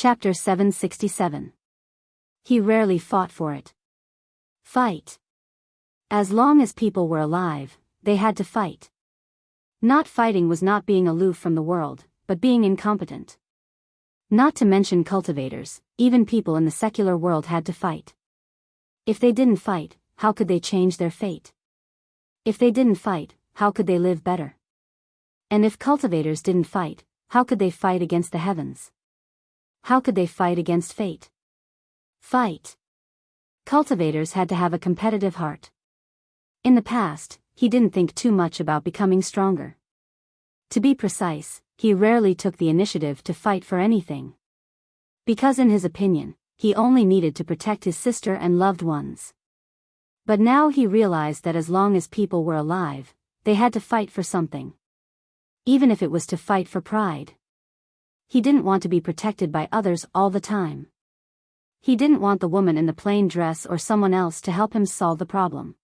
Chapter 767. He rarely fought for it. Fight. As long as people were alive, they had to fight. Not fighting was not being aloof from the world, but being incompetent. Not to mention cultivators, even people in the secular world had to fight. If they didn't fight, how could they change their fate? If they didn't fight, how could they live better? And if cultivators didn't fight, how could they fight against the heavens? How could they fight against fate? Fight. Cultivators had to have a competitive heart. In the past, he didn't think too much about becoming stronger. To be precise, he rarely took the initiative to fight for anything. Because in his opinion, he only needed to protect his sister and loved ones. But now he realized that as long as people were alive, they had to fight for something. Even if it was to fight for pride. He didn't want to be protected by others all the time. He didn't want the woman in the plain dress or someone else to help him solve the problem.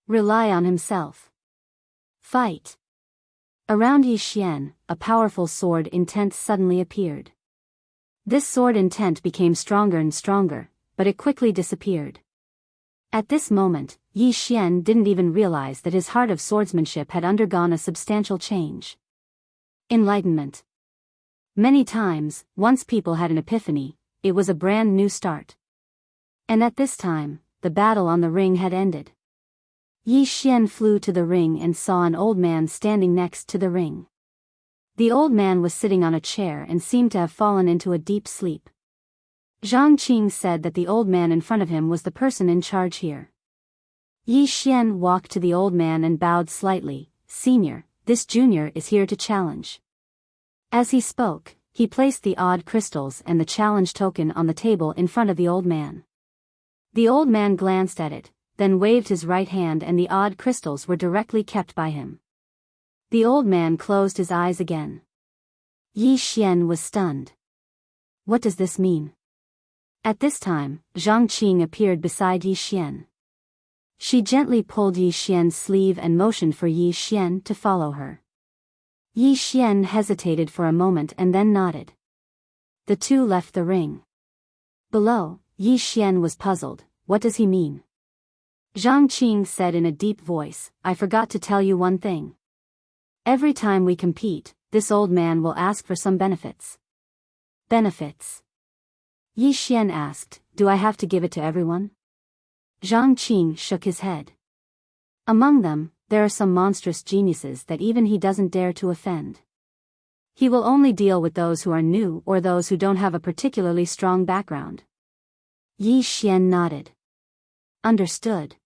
Rely on himself. Fight. Around Yi Xian, a powerful sword intent suddenly appeared. This sword intent became stronger and stronger, but it quickly disappeared. At this moment, Yi Xian didn't even realize that his heart of swordsmanship had undergone a substantial change. Enlightenment. Many times, once people had an epiphany, it was a brand new start. And at this time, the battle on the ring had ended. Yi Xian flew to the ring and saw an old man standing next to the ring. The old man was sitting on a chair and seemed to have fallen into a deep sleep. Zhang Qing said that the old man in front of him was the person in charge here. Yi Xian walked to the old man and bowed slightly. "Senior, this junior is here to challenge." As he spoke, he placed the odd crystals and the challenge token on the table in front of the old man. The old man glanced at it, then waved his right hand and the odd crystals were directly kept by him. The old man closed his eyes again. Yi Xian was stunned. What does this mean? At this time, Zhang Qing appeared beside Yi Xian. She gently pulled Yi Xian's sleeve and motioned for Yi Xian to follow her. Yi Xian hesitated for a moment and then nodded. The two left the ring. Below, Yi Xian was puzzled. What does he mean? Zhang Qing said in a deep voice, "I forgot to tell you one thing. Every time we compete, this old man will ask for some benefits." Benefits? Yi Xian asked, "Do I have to give it to everyone?" Zhang Qing shook his head. Among them, there are some monstrous geniuses that even he doesn't dare to offend. He will only deal with those who are new or those who don't have a particularly strong background. Yi Xian nodded. Understood.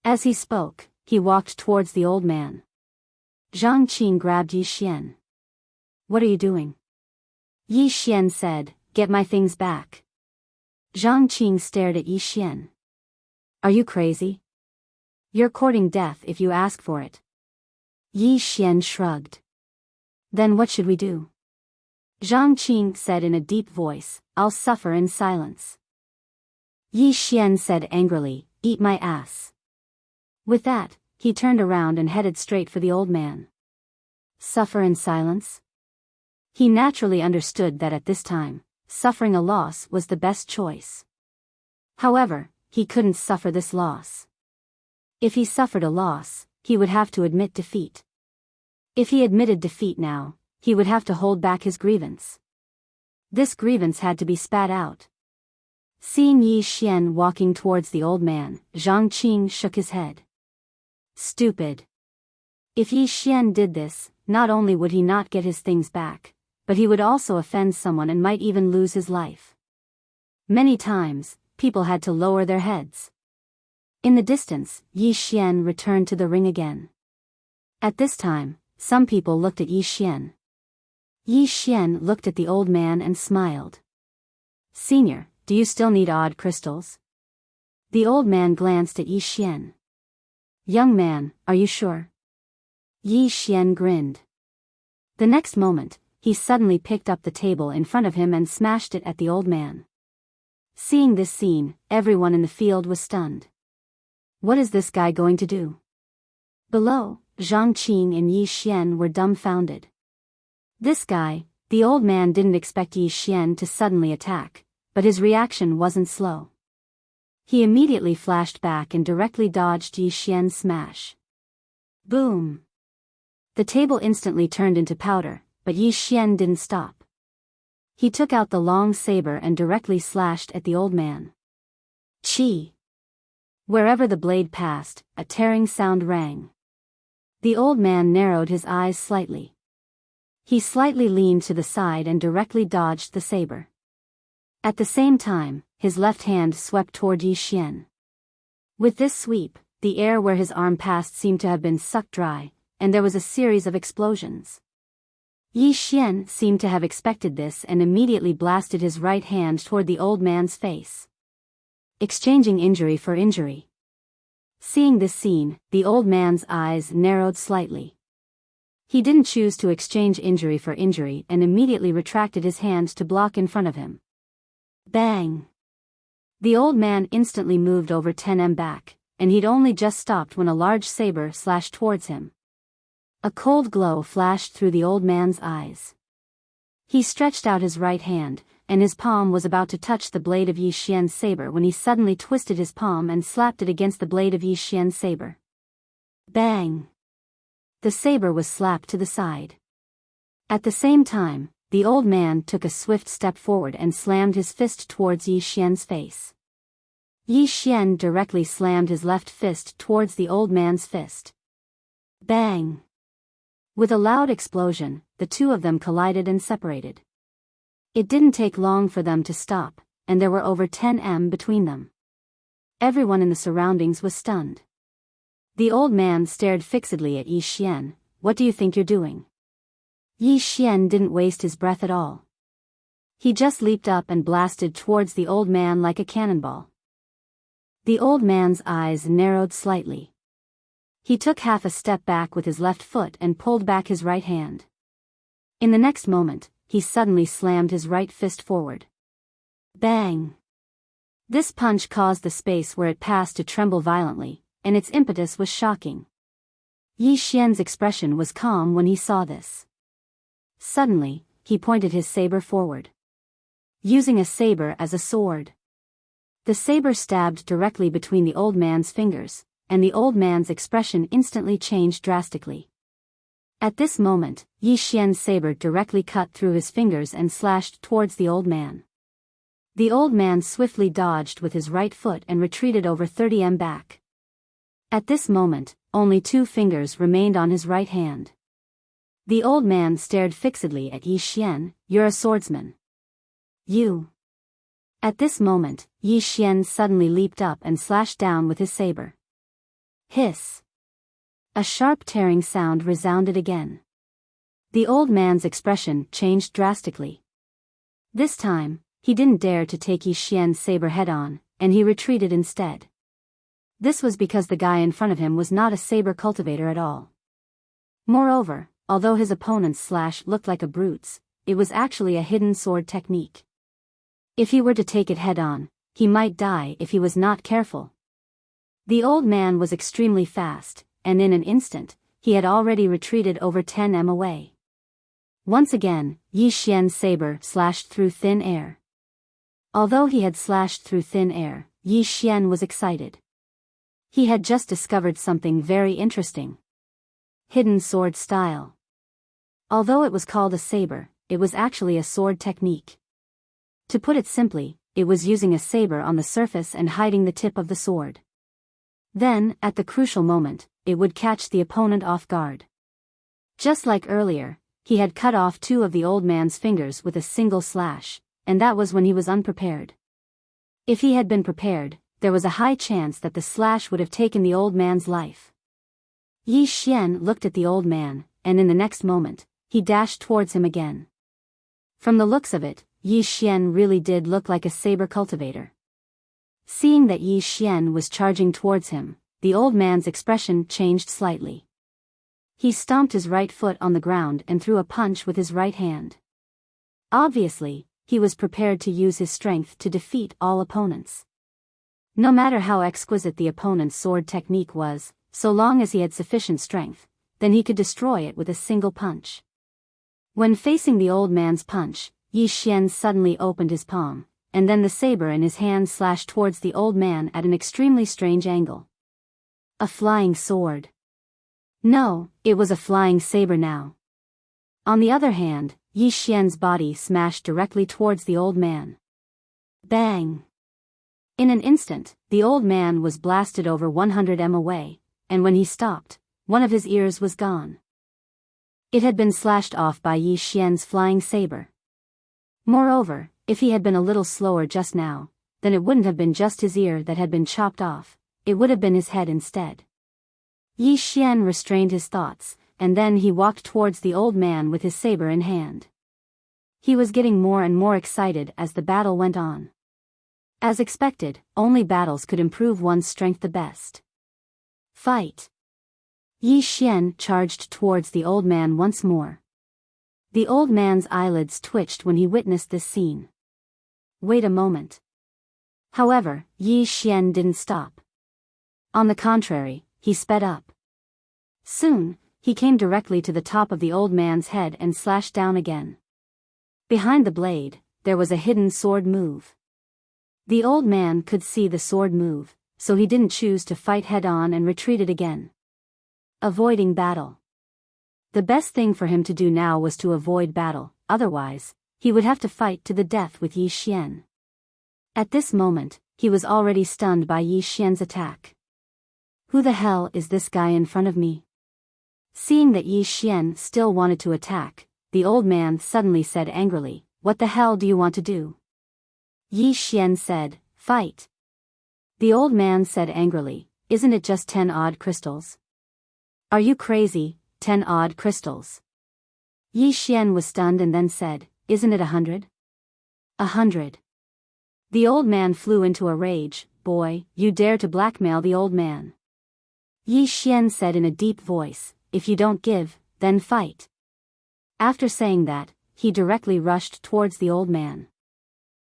As he spoke, he walked towards the old man. Zhang Qing grabbed Yi Xian. "What are you doing?" Yi Xian said, "Get my things back." Zhang Qing stared at Yi Xian. "Are you crazy? You're courting death if you ask for it." Yi Xian shrugged. "Then what should we do?" Zhang Qing said in a deep voice, "I'll suffer in silence." Yi Xian said angrily, "Eat my ass." With that, he turned around and headed straight for the old man. Suffer in silence? He naturally understood that at this time, suffering a loss was the best choice. However, he couldn't suffer this loss. If he suffered a loss, he would have to admit defeat. If he admitted defeat now, he would have to hold back his grievance. This grievance had to be spat out. Seeing Yi Xian walking towards the old man, Zhang Qing shook his head. Stupid. If Yi Xian did this, not only would he not get his things back, but he would also offend someone and might even lose his life. Many times, people had to lower their heads. In the distance, Yi Xian returned to the ring again. At this time, some people looked at Yi Xian. Yi Xian looked at the old man and smiled. "Senior, do you still need odd crystals?" The old man glanced at Yi Xian. "Young man, are you sure?" Yi Xian grinned. The next moment, he suddenly picked up the table in front of him and smashed it at the old man. Seeing this scene, everyone in the field was stunned. What is this guy going to do? Below, Zhang Qing and Yi Xian were dumbfounded. This guy, The old man didn't expect Yi Xian to suddenly attack, but his reaction wasn't slow. He immediately flashed back and directly dodged Yi Xian's smash. Boom! The table instantly turned into powder, but Yi Xian didn't stop. He took out the long saber and directly slashed at the old man. Chi! Wherever the blade passed, a tearing sound rang. The old man narrowed his eyes slightly. He slightly leaned to the side and directly dodged the saber. At the same time, his left hand swept toward Yi Xian. With this sweep, the air where his arm passed seemed to have been sucked dry, and there was a series of explosions. Yi Xian seemed to have expected this and immediately blasted his right hand toward the old man's face. Exchanging injury for injury. Seeing this scene, the old man's eyes narrowed slightly. He didn't choose to exchange injury for injury and immediately retracted his hand to block in front of him. Bang! The old man instantly moved over 10 back, and he'd only just stopped when a large saber slashed towards him. A cold glow flashed through the old man's eyes. He stretched out his right hand, and his palm was about to touch the blade of Yi Xian's saber when he suddenly twisted his palm and slapped it against the blade of Yi Xian's saber. Bang! The saber was slapped to the side. At the same time, the old man took a swift step forward and slammed his fist towards Yi Xian's face. Yi Xian directly slammed his left fist towards the old man's fist. Bang! With a loud explosion, the two of them collided and separated. It didn't take long for them to stop, and there were over 10 between them. Everyone in the surroundings was stunned. The old man stared fixedly at Yi Xian. What do you think you're doing? Yi Xian didn't waste his breath at all. He just leaped up and blasted towards the old man like a cannonball. The old man's eyes narrowed slightly. He took half a step back with his left foot and pulled back his right hand. In the next moment, he suddenly slammed his right fist forward. Bang! This punch caused the space where it passed to tremble violently, and its impetus was shocking. Yi Xian's expression was calm when he saw this. Suddenly, he pointed his saber forward. Using a saber as a sword. The saber stabbed directly between the old man's fingers, and the old man's expression instantly changed drastically. At this moment, Yi Xian's saber directly cut through his fingers and slashed towards the old man. The old man swiftly dodged with his right foot and retreated over 30 back. At this moment, only 2 fingers remained on his right hand. The old man stared fixedly at Yi Xian. You're a swordsman. You. At this moment, Yi Xian suddenly leaped up and slashed down with his saber. Hiss. A sharp tearing sound resounded again. The old man's expression changed drastically. This time, he didn't dare to take Yi Xian's saber head-on, and he retreated instead. This was because the guy in front of him was not a saber cultivator at all. Moreover, although his opponent's slash looked like a brute's, it was actually a hidden sword technique. If he were to take it head-on, he might die if he was not careful. The old man was extremely fast, and in an instant, he had already retreated over 10 away. Once again, Yi Xian's saber slashed through thin air. Although he had slashed through thin air, Yi Xian was excited. He had just discovered something very interesting. Hidden sword style. Although it was called a saber, it was actually a sword technique. To put it simply, it was using a saber on the surface and hiding the tip of the sword. Then, at the crucial moment, it would catch the opponent off guard. Just like earlier, he had cut off 2 of the old man's fingers with a single slash, and that was when he was unprepared. If he had been prepared, there was a high chance that the slash would have taken the old man's life. Yi Xian looked at the old man, and in the next moment, he dashed towards him again. From the looks of it, Yi Xian really did look like a saber cultivator. Seeing that Yi Xian was charging towards him, the old man's expression changed slightly. He stomped his right foot on the ground and threw a punch with his right hand. Obviously, he was prepared to use his strength to defeat all opponents. No matter how exquisite the opponent's sword technique was, so long as he had sufficient strength, then he could destroy it with a single punch. When facing the old man's punch, Yi Xian suddenly opened his palm, and then the saber in his hand slashed towards the old man at an extremely strange angle. A flying sword. No, it was a flying saber now. On the other hand, Yi Xian's body smashed directly towards the old man. Bang! In an instant, the old man was blasted over 100 m away, and when he stopped, one of his ears was gone. It had been slashed off by Yi Xian's flying saber. Moreover, if he had been a little slower just now, then it wouldn't have been just his ear that had been chopped off, it would have been his head instead. Yi Xian restrained his thoughts, and then he walked towards the old man with his saber in hand. He was getting more and more excited as the battle went on. As expected, only battles could improve one's strength the best. Fight! Yi Xian charged towards the old man once more. The old man's eyelids twitched when he witnessed this scene. Wait a moment. However, Yi Xian didn't stop. On the contrary, he sped up. Soon, he came directly to the top of the old man's head and slashed down again. Behind the blade, there was a hidden sword move. The old man could see the sword move, so he didn't choose to fight head-on and retreated again. Avoiding battle. The best thing for him to do now was to avoid battle, otherwise, he would have to fight to the death with Yi Xian. At this moment, he was already stunned by Yi Xian's attack. Who the hell is this guy in front of me? Seeing that Yi Xian still wanted to attack, the old man suddenly said angrily, "What the hell do you want to do?" Yi Xian said, "Fight." The old man said angrily, "Isn't it just 10 odd crystals? Are you crazy, 10 odd crystals?" Yi Xian was stunned and then said, "Isn't it 100? 100. The old man flew into a rage. "Boy, you dare to blackmail the old man." Yi Xian said in a deep voice, "If you don't give, then fight." After saying that, he directly rushed towards the old man.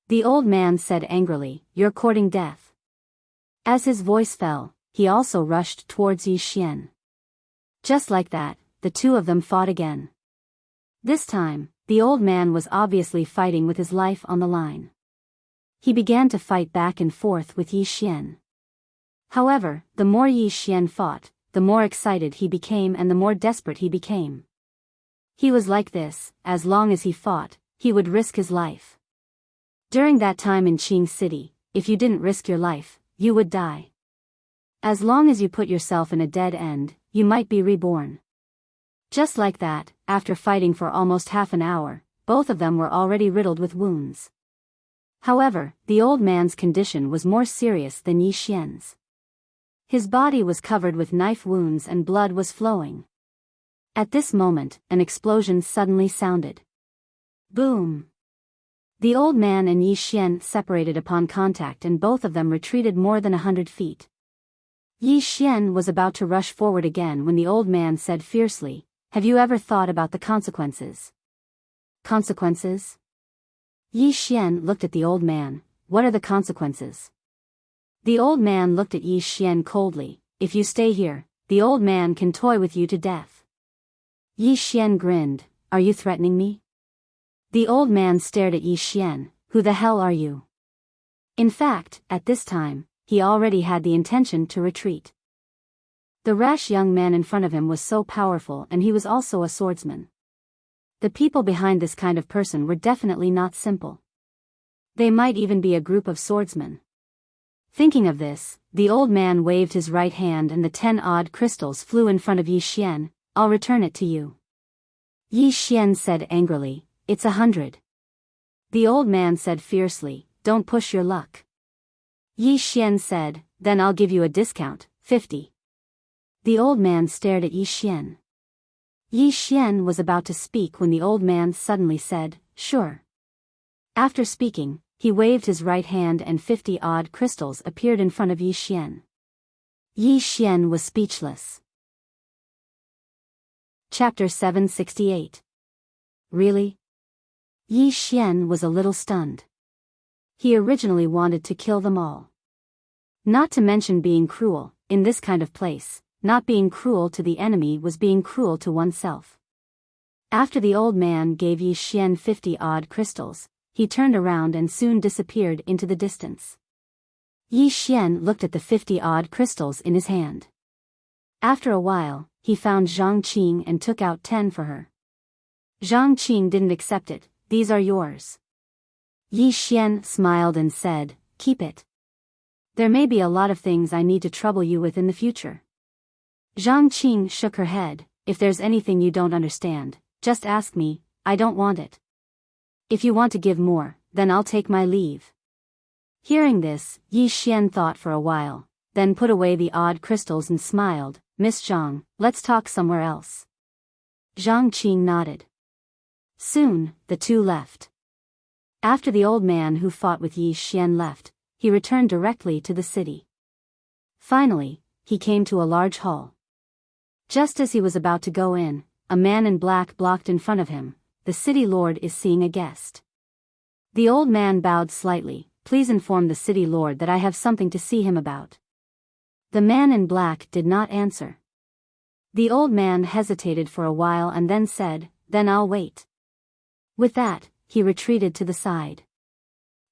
The old man said angrily, "You're courting death." As his voice fell, he also rushed towards Yi Xian. Just like that, the two of them fought again. This time, the old man was obviously fighting with his life on the line. He began to fight back and forth with Yi Xian. However, the more Yi Xian fought, the more excited he became and the more desperate he became. He was like this, as long as he fought, he would risk his life. During that time in Qing City, if you didn't risk your life, you would die. As long as you put yourself in a dead end, you might be reborn. Just like that, after fighting for almost half an hour, both of them were already riddled with wounds. However, the old man's condition was more serious than Yi Xian's. His body was covered with knife wounds and blood was flowing. At this moment, an explosion suddenly sounded. Boom! The old man and Yi Xian separated upon contact and both of them retreated more than 100 feet. Yi Xian was about to rush forward again when the old man said fiercely, "Have you ever thought about the consequences?" Consequences? Yi Xian looked at the old man. "What are the consequences?" The old man looked at Yi Xian coldly. "If you stay here, the old man can toy with you to death." Yi Xian grinned. "Are you threatening me?" The old man stared at Yi Xian. "Who the hell are you?" In fact, at this time, he already had the intention to retreat. The rash young man in front of him was so powerful and he was also a swordsman. The people behind this kind of person were definitely not simple. They might even be a group of swordsmen. Thinking of this, the old man waved his right hand and the 10 odd crystals flew in front of Yi Xian. "I'll return it to you." Yi Xian said angrily, "It's 100. The old man said fiercely, "Don't push your luck." Yi Xian said, "Then I'll give you a discount, 50. The old man stared at Yi Xian. Yi Xian was about to speak when the old man suddenly said, "Sure." After speaking, he waved his right hand and 50 odd crystals appeared in front of Yi Xian. Yi Xian was speechless. Chapter 768. Really? Yi Xian was a little stunned. He originally wanted to kill them all. Not to mention being cruel, in this kind of place, not being cruel to the enemy was being cruel to oneself. After the old man gave Yi Xian 50 odd crystals, he turned around and soon disappeared into the distance. Yi Xian looked at the 50 odd crystals in his hand. After a while, he found Zhang Qing and took out 10 for her. Zhang Qing didn't accept it. These are yours. Yi Xian smiled and said, keep it. There may be a lot of things I need to trouble you with in the future. Zhang Qing shook her head. If there's anything you don't understand, just ask me, I don't want it. If you want to give more, then I'll take my leave. Hearing this, Yi Xian thought for a while, then put away the odd crystals and smiled. Miss Zhang, let's talk somewhere else. Zhang Qing nodded. Soon, the two left. After the old man who fought with Yi Xian left, he returned directly to the city. Finally, he came to a large hall. Just as he was about to go in, a man in black blocked in front of him. The city lord is seeing a guest. The old man bowed slightly. Please inform the city lord that I have something to see him about. The man in black did not answer. The old man hesitated for a while and then said, then I'll wait. With that, he retreated to the side.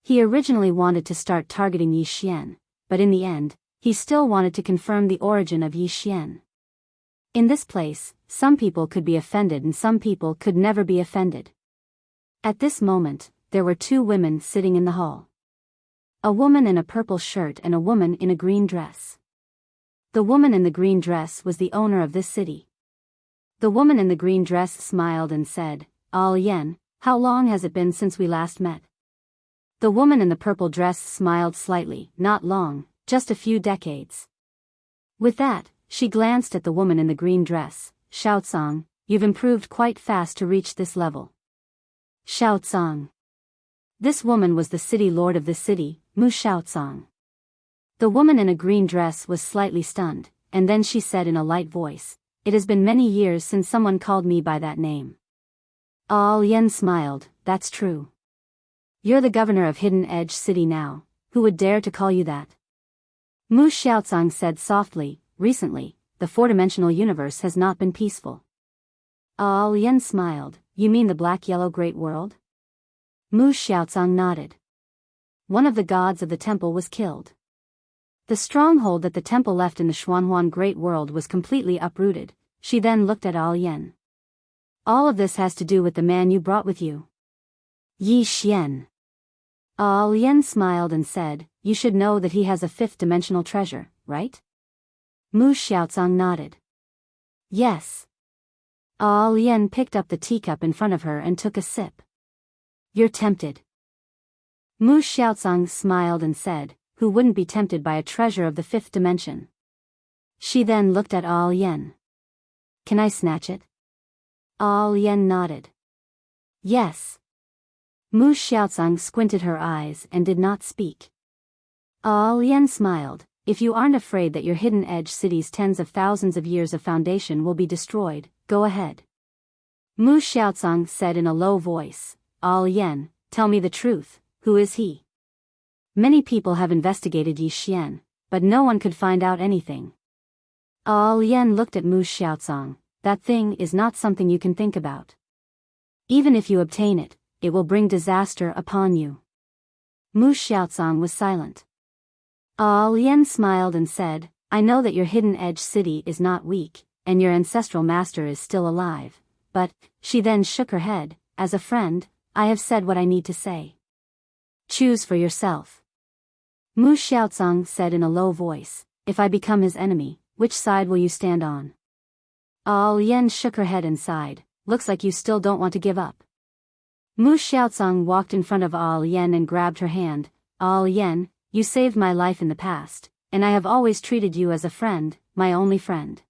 He originally wanted to start targeting Yi Xian, but in the end, he still wanted to confirm the origin of Yi Xian. In this place, some people could be offended and some people could never be offended. At this moment, there were two women sitting in the hall. A woman in a purple shirt and a woman in a green dress. The woman in the green dress was the owner of this city. The woman in the green dress smiled and said, Al Yen, how long has it been since we last met? The woman in the purple dress smiled slightly. Not long, just a few decades. With that, she glanced at the woman in the green dress. Xiaocang, you've improved quite fast to reach this level. Xiaocang. This woman was the city lord of the city, Mu Xiaocang. The woman in a green dress was slightly stunned, and then she said in a light voice, it has been many years since someone called me by that name. Al Yen smiled, that's true. You're the governor of Hidden Edge City now, who would dare to call you that? Mu Xiaocang said softly, recently, the four-dimensional universe has not been peaceful. Al Yen smiled, you mean the black-yellow great world? Mu Xiaocang nodded. One of the gods of the temple was killed. The stronghold that the temple left in the Xuanhuan Great World was completely uprooted. She then looked at Al Yen. All of this has to do with the man you brought with you. Yi Xian. Al Yen smiled and said, you should know that he has a fifth-dimensional treasure, right? Mu Xiaocang nodded. Yes. Al Yen picked up the teacup in front of her and took a sip. You're tempted. Mu Xiaocang smiled and said, who wouldn't be tempted by a treasure of the fifth dimension? She then looked at Al Yen. Can I snatch it? Al Yen nodded. Yes. Mu Xiaocang squinted her eyes and did not speak. Al Yen smiled, if you aren't afraid that your Hidden Edge City's tens of thousands of years of foundation will be destroyed, go ahead. Mu Xiaocang said in a low voice, Al Yen, tell me the truth, who is he? Many people have investigated Yi Xian, but no one could find out anything. Al Yen looked at Mu Xiaocang, that thing is not something you can think about. Even if you obtain it, it will bring disaster upon you. Mu Xiaocang was silent. Al Yen smiled and said, I know that your Hidden Edge City is not weak, and your ancestral master is still alive, but, she then shook her head, as a friend, I have said what I need to say. Choose for yourself. Mu Xiaocang said in a low voice, if I become his enemy, which side will you stand on? Al Yen shook her head and sighed, looks like you still don't want to give up. Mu Xiaocang walked in front of Al Yen and grabbed her hand. Al Yen, you saved my life in the past, and I have always treated you as a friend, my only friend.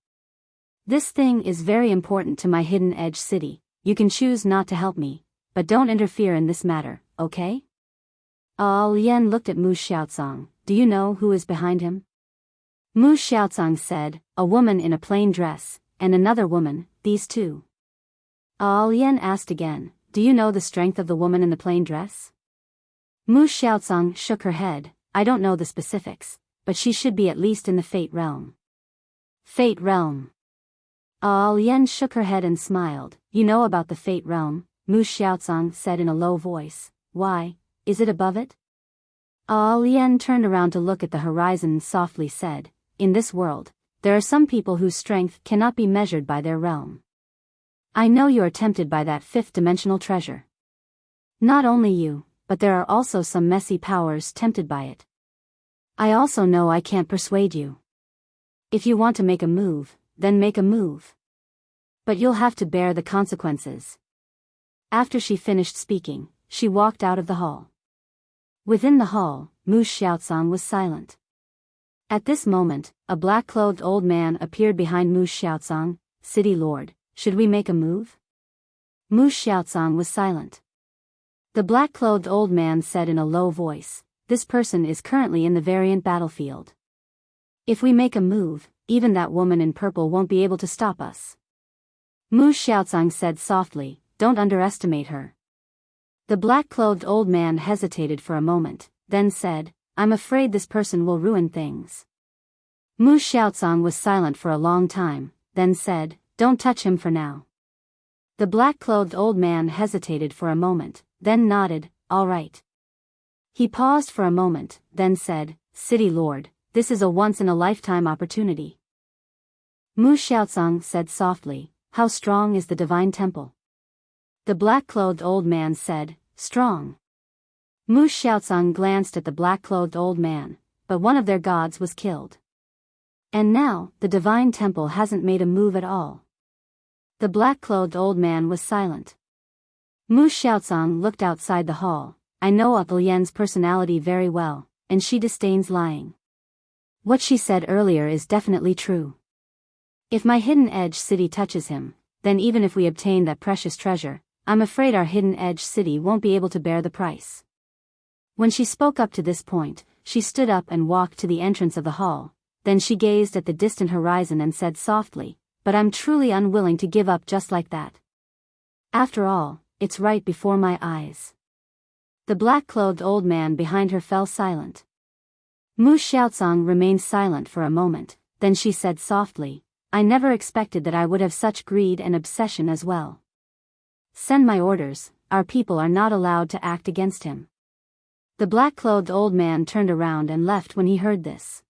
This thing is very important to my Hidden Edge City, you can choose not to help me, but don't interfere in this matter, okay? Al Yen looked at Mu Xiaocang, do you know who is behind him? Mu Xiaocang said, a woman in a plain dress, and another woman, these two. Al Yen asked again, do you know the strength of the woman in the plain dress? Mu Xiaocang shook her head, I don't know the specifics, but she should be at least in the Fate Realm. Fate Realm. Lian shook her head and smiled. You know about the Fate Realm, Mu Xiaozong said in a low voice. Why, is it above it? Lian turned around to look at the horizon and softly said, in this world, there are some people whose strength cannot be measured by their realm. I know you are tempted by that fifth-dimensional treasure. Not only you, but there are also some messy powers tempted by it. I also know I can't persuade you. If you want to make a move, then make a move. But you'll have to bear the consequences. After she finished speaking, she walked out of the hall. Within the hall, Mu Xiaozong was silent. At this moment, a black-clothed old man appeared behind Mu Xiaozong. City Lord, should we make a move? Mu Xiaozong was silent. The black-clothed old man said in a low voice, this person is currently in the variant battlefield. If we make a move, even that woman in purple won't be able to stop us. Mu Xiaozong said softly, don't underestimate her. The black-clothed old man hesitated for a moment, then said, I'm afraid this person will ruin things. Mu Xiaozong was silent for a long time, then said, don't touch him for now. The black-clothed old man hesitated for a moment, then nodded, all right. He paused for a moment, then said, City Lord, this is a once-in-a-lifetime opportunity. Mu Xiaozong said softly, how strong is the divine temple? The black-clothed old man said, strong. Mu Xiaozong glanced at the black-clothed old man, but one of their gods was killed. And now, the divine temple hasn't made a move at all. The black-clothed old man was silent. Mu Xiaozong looked outside the hall. I know Lian's personality very well, and she disdains lying. What she said earlier is definitely true. If my Hidden Edge city touches him, then even if we obtain that precious treasure, I'm afraid our Hidden Edge city won't be able to bear the price. When she spoke up to this point, she stood up and walked to the entrance of the hall, then she gazed at the distant horizon and said softly, but I'm truly unwilling to give up just like that. After all, it's right before my eyes. The black-clothed old man behind her fell silent. Mu Xiaozong remained silent for a moment, then she said softly, I never expected that I would have such greed and obsession as well. Send my orders, our people are not allowed to act against him. The black-clothed old man turned around and left when he heard this.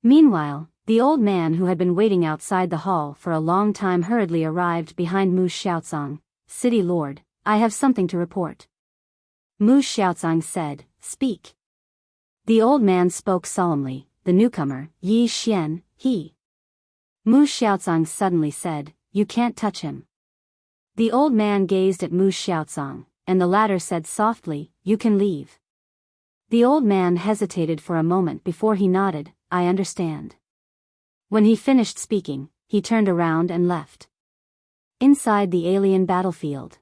Meanwhile, the old man who had been waiting outside the hall for a long time hurriedly arrived behind Mu Xiaozong. City Lord, I have something to report. Mu Xiaozong said, speak. The old man spoke solemnly, the newcomer, Yi Xian, he. Mu Xiaozong suddenly said, you can't touch him. The old man gazed at Mu Xiaozong, and the latter said softly, you can leave. The old man hesitated for a moment before he nodded, I understand. When he finished speaking, he turned around and left. Inside the alien battlefield,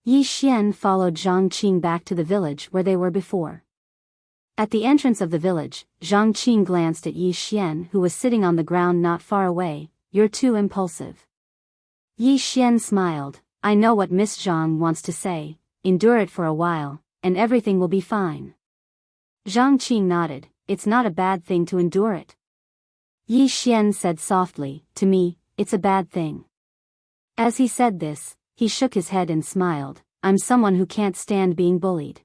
Yi Xian followed Zhang Qing back to the village where they were before. At the entrance of the village, Zhang Qing glanced at Yi Xian who was sitting on the ground not far away. You're too impulsive. Yi Xian smiled, I know what Miss Zhang wants to say, endure it for a while, and everything will be fine. Zhang Qing nodded, it's not a bad thing to endure it. Yi Xian said softly, to me, it's a bad thing. As he said this, he shook his head and smiled, I'm someone who can't stand being bullied.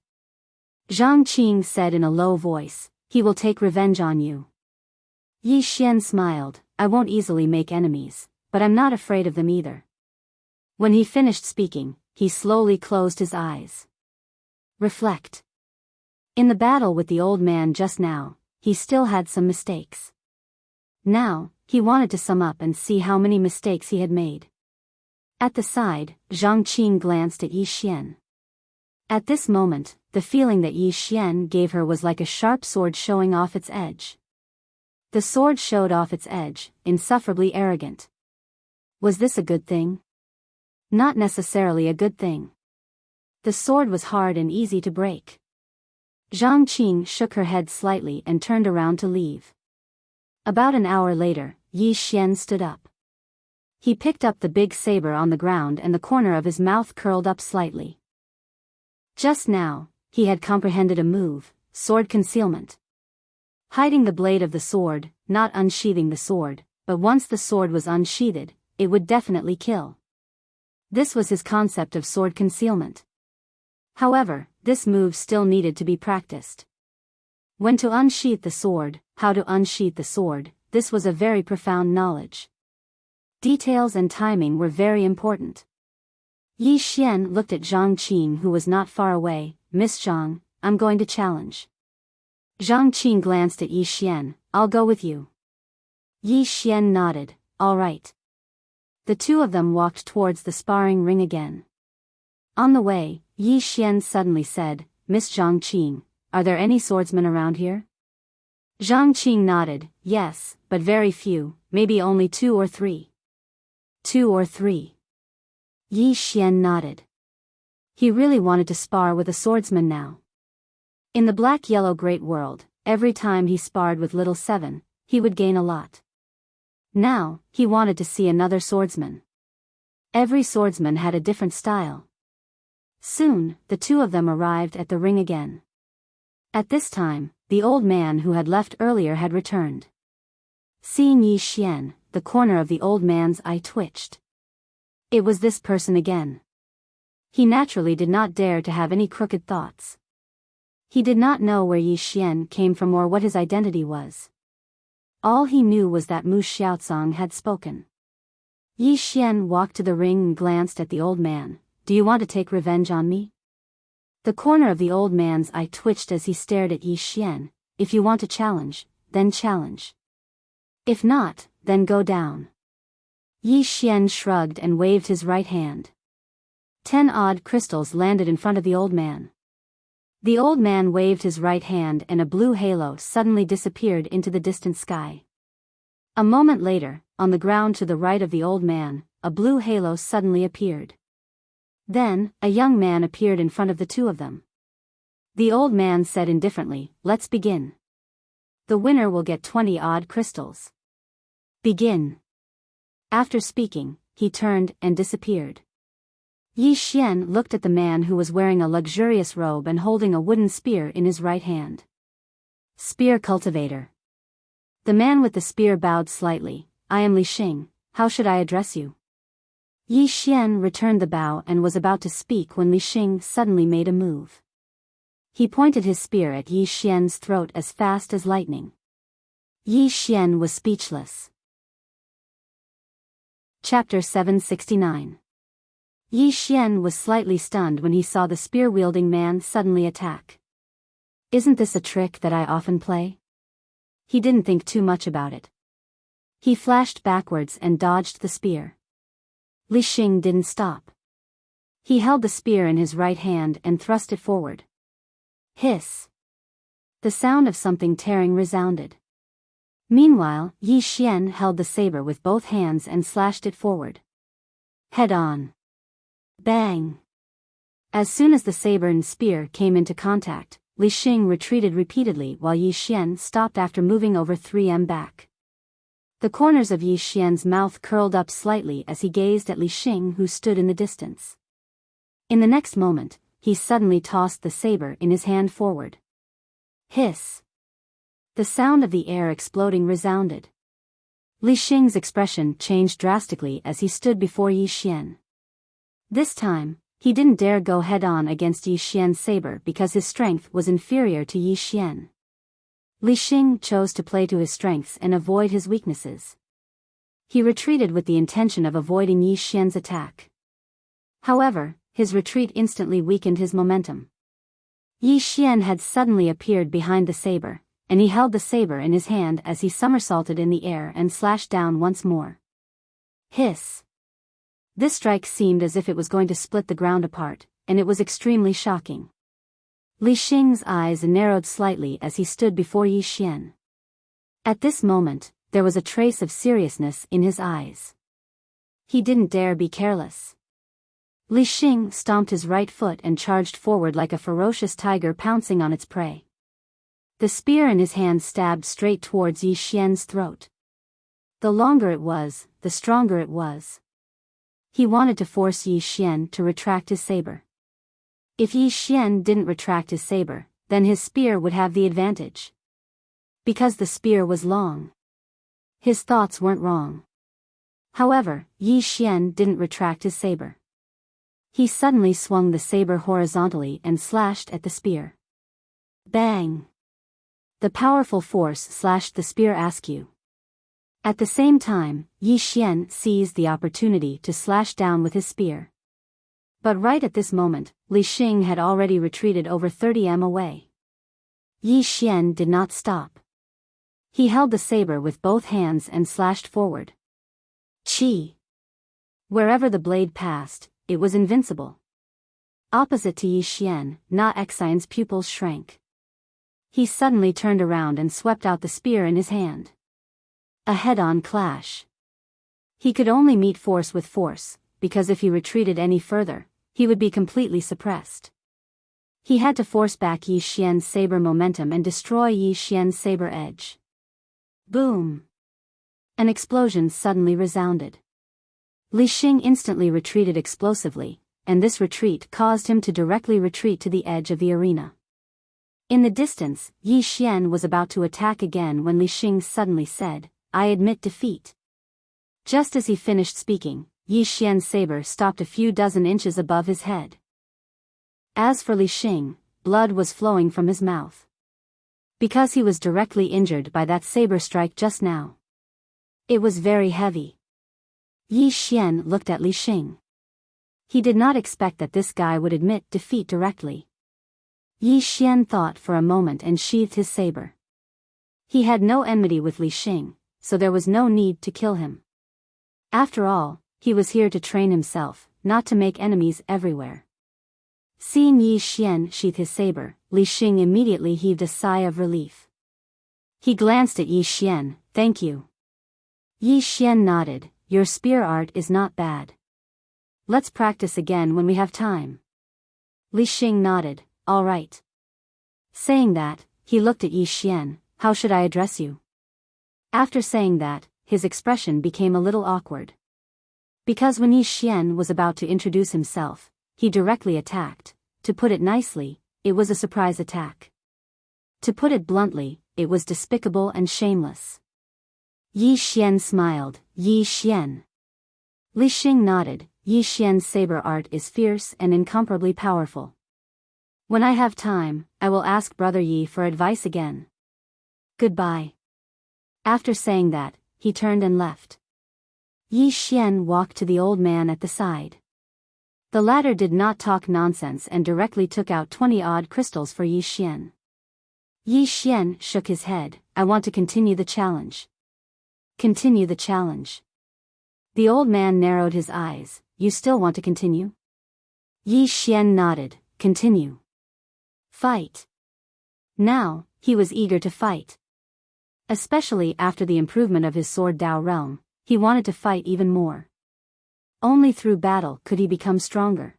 Zhang Qing said in a low voice, he will take revenge on you. Yi Xian smiled, I won't easily make enemies, but I'm not afraid of them either. When he finished speaking, he slowly closed his eyes. Reflect. In the battle with the old man just now, he still had some mistakes. Now, he wanted to sum up and see how many mistakes he had made. At the side, Zhang Qing glanced at Yi Xian. At this moment, the feeling that Yi Xian gave her was like a sharp sword showing off its edge. The sword showed off its edge, insufferably arrogant. Was this a good thing? Not necessarily a good thing. The sword was hard and easy to break. Zhang Qing shook her head slightly and turned around to leave. About an hour later, Yi Xian stood up. He picked up the big saber on the ground and the corner of his mouth curled up slightly. Just now, he had comprehended a move, sword concealment. Hiding the blade of the sword, not unsheathing the sword, but once the sword was unsheathed, it would definitely kill. This was his concept of sword concealment. However, this move still needed to be practiced. When to unsheath the sword, how to unsheath the sword, this was a very profound knowledge. Details and timing were very important. Yi Xian looked at Zhang Qing, who was not far away. Miss Zhang, I'm going to challenge. Zhang Qing glanced at Yi Xian. I'll go with you. Yi Xian nodded. All right. The two of them walked towards the sparring ring again. On the way, Yi Xian suddenly said, Miss Zhang Qing, are there any swordsmen around here? Zhang Qing nodded. Yes, but very few, maybe only 2 or 3. 2 or 3. Yi Xian nodded. He really wanted to spar with a swordsman now. In the black-yellow great world, every time he sparred with Little Seven, he would gain a lot. Now, he wanted to see another swordsman. Every swordsman had a different style. Soon, the two of them arrived at the ring again. At this time, the old man who had left earlier had returned. Seeing Yi Xian, the corner of the old man's eye twitched. It was this person again. He naturally did not dare to have any crooked thoughts. He did not know where Yi Xian came from or what his identity was. All he knew was that Mu Xiaocang had spoken. Yi Xian walked to the ring and glanced at the old man. Do you want to take revenge on me? The corner of the old man's eye twitched as he stared at Yi Xian. If you want to challenge, then challenge. If not, then go down. Yi Xian shrugged and waved his right hand. 10 odd crystals landed in front of the old man. The old man waved his right hand and a blue halo suddenly disappeared into the distant sky. A moment later, on the ground to the right of the old man, a blue halo suddenly appeared. Then, a young man appeared in front of the two of them. The old man said indifferently, let's begin. The winner will get 20 odd crystals. Begin. After speaking, he turned and disappeared. Yi Xian looked at the man who was wearing a luxurious robe and holding a wooden spear in his right hand. Spear cultivator. The man with the spear bowed slightly. I am Li Xing, how should I address you? Yi Xian returned the bow and was about to speak when Li Xing suddenly made a move. He pointed his spear at Yi Xian's throat as fast as lightning. Yi Xian was speechless. Chapter 769. Yi Xian was slightly stunned when he saw the spear-wielding man suddenly attack. Isn't this a trick that I often play? He didn't think too much about it. He flashed backwards and dodged the spear. Li Xing didn't stop. He held the spear in his right hand and thrust it forward. Hiss. The sound of something tearing resounded. Meanwhile, Yi Xian held the saber with both hands and slashed it forward. Head on. Bang. As soon as the saber and spear came into contact, Li Xing retreated repeatedly while Yi Xian stopped after moving over 3 back. The corners of Yi Xian's mouth curled up slightly as he gazed at Li Xing, who stood in the distance. In the next moment, he suddenly tossed the saber in his hand forward. Hiss. The sound of the air exploding resounded. Li Xing's expression changed drastically as he stood before Yi Xian. This time, he didn't dare go head-on against Yi Xian's saber because his strength was inferior to Yi Xian. Li Xing chose to play to his strengths and avoid his weaknesses. He retreated with the intention of avoiding Yi Xian's attack. However, his retreat instantly weakened his momentum. Yi Xian had suddenly appeared behind the saber, and he held the saber in his hand as he somersaulted in the air and slashed down once more. Hiss. This strike seemed as if it was going to split the ground apart, and it was extremely shocking. Li Xing's eyes narrowed slightly as he stood before Yi Xian. At this moment, there was a trace of seriousness in his eyes. He didn't dare be careless. Li Xing stomped his right foot and charged forward like a ferocious tiger pouncing on its prey. The spear in his hand stabbed straight towards Yi Xian's throat. The longer it was, the stronger it was. He wanted to force Yi Xian to retract his saber. If Yi Xian didn't retract his saber, then his spear would have the advantage. Because the spear was long. His thoughts weren't wrong. However, Yi Xian didn't retract his saber. He suddenly swung the saber horizontally and slashed at the spear. Bang! The powerful force slashed the spear askew. At the same time, Yi Xian seized the opportunity to slash down with his spear. But right at this moment, Li Xing had already retreated over 30 m away. Yi Xian did not stop. He held the saber with both hands and slashed forward. Chi! Wherever the blade passed, it was invincible. Opposite to Yi Xian, Na Xian's pupils shrank. He suddenly turned around and swept out the spear in his hand. A head-on clash. He could only meet force with force, because if he retreated any further, he would be completely suppressed. He had to force back Yi Xian's saber momentum and destroy Yi Xian's saber edge. Boom! An explosion suddenly resounded. Li Xing instantly retreated explosively, and this retreat caused him to directly retreat to the edge of the arena. In the distance, Yi Xian was about to attack again when Li Xing suddenly said, "I admit defeat." Just as he finished speaking, Yi Xian's saber stopped a few dozen inches above his head. As for Li Xing, blood was flowing from his mouth. Because he was directly injured by that saber strike just now. It was very heavy. Yi Xian looked at Li Xing. He did not expect that this guy would admit defeat directly. Yi Xian thought for a moment and sheathed his saber. He had no enmity with Li Xing, so there was no need to kill him. After all, he was here to train himself, not to make enemies everywhere. Seeing Yi Xian sheath his saber, Li Xing immediately heaved a sigh of relief. He glanced at Yi Xian. "Thank you." Yi Xian nodded. "Your spear art is not bad. Let's practice again when we have time." Li Xing nodded. "All right." Saying that, he looked at Yi Xian. "How should I address you?" After saying that, his expression became a little awkward. Because when Yi Xian was about to introduce himself, he directly attacked. To put it nicely, it was a surprise attack. To put it bluntly, it was despicable and shameless. Yi Xian smiled. "Yi Xian." Li Xing nodded. Yi Xian's saber art is fierce and incomparably powerful. When I have time, I will ask Brother Yi for advice again. Goodbye. After saying that, he turned and left. Yi Xian walked to the old man at the side. The latter did not talk nonsense and directly took out 20-odd crystals for Yi Xian. Yi Xian shook his head. "I want to continue the challenge." "Continue the challenge." The old man narrowed his eyes. "You still want to continue?" Yi Xian nodded. "Continue." Fight. Now, he was eager to fight. Especially after the improvement of his sword Dao realm, he wanted to fight even more. Only through battle could he become stronger.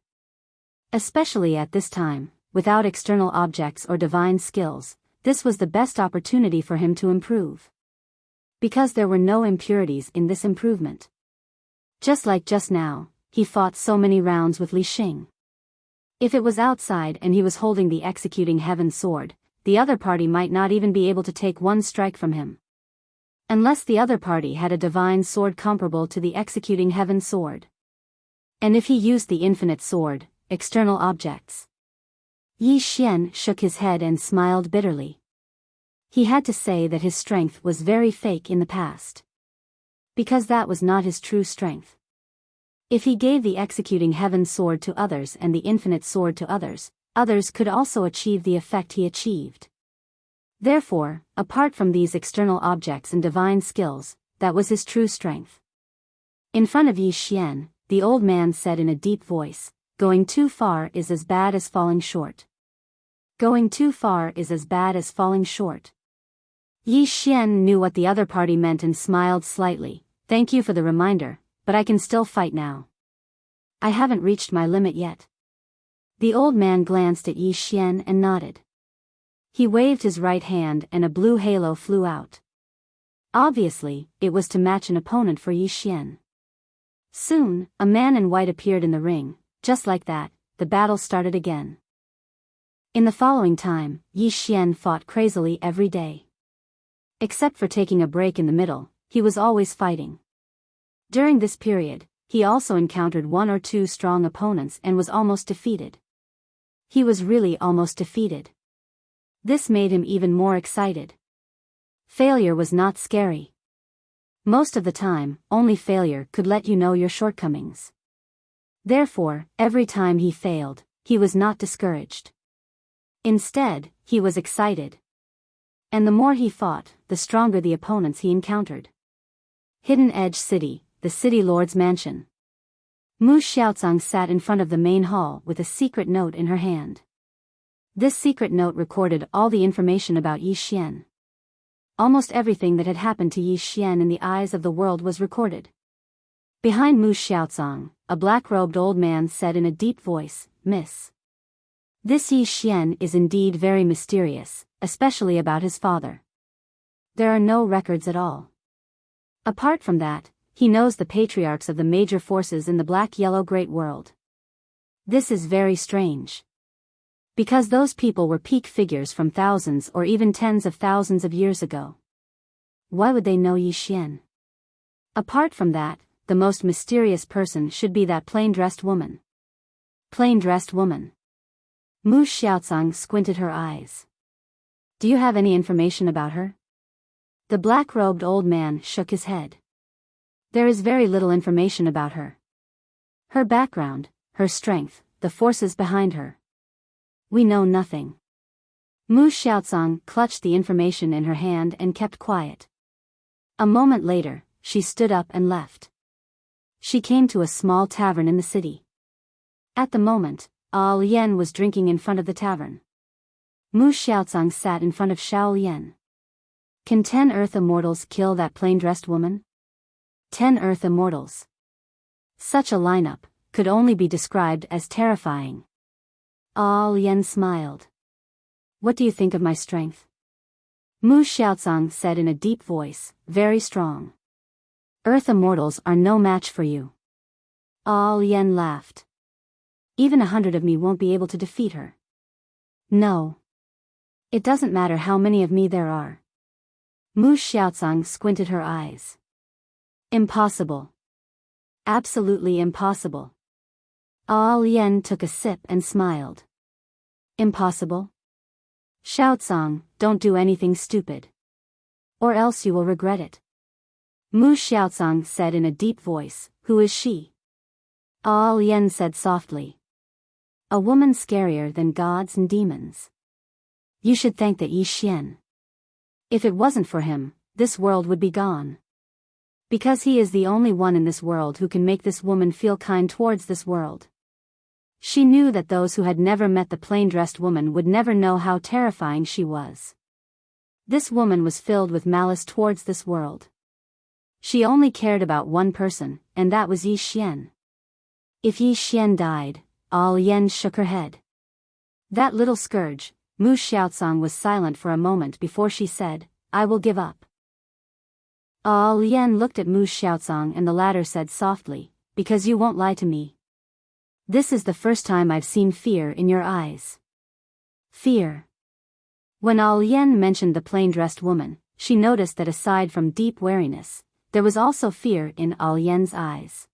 Especially at this time, without external objects or divine skills, this was the best opportunity for him to improve. Because there were no impurities in this improvement. Just like just now, he fought so many rounds with Li Xing. If it was outside and he was holding the executing heaven sword, the other party might not even be able to take one strike from him. Unless the other party had a divine sword comparable to the executing heaven sword. And if he used the infinite sword, external objects. Yi Xian shook his head and smiled bitterly. He had to say that his strength was very fake in the past. Because that was not his true strength. If he gave the executing heaven sword to others and the infinite sword to others, others could also achieve the effect he achieved. Therefore, apart from these external objects and divine skills, that was his true strength. In front of Yi Xian, the old man said in a deep voice, "Going too far is as bad as falling short. Going too far is as bad as falling short." Yi Xian knew what the other party meant and smiled slightly. "Thank you for the reminder, but I can still fight now. I haven't reached my limit yet." The old man glanced at Yi Xian and nodded. He waved his right hand and a blue halo flew out. Obviously, it was to match an opponent for Yi Xian. Soon, a man in white appeared in the ring. Just like that, the battle started again. In the following time, Yi Xian fought crazily every day. Except for taking a break in the middle, he was always fighting. During this period, he also encountered one or two strong opponents and was almost defeated. He was really almost defeated. This made him even more excited. Failure was not scary. Most of the time, only failure could let you know your shortcomings. Therefore, every time he failed, he was not discouraged. Instead, he was excited. And the more he fought, the stronger the opponents he encountered. Hidden Edge City, the City Lord's mansion. Mu Xiaozang sat in front of the main hall with a secret note in her hand. This secret note recorded all the information about Yi Xian. Almost everything that had happened to Yi Xian in the eyes of the world was recorded. Behind Mu Xiaozang, a black-robed old man said in a deep voice, "Miss. This Yi Xian is indeed very mysterious, especially about his father. There are no records at all. Apart from that, he knows the patriarchs of the major forces in the black-yellow great world. This is very strange. Because those people were peak figures from thousands or even tens of thousands of years ago. Why would they know Yi Xian? Apart from that, the most mysterious person should be that plain-dressed woman." Plain-dressed woman. Mu Xiaozang squinted her eyes. "Do you have any information about her?" The black-robed old man shook his head. "There is very little information about her. Her background, her strength, the forces behind her. We know nothing." Mu Xiaozang clutched the information in her hand and kept quiet. A moment later, she stood up and left. She came to a small tavern in the city. At the moment, Al Yen was drinking in front of the tavern. Mu Xiaozang sat in front of Shao Yen. "Can 10 Earth Immortals kill that plain-dressed woman?" 10 Earth Immortals. Such a lineup could only be described as terrifying. Al Yen smiled. "What do you think of my strength?" Mu Xiaozang said in a deep voice, "Very strong. Earth Immortals are no match for you." Al Yen laughed. "Even 100 of me won't be able to defeat her." "No. It doesn't matter how many of me there are." Mu Xiaozang squinted her eyes. "Impossible. Absolutely impossible." Al Yen took a sip and smiled. "Impossible? Xiaozang, don't do anything stupid. Or else you will regret it." Mu Xiaozang said in a deep voice, "Who is she?" Al Yen said softly. "A woman scarier than gods and demons. You should thank the Yi Xian. If it wasn't for him, this world would be gone. Because he is the only one in this world who can make this woman feel kind towards this world." She knew that those who had never met the plain-dressed woman would never know how terrifying she was. This woman was filled with malice towards this world. She only cared about one person, and that was Yi Xian. If Yi Xian died, Al Yen shook her head. "That little scourge." Mu Xiaozang was silent for a moment before she said, "I will give up." Al Yen looked at Mu Xiaozang and the latter said softly, "Because you won't lie to me. This is the first time I've seen fear in your eyes." Fear. When Al Yen mentioned the plain-dressed woman, she noticed that aside from deep wariness, there was also fear in Al Yen's eyes.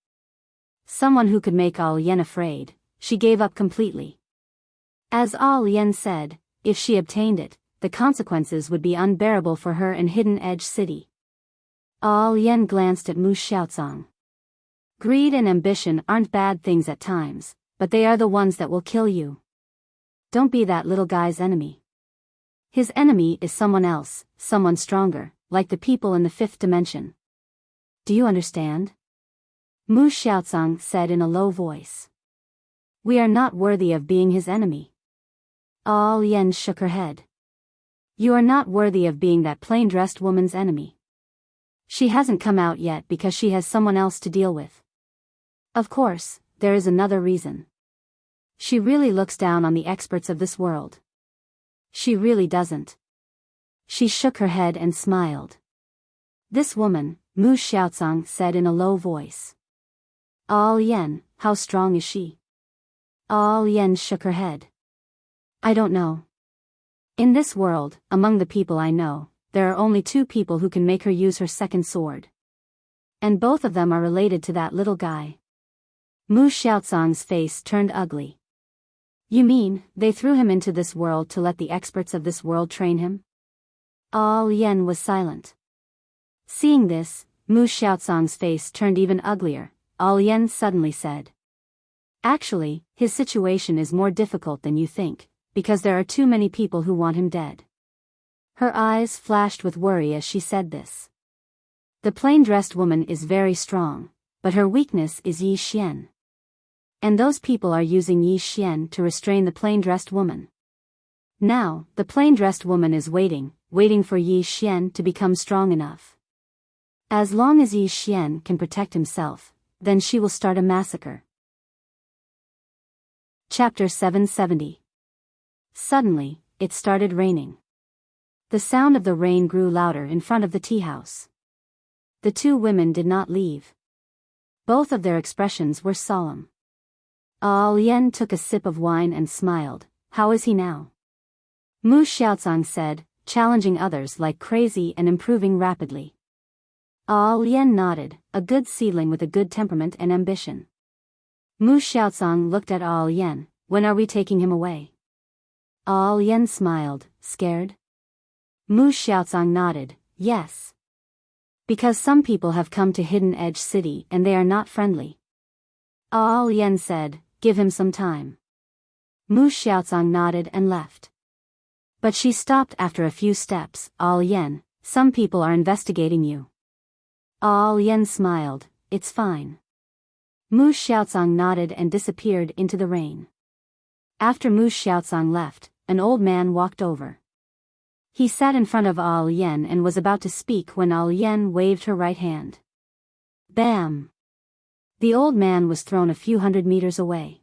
Someone who could make Al Yen afraid, she gave up completely. As Al Yen said, if she obtained it, the consequences would be unbearable for her in Hidden Edge City. Al Yen glanced at Mu Xiaozang. Greed and ambition aren't bad things at times, but they are the ones that will kill you. Don't be that little guy's enemy. His enemy is someone else, someone stronger, like the people in the 5th dimension. Do you understand? Mu Xiaozang said in a low voice. We are not worthy of being his enemy. Al Yen shook her head. You are not worthy of being that plain-dressed woman's enemy. She hasn't come out yet because she has someone else to deal with. Of course, there is another reason. She really looks down on the experts of this world. She really doesn't. She shook her head and smiled. This woman, Mu Xiaozang said in a low voice. Al Yen, how strong is she? Al Yen shook her head. I don't know. In this world, among the people I know, there are only 2 people who can make her use her second sword. And both of them are related to that little guy. Mu Xiaozong's face turned ugly. You mean, they threw him into this world to let the experts of this world train him? All Yen was silent. Seeing this, Mu Xiaozong's face turned even uglier. All Yen suddenly said. Actually, his situation is more difficult than you think, because there are too many people who want him dead. Her eyes flashed with worry as she said this. The plain-dressed woman is very strong, but her weakness is Yi Xian. And those people are using Yi Xian to restrain the plain-dressed woman. Now, the plain-dressed woman is waiting for Yi Xian to become strong enough. As long as Yi Xian can protect himself, then she will start a massacre. Chapter 770. Suddenly, it started raining. The sound of the rain grew louder in front of the tea house. The two women did not leave. Both of their expressions were solemn. All Yen took a sip of wine and smiled. How is he now? Mu Xiaozong said, challenging others like crazy and improving rapidly. All Yen nodded, a good seedling with a good temperament and ambition. Mu Xiaozong looked at All Yen. When are we taking him away? All Yen smiled, scared. Mu Xiaozong nodded, yes. Because some people have come to Hidden Edge City and they are not friendly. All Yen said, give him some time. Mu Xiaozong nodded and left. But she stopped after a few steps. All Yen, some people are investigating you. All Yen smiled, it's fine. Mu Xiaozong nodded and disappeared into the rain. After Mu Xiaozong left, an old man walked over. He sat in front of All Yen and was about to speak when All Yen waved her right hand. Bam! The old man was thrown a few hundred meters away.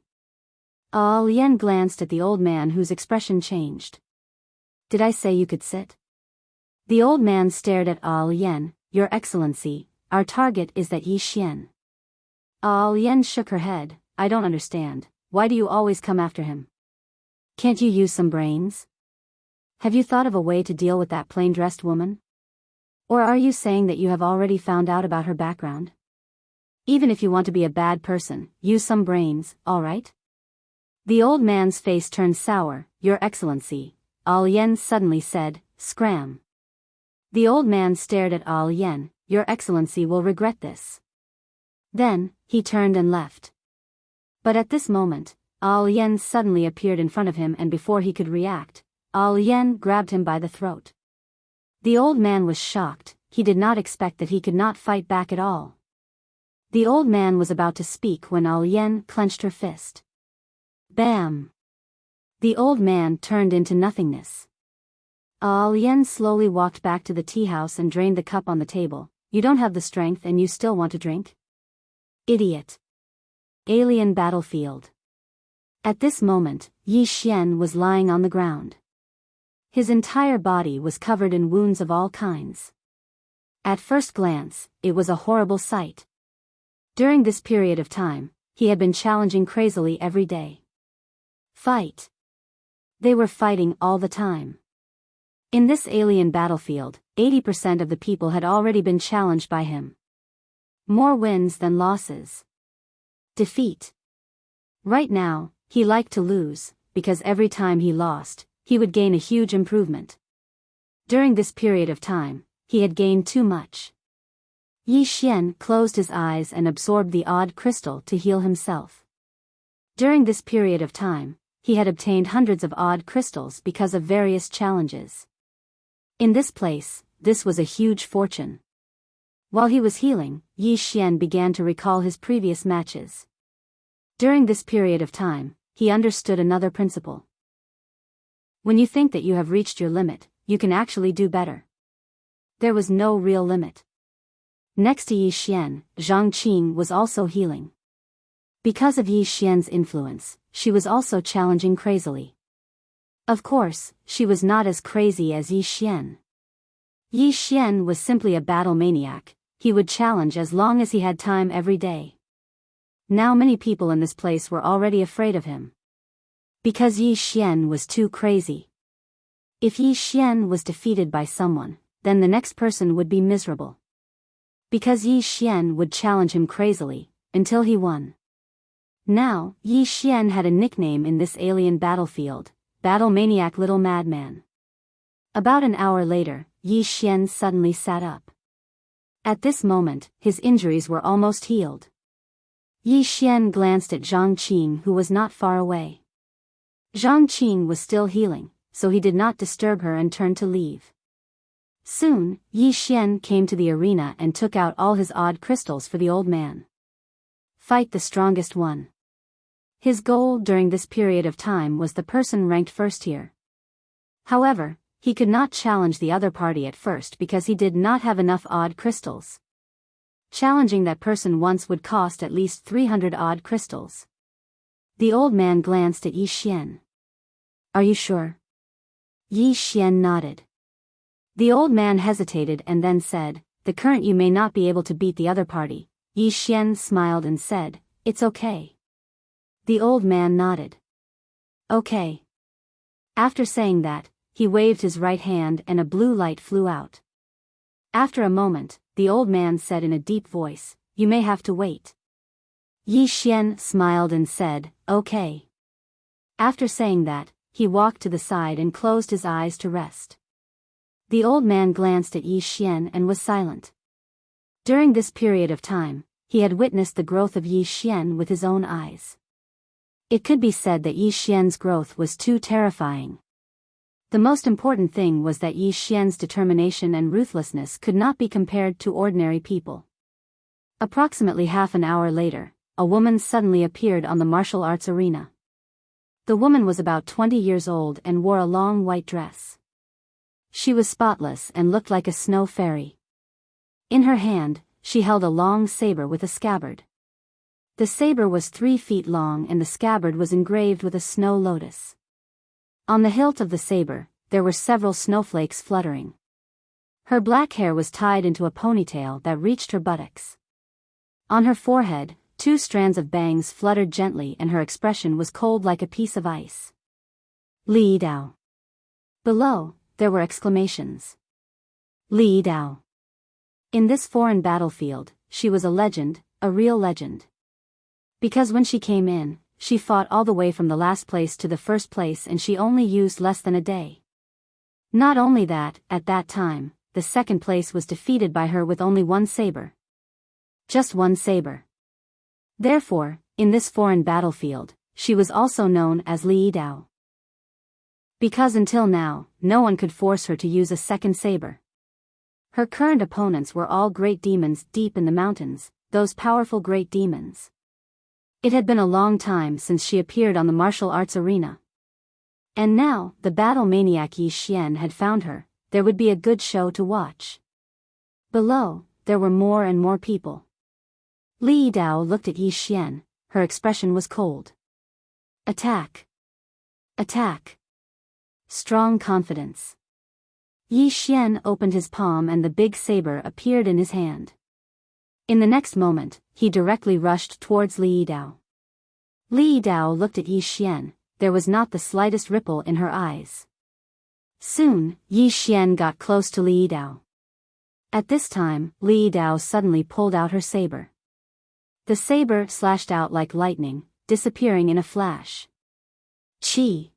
All Yen glanced at the old man whose expression changed. Did I say you could sit? The old man stared at All Yen. Your Excellency, our target is that Yi Xian. All Yen shook her head. I don't understand. Why do you always come after him? Can't you use some brains? Have you thought of a way to deal with that plain-dressed woman? Or are you saying that you have already found out about her background? Even if you want to be a bad person, use some brains, all right? The old man's face turned sour. Your Excellency, All Yen suddenly said, scram. The old man stared at All Yen. Your Excellency will regret this. Then, he turned and left. But at this moment, All Yen suddenly appeared in front of him and before he could react, All Yen grabbed him by the throat. The old man was shocked. He did not expect that he could not fight back at all. The old man was about to speak when All Yen clenched her fist. Bam! The old man turned into nothingness. All Yen slowly walked back to the tea house and drained the cup on the table. You don't have the strength and you still want to drink? Idiot. Alien battlefield. At this moment, Yi Xian was lying on the ground. His entire body was covered in wounds of all kinds. At first glance, it was a horrible sight. During this period of time, he had been challenging crazily every day. Fight. They were fighting all the time. In this alien battlefield, 80% of the people had already been challenged by him. More wins than losses. Defeat. Right now, he liked to lose, because every time he lost, he would gain a huge improvement. During this period of time, he had gained too much. Yi Xian closed his eyes and absorbed the odd crystal to heal himself. During this period of time, he had obtained hundreds of odd crystals because of various challenges. In this place, this was a huge fortune. While he was healing, Yi Xian began to recall his previous matches. During this period of time, he understood another principle. When you think that you have reached your limit, you can actually do better. There was no real limit. Next to Yi Xian, Zhang Qing was also healing. Because of Yi Xian's influence, she was also challenging crazily. Of course, she was not as crazy as Yi Xian. Yi Xian was simply a battle maniac. He would challenge as long as he had time every day. Now many people in this place were already afraid of him. Because Yi Xian was too crazy. If Yi Xian was defeated by someone, then the next person would be miserable. because Yi Xian would challenge him crazily, until he won. Now, Yi Xian had a nickname in this alien battlefield, Battle Maniac Little Madman. About an hour later, Yi Xian suddenly sat up. At this moment, his injuries were almost healed. Yi Xian glanced at Zhang Qing, who was not far away. Zhang Qing was still healing, so he did not disturb her and turned to leave. Soon, Yi Xian came to the arena and took out all his odd crystals for the old man. Fight the strongest one. His goal during this period of time was the person ranked first here. However, he could not challenge the other party at first because he did not have enough odd crystals. Challenging that person once would cost at least 300 odd crystals. The old man glanced at Yi Xian. Are you sure? Yi Xian nodded. The old man hesitated and then said, the current you may not be able to beat the other party. Yi Xian smiled and said, it's okay. The old man nodded. Okay. After saying that, he waved his right hand and a blue light flew out. After a moment, the old man said in a deep voice, you may have to wait. Yi Xian smiled and said, okay. After saying that, he walked to the side and closed his eyes to rest. The old man glanced at Yi Xian and was silent. During this period of time, he had witnessed the growth of Yi Xian with his own eyes. It could be said that Yi Xian's growth was too terrifying. The most important thing was that Yi Xian's determination and ruthlessness could not be compared to ordinary people. Approximately half an hour later, a woman suddenly appeared on the martial arts arena. The woman was about 20 years old and wore a long white dress. She was spotless and looked like a snow fairy. In her hand, she held a long saber with a scabbard. The saber was 3 feet long and the scabbard was engraved with a snow lotus. On the hilt of the saber, there were several snowflakes fluttering. Her black hair was tied into a ponytail that reached her buttocks. On her forehead, 2 strands of bangs fluttered gently and her expression was cold like a piece of ice. Li Dao. Below, there were exclamations. Li Dao. In this foreign battlefield, she was a legend, a real legend. Because when she came in, she fought all the way from the last place to the first place and she only used less than a day. Not only that, at that time, the second place was defeated by her with only 1 saber. Just 1 saber. Therefore, in this foreign battlefield, she was also known as Li Dao. Because until now, no one could force her to use a second saber. Her current opponents were all great demons deep in the mountains, those powerful great demons. It had been a long time since she appeared on the martial arts arena. And now, the battle maniac Yi Xian had found her, there would be a good show to watch. Below, there were more and more people. Li Dao looked at Yi Xian, her expression was cold. Attack. Attack. Strong confidence. Yi Xian opened his palm and the big saber appeared in his hand. In the next moment, he directly rushed towards Li Dao. Li Dao looked at Yi Xian, there was not the slightest ripple in her eyes. Soon, Yi Xian got close to Li Dao. At this time, Li Dao suddenly pulled out her saber. The saber slashed out like lightning, disappearing in a flash. Chi!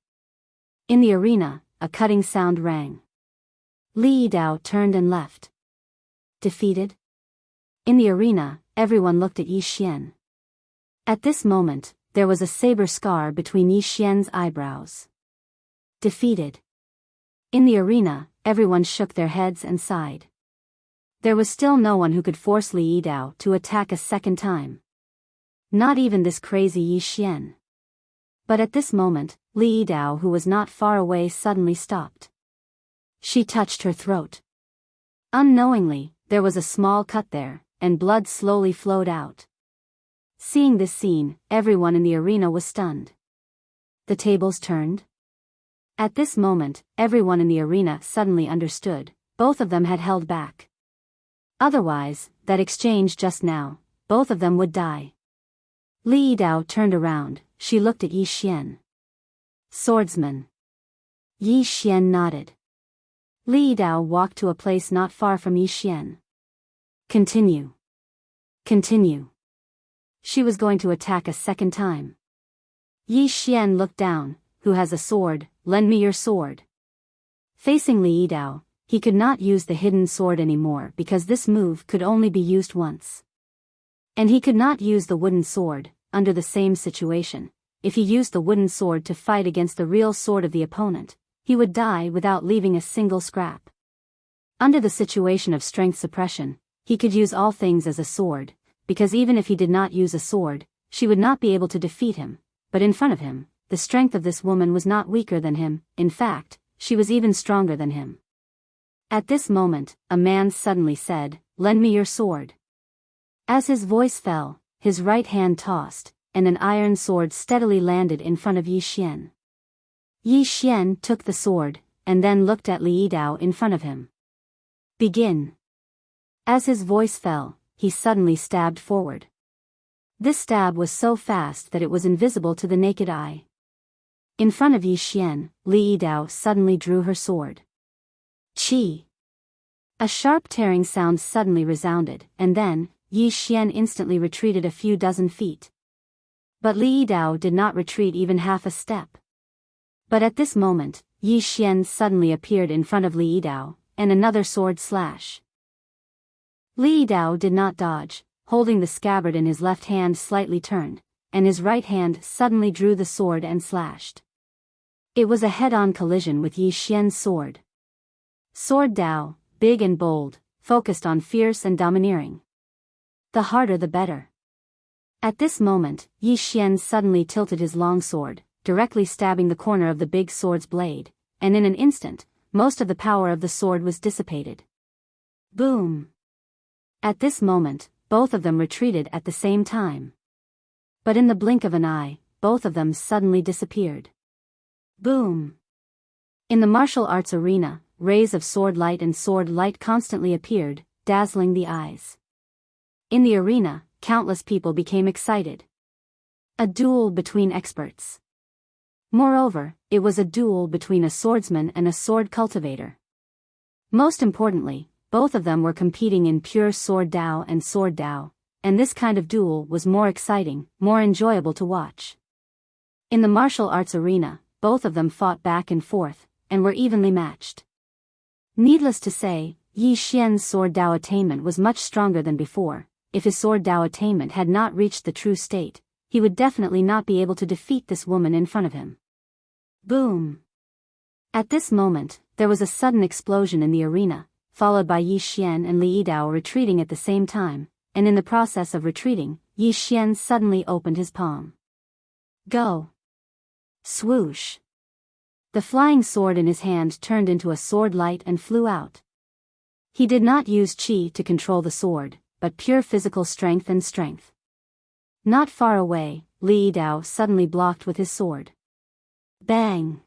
In the arena, a cutting sound rang. Li Dao turned and left. Defeated? In the arena, everyone looked at Yi Xian. At this moment, there was a saber scar between Yi Xian's eyebrows. Defeated? In the arena, everyone shook their heads and sighed. There was still no one who could force Li Dao to attack a second time. Not even this crazy Yi Xian. But at this moment, Li Dao, who was not far away, suddenly stopped. She touched her throat. Unknowingly, there was a small cut there, and blood slowly flowed out. Seeing this scene, everyone in the arena was stunned. The tables turned. At this moment, everyone in the arena suddenly understood, both of them had held back. Otherwise, that exchange just now, both of them would die. Li Dao turned around, she looked at Yi Xian. Swordsman. Yi Xian nodded. Li Dao walked to a place not far from Yi Xian. Continue. Continue. She was going to attack a second time. Yi Xian looked down. Who has a sword? Lend me your sword. Facing Li Yidao, he could not use the hidden sword anymore because this move could only be used once. And he could not use the wooden sword, under the same situation. If he used the wooden sword to fight against the real sword of the opponent, he would die without leaving a single scrap. Under the situation of strength suppression, he could use all things as a sword, because even if he did not use a sword, she would not be able to defeat him. But in front of him, the strength of this woman was not weaker than him, in fact, she was even stronger than him. At this moment, a man suddenly said, "Lend me your sword." As his voice fell, his right hand tossed, and an iron sword steadily landed in front of Yi Xian. Yi Xian took the sword, and then looked at Li Yidao in front of him. Begin. As his voice fell, he suddenly stabbed forward. This stab was so fast that it was invisible to the naked eye. In front of Yi Xian, Li Yidao suddenly drew her sword. Chi! A sharp tearing sound suddenly resounded, and then, Yi Xian instantly retreated a few dozen feet. But Li Yidao did not retreat even half a step. But at this moment, Yi Xian suddenly appeared in front of Li Yidao, and another sword slash. Li Yidao did not dodge, holding the scabbard in his left hand slightly turned, and his right hand suddenly drew the sword and slashed. It was a head-on collision with Yi Xian's sword. Sword Dao, big and bold, focused on fierce and domineering. The harder the better. At this moment, Yi Xian suddenly tilted his long sword, directly stabbing the corner of the big sword's blade, and in an instant, most of the power of the sword was dissipated. Boom! At this moment, both of them retreated at the same time. But in the blink of an eye, both of them suddenly disappeared. Boom! In the martial arts arena, rays of sword light and sword light constantly appeared, dazzling the eyes. In the arena, countless people became excited. A duel between experts. Moreover, it was a duel between a swordsman and a sword cultivator. Most importantly, both of them were competing in pure sword Dao and sword Dao, and this kind of duel was more exciting, more enjoyable to watch. In the martial arts arena, both of them fought back and forth, and were evenly matched. Needless to say, Yi Xian's sword Dao attainment was much stronger than before. If his sword Dao attainment had not reached the true state, he would definitely not be able to defeat this woman in front of him. Boom! At this moment, there was a sudden explosion in the arena, followed by Yi Xian and Li Yidao retreating at the same time, and in the process of retreating, Yi Xian suddenly opened his palm. Go! Swoosh! The flying sword in his hand turned into a sword light and flew out. He did not use qi to control the sword, but pure physical strength and strength. Not far away, Li Yidao suddenly blocked with his sword. Bang!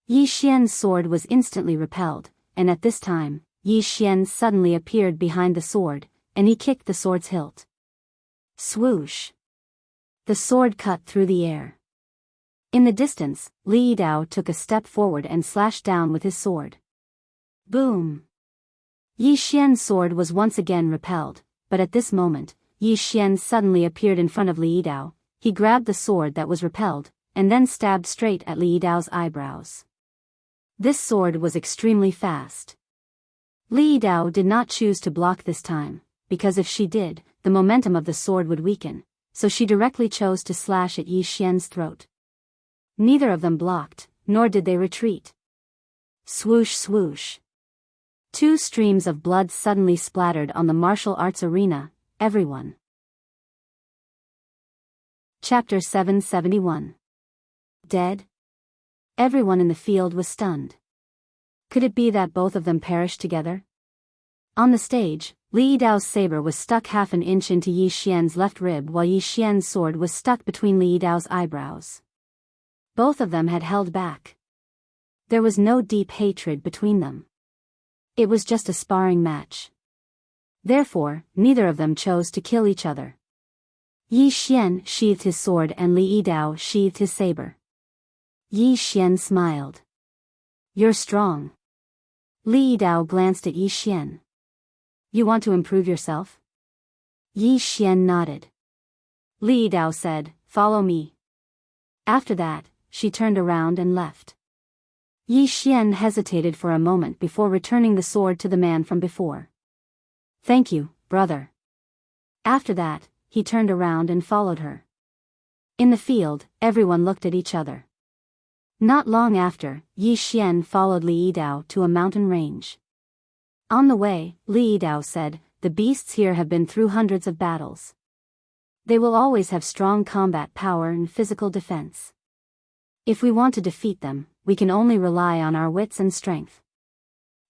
Yi Xian's sword was instantly repelled, and at this time, Yi Xian suddenly appeared behind the sword, and he kicked the sword's hilt. Swoosh! The sword cut through the air. In the distance, Li Yidao took a step forward and slashed down with his sword. Boom! Yi Xian's sword was once again repelled, but at this moment, Yi Xian suddenly appeared in front of Li Yidao. He grabbed the sword that was repelled, and then stabbed straight at Li Yidao's eyebrows. This sword was extremely fast. Li Yidao did not choose to block this time, because if she did, the momentum of the sword would weaken, so she directly chose to slash at Yi Xian's throat. Neither of them blocked, nor did they retreat. Swoosh swoosh. Two streams of blood suddenly splattered on the martial arts arena. Everyone. Chapter 771. Dead? Everyone in the field was stunned. Could it be that both of them perished together? On the stage, Li Yidao's saber was stuck half an inch into Yi Xian's left rib while Yi Xian's sword was stuck between Li Yidao's eyebrows. Both of them had held back. There was no deep hatred between them. It was just a sparring match. Therefore, neither of them chose to kill each other. Yi Xian sheathed his sword and Li Yidao sheathed his saber. Yi Xian smiled. You're strong. Li Yidao glanced at Yi Xian. You want to improve yourself? Yi Xian nodded. Li Dao said, follow me. After that, she turned around and left. Yi Xian hesitated for a moment before returning the sword to the man from before. Thank you, brother. After that, he turned around and followed her. In the field, everyone looked at each other. Not long after, Yi Xian followed Li Dao to a mountain range. On the way, Li Dao said, the beasts here have been through hundreds of battles. They will always have strong combat power and physical defense. If we want to defeat them, we can only rely on our wits and strength.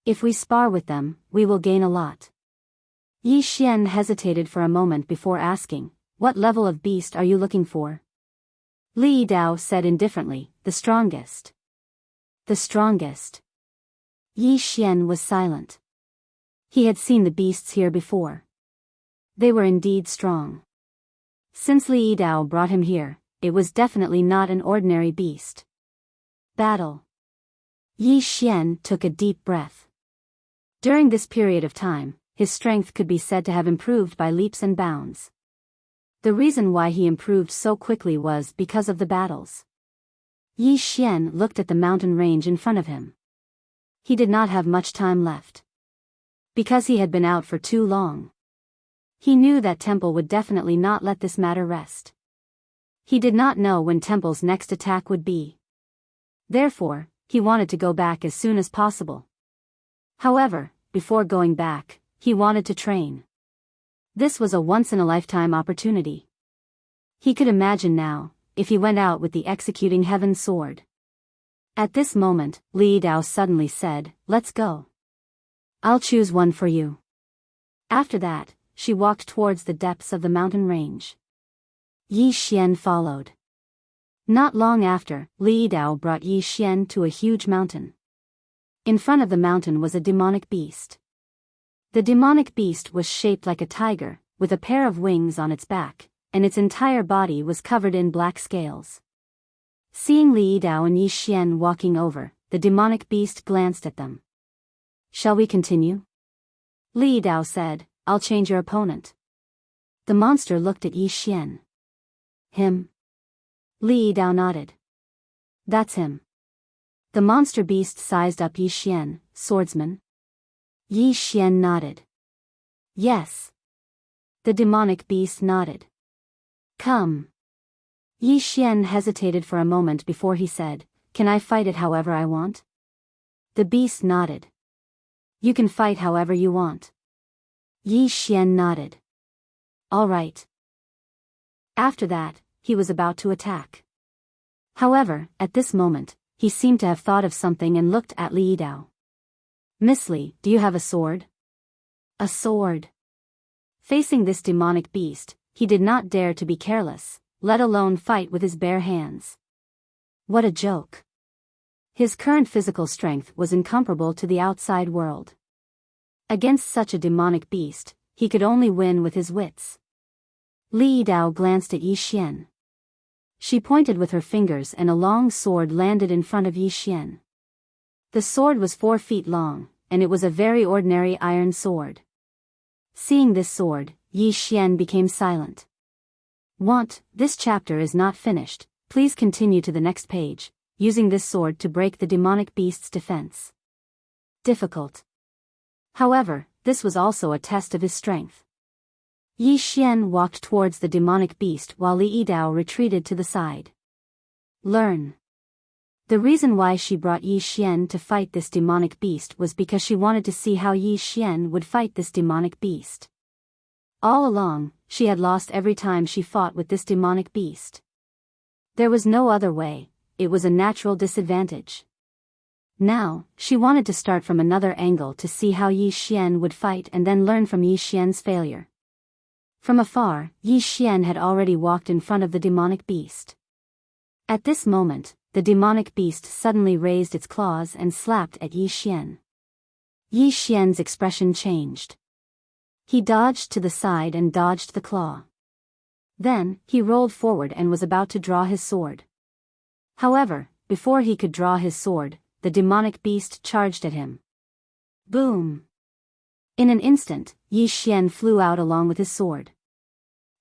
If we spar with them, we will gain a lot. Yi Xian hesitated for a moment before asking, what level of beast are you looking for? Li Dao said indifferently, the strongest. The strongest. Yi Xian was silent. He had seen the beasts here before. They were indeed strong. Since Li Dao brought him here, it was definitely not an ordinary beast. Battle. Yi Xian took a deep breath. During this period of time, his strength could be said to have improved by leaps and bounds. The reason why he improved so quickly was because of the battles. Yi Xian looked at the mountain range in front of him. He did not have much time left. Because he had been out for too long. He knew that Temple would definitely not let this matter rest. He did not know when Temple's next attack would be. Therefore, he wanted to go back as soon as possible. However, before going back, he wanted to train. This was a once-in-a-lifetime opportunity. He could imagine now, if he went out with the executing heaven sword. At this moment, Li Dao suddenly said, let's go. I'll choose one for you. After that, she walked towards the depths of the mountain range. Yi Xian followed. Not long after, Li Dao brought Yi Xian to a huge mountain. In front of the mountain was a demonic beast. The demonic beast was shaped like a tiger, with a pair of wings on its back, and its entire body was covered in black scales. Seeing Li Dao and Yi Xian walking over, the demonic beast glanced at them. Shall we continue? Li Dao said, I'll change your opponent. The monster looked at Yi Xian. Him? Li Dao nodded. That's him. The monster beast sized up Yi Xian, swordsman. Yi Xian nodded. Yes. The demonic beast nodded. Come. Yi Xian hesitated for a moment before he said, can I fight it however I want? The beast nodded. You can fight however you want. Yi Xian nodded. All right. After that, he was about to attack. However, at this moment, he seemed to have thought of something and looked at Li Dao. Miss Li, do you have a sword? A sword. Facing this demonic beast, he did not dare to be careless, let alone fight with his bare hands. What a joke. His current physical strength was incomparable to the outside world. Against such a demonic beast, he could only win with his wits. Li Dao glanced at Yi Xian. She pointed with her fingers and a long sword landed in front of Yi Xian. The sword was 4 feet long, and it was a very ordinary iron sword. Seeing this sword, Yi Xian became silent. This chapter is not finished, please continue to the next page, using this sword to break the demonic beast's defense. Difficult. However, this was also a test of his strength. Yi Xian walked towards the demonic beast while Li Dao retreated to the side. Learn. The reason why she brought Yi Xian to fight this demonic beast was because she wanted to see how Yi Xian would fight this demonic beast. All along, she had lost every time she fought with this demonic beast. There was no other way, it was a natural disadvantage. Now, she wanted to start from another angle to see how Yi Xian would fight and then learn from Yi Xian's failure. From afar, Yi Xian had already walked in front of the demonic beast. At this moment, the demonic beast suddenly raised its claws and slapped at Yi Xian. Yi Xian's expression changed. He dodged to the side and dodged the claw. Then, he rolled forward and was about to draw his sword. However, before he could draw his sword, the demonic beast charged at him. Boom! In an instant, Yi Xian flew out along with his sword.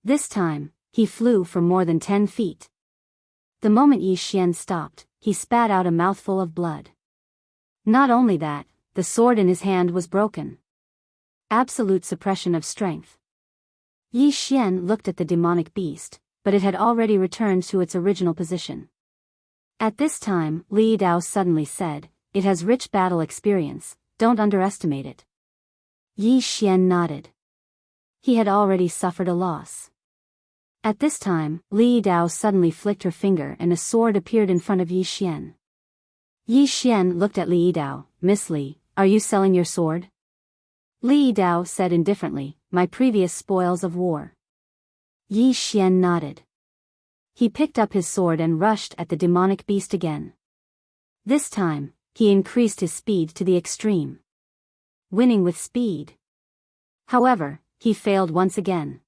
This time, he flew for more than 10 feet. The moment Yi Xian stopped, he spat out a mouthful of blood. Not only that, the sword in his hand was broken. Absolute suppression of strength. Yi Xian looked at the demonic beast, but it had already returned to its original position. At this time, Li Dao suddenly said, "It has rich battle experience, don't underestimate it." Yi Xian nodded. He had already suffered a loss. At this time, Li Dao suddenly flicked her finger and a sword appeared in front of Yi Xian. Yi Xian looked at Li Dao. "Miss Li, are you selling your sword?" Li Dao said indifferently, "My previous spoils of war." Yi Xian nodded. He picked up his sword and rushed at the demonic beast again. This time, he increased his speed to the extreme. Winning with speed. However, he failed once again.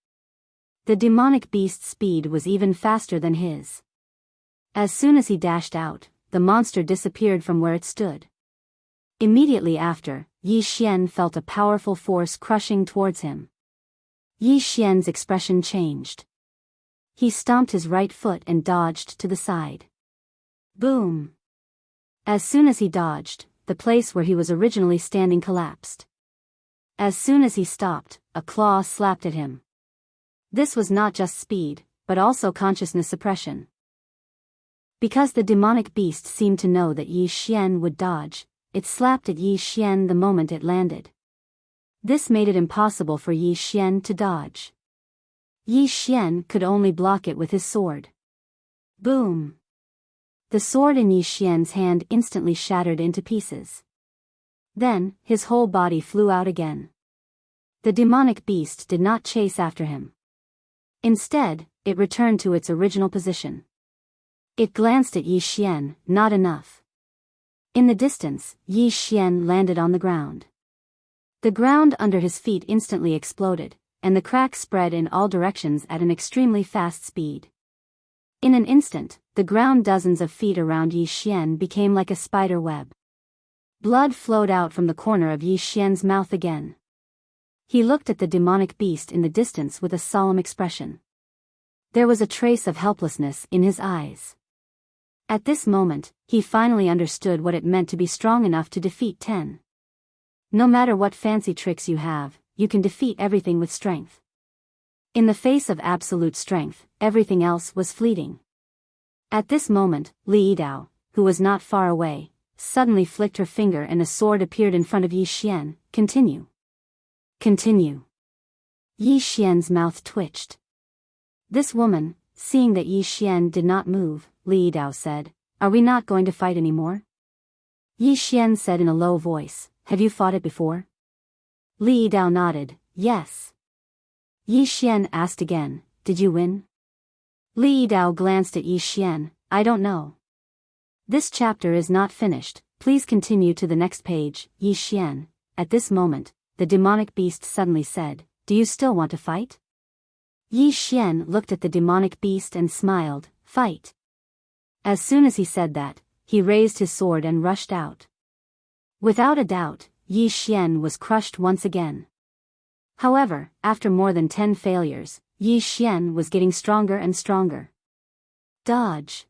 The demonic beast's speed was even faster than his. As soon as he dashed out, the monster disappeared from where it stood. Immediately after, Yi Xian felt a powerful force crushing towards him. Yi Xian's expression changed. He stomped his right foot and dodged to the side. Boom! As soon as he dodged, the place where he was originally standing collapsed. As soon as he stopped, a claw slapped at him. This was not just speed, but also consciousness suppression. Because the demonic beast seemed to know that Yi Xian would dodge, it slapped at Yi Xian the moment it landed. This made it impossible for Yi Xian to dodge. Yi Xian could only block it with his sword. Boom! The sword in Yi Xian's hand instantly shattered into pieces. Then, his whole body flew out again. The demonic beast did not chase after him. Instead, it returned to its original position. It glanced at Yi Xian, not enough. In the distance, Yi Xian landed on the ground. The ground under his feet instantly exploded, and the cracks spread in all directions at an extremely fast speed. In an instant, the ground dozens of feet around Yi Xian became like a spider web. Blood flowed out from the corner of Yi Xian's mouth again. He looked at the demonic beast in the distance with a solemn expression. There was a trace of helplessness in his eyes. At this moment, he finally understood what it meant to be strong enough to defeat 10. No matter what fancy tricks you have, you can defeat everything with strength. In the face of absolute strength, everything else was fleeting. At this moment, Li Dao, who was not far away, suddenly flicked her finger and a sword appeared in front of Yi Xian. "Continue. Continue." Yi Xian's mouth twitched. This woman, seeing that Yi Xian did not move, Li Dao said, "Are we not going to fight anymore?" Yi Xian said in a low voice, "Have you fought it before?" Li Dao nodded, "Yes." Yi Xian asked again, "Did you win?" Li Dao glanced at Yi Xian, "I don't know. This chapter is not finished, please continue to the next page." Yi Xian, at this moment, the demonic beast suddenly said, "Do you still want to fight?" Yi Xian looked at the demonic beast and smiled, "Fight." As soon as he said that, he raised his sword and rushed out. Without a doubt, Yi Xian was crushed once again. However, after more than 10 failures, Yi Xian was getting stronger and stronger. Dodge.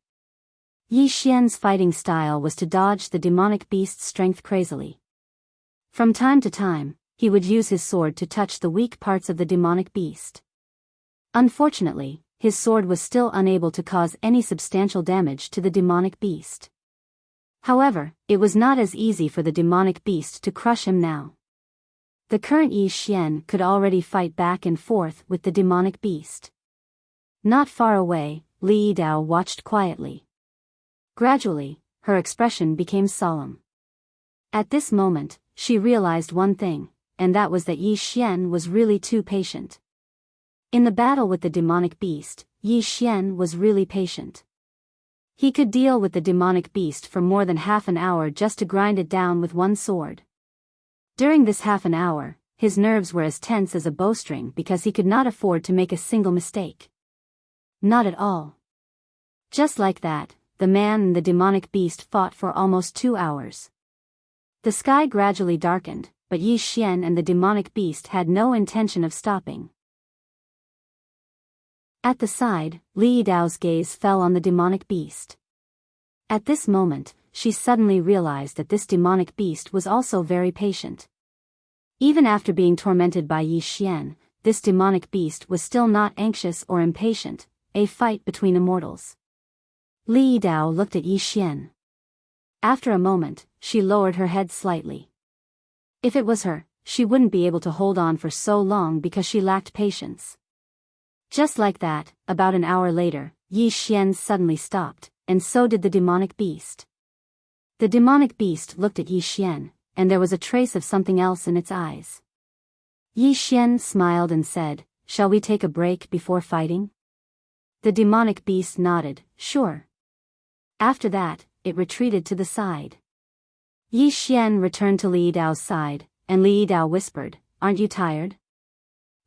Yi Xian's fighting style was to dodge the demonic beast's strength crazily. From time to time, he would use his sword to touch the weak parts of the demonic beast. Unfortunately, his sword was still unable to cause any substantial damage to the demonic beast. However, it was not as easy for the demonic beast to crush him now. The current Yi Xian could already fight back and forth with the demonic beast. Not far away, Li Dao watched quietly. Gradually, her expression became solemn. At this moment, she realized one thing, and that was that Yi Xian was really too patient. In the battle with the demonic beast, Yi Xian was really patient. He could deal with the demonic beast for more than half an hour just to grind it down with one sword. During this half an hour, his nerves were as tense as a bowstring because he could not afford to make a single mistake. Not at all. Just like that, the man and the demonic beast fought for almost 2 hours. The sky gradually darkened, but Yi Xian and the demonic beast had no intention of stopping. At the side, Li Dao's gaze fell on the demonic beast. At this moment, she suddenly realized that this demonic beast was also very patient. Even after being tormented by Yi Xian, this demonic beast was still not anxious or impatient, a fight between immortals. Li Dao looked at Yi Xian. After a moment, she lowered her head slightly. If it was her, she wouldn't be able to hold on for so long because she lacked patience. Just like that, about an hour later, Yi Xian suddenly stopped, and so did the demonic beast. The demonic beast looked at Yi Xian, and there was a trace of something else in its eyes. Yi Xian smiled and said, "Shall we take a break before fighting?" The demonic beast nodded, "Sure." After that, it retreated to the side. Yi Xian returned to Li Dao's side, and Li Dao whispered, "Aren't you tired?"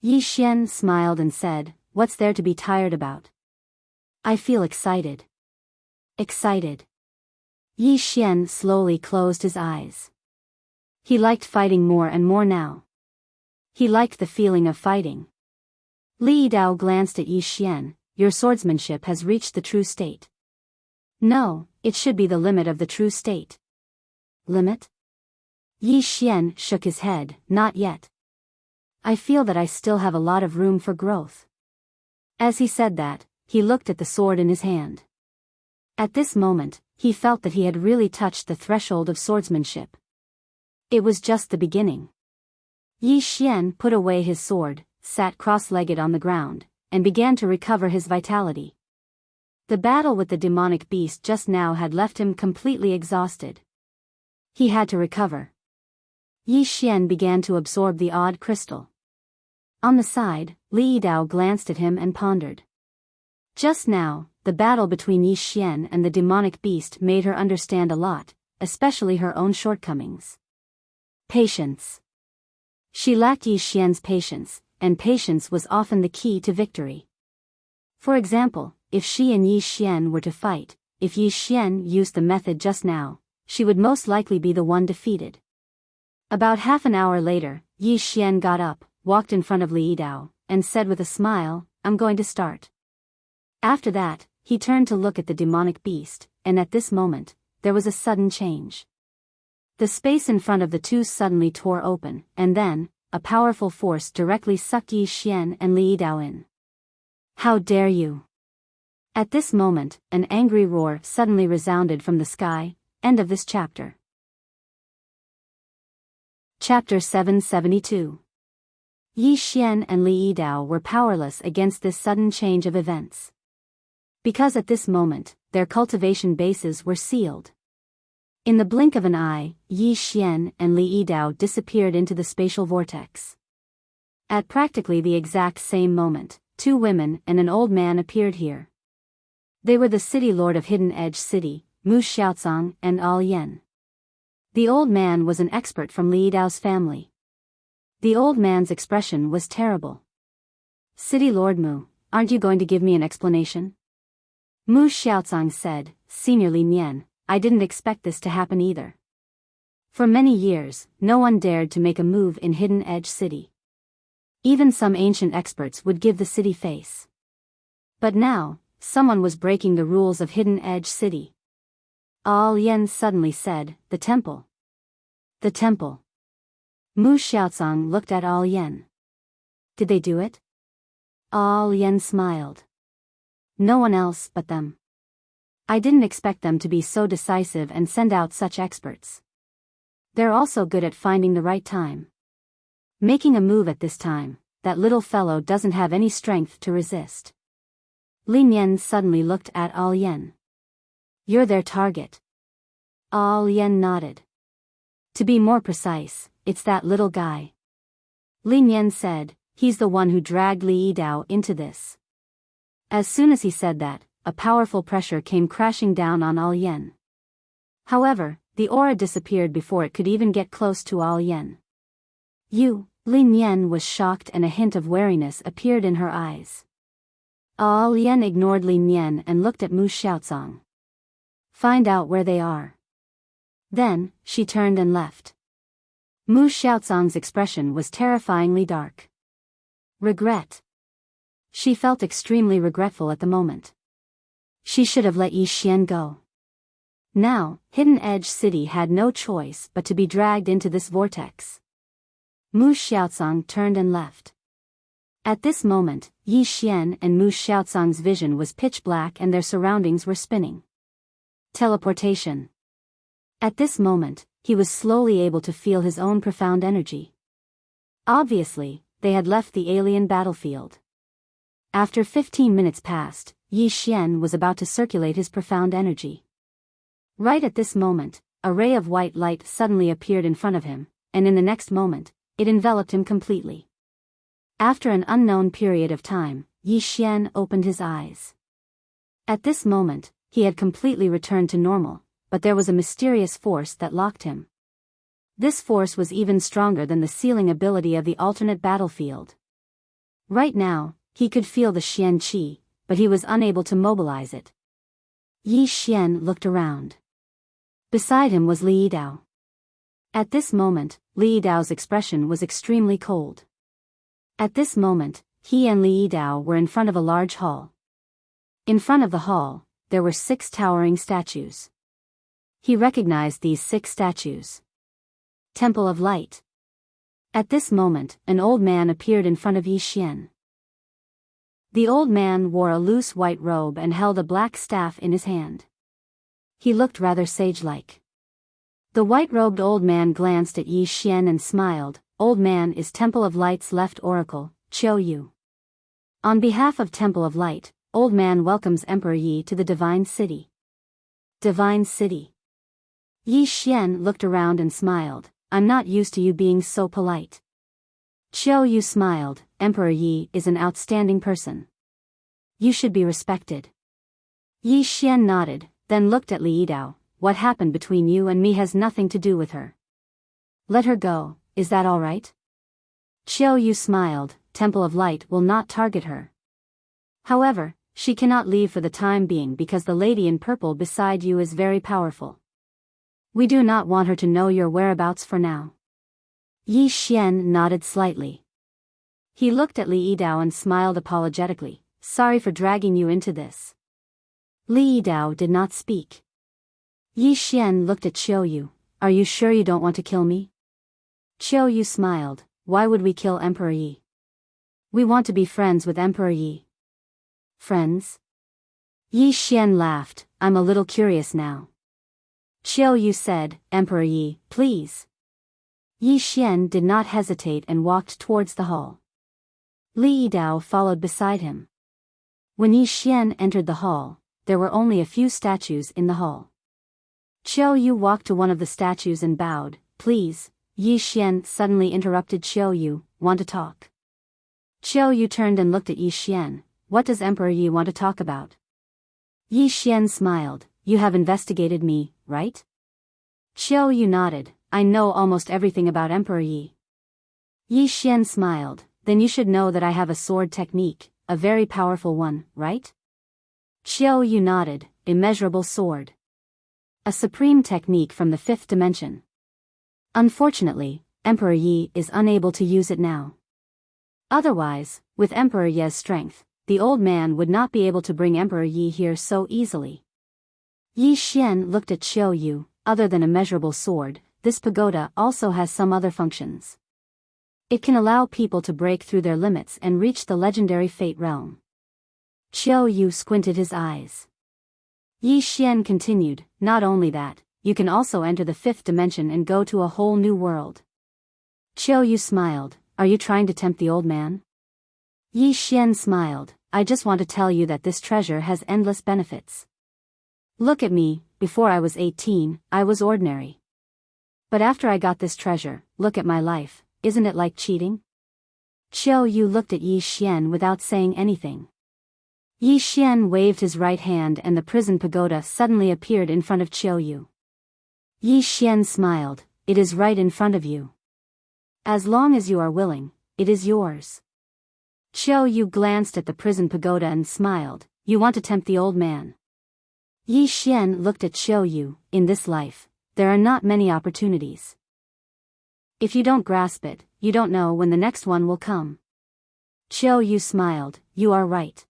Yi Xian smiled and said, "What's there to be tired about? I feel excited." Excited. Yi Xian slowly closed his eyes. He liked fighting more and more now. He liked the feeling of fighting. Li Dao glanced at Yi Xian. "Your swordsmanship has reached the true state." "No, it should be the limit of the true state." "Limit?" Yi Xian shook his head, "Not yet. I feel that I still have a lot of room for growth." As he said that, he looked at the sword in his hand. At this moment, he felt that he had really touched the threshold of swordsmanship. It was just the beginning. Yi Xian put away his sword, sat cross-legged on the ground, and began to recover his vitality. The battle with the demonic beast just now had left him completely exhausted. He had to recover. Yi Xian began to absorb the odd crystal. On the side, Li Dao glanced at him and pondered. Just now, the battle between Yi Xian and the demonic beast made her understand a lot, especially her own shortcomings. Patience. She lacked Yi Xian's patience, and patience was often the key to victory. For example, if she and Yi Xian were to fight, if Yi Xian used the method just now, she would most likely be the one defeated. About half an hour later, Yi Xian got up, walked in front of Li Dao, and said with a smile, "I'm going to start." After that, he turned to look at the demonic beast, and at this moment, there was a sudden change. The space in front of the two suddenly tore open, and then, a powerful force directly sucked Yi Xian and Li Dao in. "How dare you!" At this moment, an angry roar suddenly resounded from the sky. End of this chapter. Chapter 772. Yi Xian and Li Dao were powerless against this sudden change of events. Because at this moment, their cultivation bases were sealed. In the blink of an eye, Yi Xian and Li Dao disappeared into the spatial vortex. At practically the exact same moment, two women and an old man appeared here. They were the city lord of Hidden Edge City, Mu Xiaocang and Al Yan. The old man was an expert from Li Dao's family. The old man's expression was terrible. "City Lord Mu, aren't you going to give me an explanation?" Mu Xiaocang said, "Senior Li Nian, I didn't expect this to happen either. For many years, no one dared to make a move in Hidden Edge City. Even some ancient experts would give the city face. But now, someone was breaking the rules of Hidden Edge City." Al Yan suddenly said, "The temple." "The temple." Mu Xiaocang looked at Al Yan. "Did they do it?" Al Yan smiled. "No one else but them. I didn't expect them to be so decisive and send out such experts. They're also good at finding the right time. Making a move at this time, that little fellow doesn't have any strength to resist." Li Nian suddenly looked at Al Yan. "You're their target." Al Yan nodded. "To be more precise, it's that little guy." Li Nian said, "He's the one who dragged Li Dao into this." As soon as he said that, a powerful pressure came crashing down on Al Yan. However, the aura disappeared before it could even get close to Al Yan. "You," Li Nian was shocked and a hint of wariness appeared in her eyes. Al Yan ignored Li Nian and looked at Mu Xiaocang. "Find out where they are." Then, she turned and left. Mu Xiaozong's expression was terrifyingly dark. Regret. She felt extremely regretful at the moment. She should have let Yi Xian go. Now, Hidden Edge City had no choice but to be dragged into this vortex. Mu Xiaozong turned and left. At this moment, Yi Xian and Mu Xiaozong's vision was pitch black and their surroundings were spinning. Teleportation. At this moment, he was slowly able to feel his own profound energy. Obviously, they had left the alien battlefield. After 15 minutes passed, Yi Xian was about to circulate his profound energy. Right at this moment, a ray of white light suddenly appeared in front of him, and in the next moment, it enveloped him completely. After an unknown period of time, Yi Xian opened his eyes. At this moment, he had completely returned to normal, but there was a mysterious force that locked him. This force was even stronger than the sealing ability of the alternate battlefield. Right now, he could feel the Xian Qi, but he was unable to mobilize it. Yi Xian looked around. Beside him was Li Yidao. At this moment, Li Yidao's expression was extremely cold. At this moment, he and Li Yidao were in front of a large hall. In front of the hall, there were 6 towering statues. He recognized these 6 statues. Temple of Light. At this moment, an old man appeared in front of Yi Xian. The old man wore a loose white robe and held a black staff in his hand. He looked rather sage-like. The white-robed old man glanced at Yi Xian and smiled. Old man is Temple of Light's left oracle, Qiu Yu. On behalf of Temple of Light, old man welcomes Emperor Yi to the Divine City. Divine City. Yi Xian looked around and smiled. I'm not used to you being so polite. Qiu Yu smiled. Emperor Yi is an outstanding person. You should be respected. Yi Xian nodded, then looked at Li Yidao. What happened between you and me has nothing to do with her. Let her go, is that all right? Qiu Yu smiled. Temple of Light will not target her. However, she cannot leave for the time being because the lady in purple beside you is very powerful. We do not want her to know your whereabouts for now. Yi Xian nodded slightly. He looked at Li Yidao and smiled apologetically. Sorry for dragging you into this. Li Yidao did not speak. Yi Xian looked at Qiu Yu. Are you sure you don't want to kill me? Qiu Yu smiled. Why would we kill Emperor Yi? We want to be friends with Emperor Yi. Friends? Yi Xian laughed. I'm a little curious now. Qiu Yu said, Emperor Yi, please. Yi Xian did not hesitate and walked towards the hall. Li Yidao followed beside him. When Yi Xian entered the hall, there were only a few statues in the hall. Qiu Yu walked to one of the statues and bowed. Please. Yi Xian suddenly interrupted Qiu Yu. Want to talk? Qiu Yu turned and looked at Yi Xian. What does Emperor Yi want to talk about? Yi Xian smiled. You have investigated me, right? Qiu Yu nodded. I know almost everything about Emperor Yi. Yi Xian smiled. Then you should know that I have a sword technique, a very powerful one, right? Qiu Yu nodded. Immeasurable sword. A supreme technique from the 5th dimension. Unfortunately, Emperor Yi is unable to use it now. Otherwise, with Emperor Yi's strength, the old man would not be able to bring Emperor Yi here so easily. Yi Xian looked at Qiu Yu. Other than a measurable sword, this pagoda also has some other functions. It can allow people to break through their limits and reach the legendary Fate realm. Qiu Yu squinted his eyes. Yi Xian continued, not only that, you can also enter the 5th dimension and go to a whole new world. Qiu Yu smiled. Are you trying to tempt the old man? Yi Xian smiled. I just want to tell you that this treasure has endless benefits. Look at me, before I was 18, I was ordinary. But after I got this treasure, look at my life, isn't it like cheating? Qiu Yu looked at Yi Xian without saying anything. Yi Xian waved his right hand and the prison pagoda suddenly appeared in front of Qiu Yu. Yi Xian smiled. It is right in front of you. As long as you are willing, it is yours. Qiu Yu glanced at the prison pagoda and smiled. You want to tempt the old man. Yi Xian looked at Qiu Yu. In this life, there are not many opportunities. If you don't grasp it, you don't know when the next one will come. Qiu Yu smiled, you are right.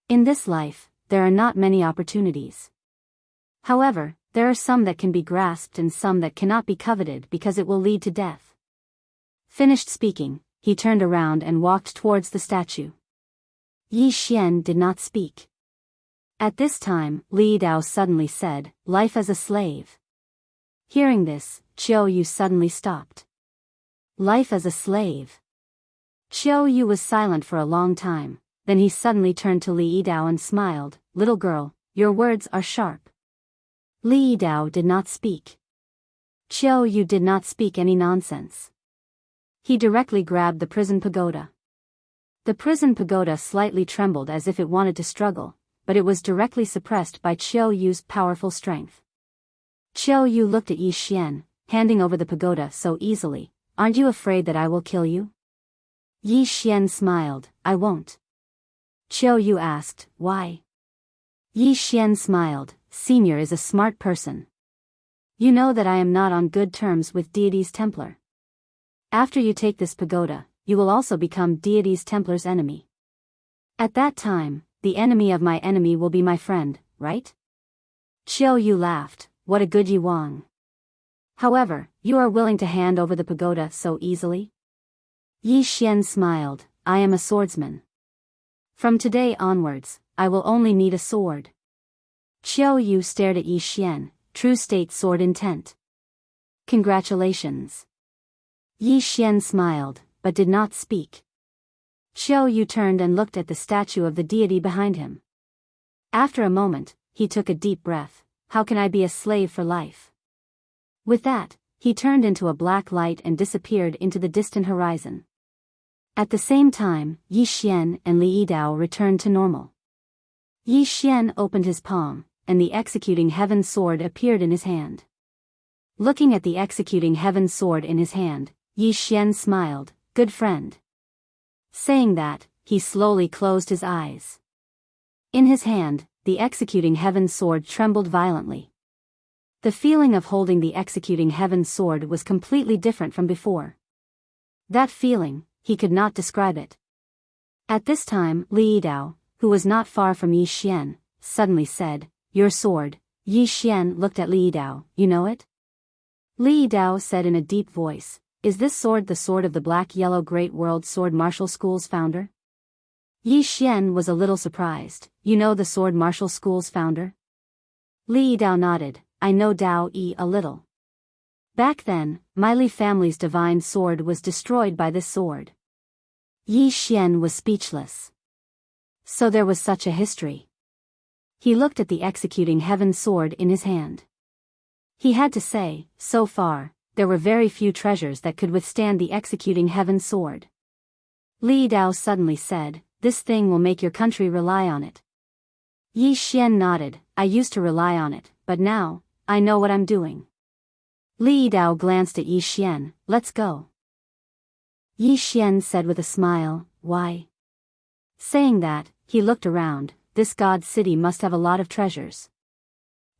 In this life, there are not many opportunities. However, there are some that can be grasped and some that cannot be coveted because it will lead to death. Finished speaking, he turned around and walked towards the statue. Yi Xian did not speak. At this time, Li Dao suddenly said, life as a slave. Hearing this, Qiu Yu suddenly stopped. Life as a slave. Qiu Yu was silent for a long time, then he suddenly turned to Li Dao and smiled, little girl, your words are sharp. Li Dao did not speak. Qiu Yu did not speak any nonsense. He directly grabbed the prison pagoda. The prison pagoda slightly trembled as if it wanted to struggle, but it was directly suppressed by Qiu Yu's powerful strength. Qiu Yu looked at Yi Xian, handing over the pagoda so easily, aren't you afraid that I will kill you? Yi Xian smiled, I won't. Qiu Yu asked, why? Yi Xian smiled, Senior is a smart person. You know that I am not on good terms with Deity's Templar. After you take this pagoda, you will also become Deity's Templar's enemy. At that time, the enemy of my enemy will be my friend, right? Qiu Yu laughed, what a good Yuang. However, you are willing to hand over the pagoda so easily? Yi Xian smiled, I am a swordsman. From today onwards, I will only need a sword. Qiu Yu stared at Yi Xian, true state sword intent. Congratulations. Yi Xian smiled, but did not speak. Qiu Yu turned and looked at the statue of the deity behind him. After a moment, he took a deep breath, how can I be a slave for life? With that, he turned into a black light and disappeared into the distant horizon. At the same time, Yi Xian and Li Dao returned to normal. Yi Xian opened his palm, and the executing heaven sword appeared in his hand. Looking at the executing heaven sword in his hand, Yi Xian smiled, good friend. Saying that, he slowly closed his eyes. In his hand, the executing heaven sword trembled violently. The feeling of holding the executing heaven sword was completely different from before. That feeling, he could not describe it. At this time, Li Dao, who was not far from Yi Xian, suddenly said, your sword. Yi Xian looked at Li Dao, you know it? Li Dao said in a deep voice, is this sword the sword of the Black-Yellow Great World Sword Martial School's founder? Yi Xian was a little surprised, you know the Sword Martial School's founder? Li Dao nodded, I know Dao Yi a little. Back then, my Li family's divine sword was destroyed by this sword. Yi Xian was speechless. So there was such a history. He looked at the executing heaven sword in his hand. He had to say, so far, there were very few treasures that could withstand the executing heaven sword. Li Dao suddenly said, this thing will make your country rely on it. Yi Xian nodded, I used to rely on it, but now, I know what I'm doing. Li Dao glanced at Yi Xian, let's go. Yi Xian said with a smile, why? Saying that, he looked around, this god city must have a lot of treasures.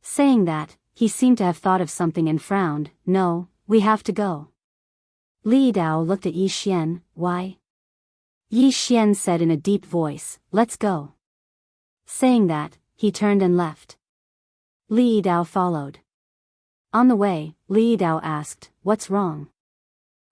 Saying that, he seemed to have thought of something and frowned, no, we have to go. Li Dao looked at Yi Xian, why? Yi Xian said in a deep voice, let's go. Saying that, he turned and left. Li Dao followed. On the way, Li Dao asked, what's wrong?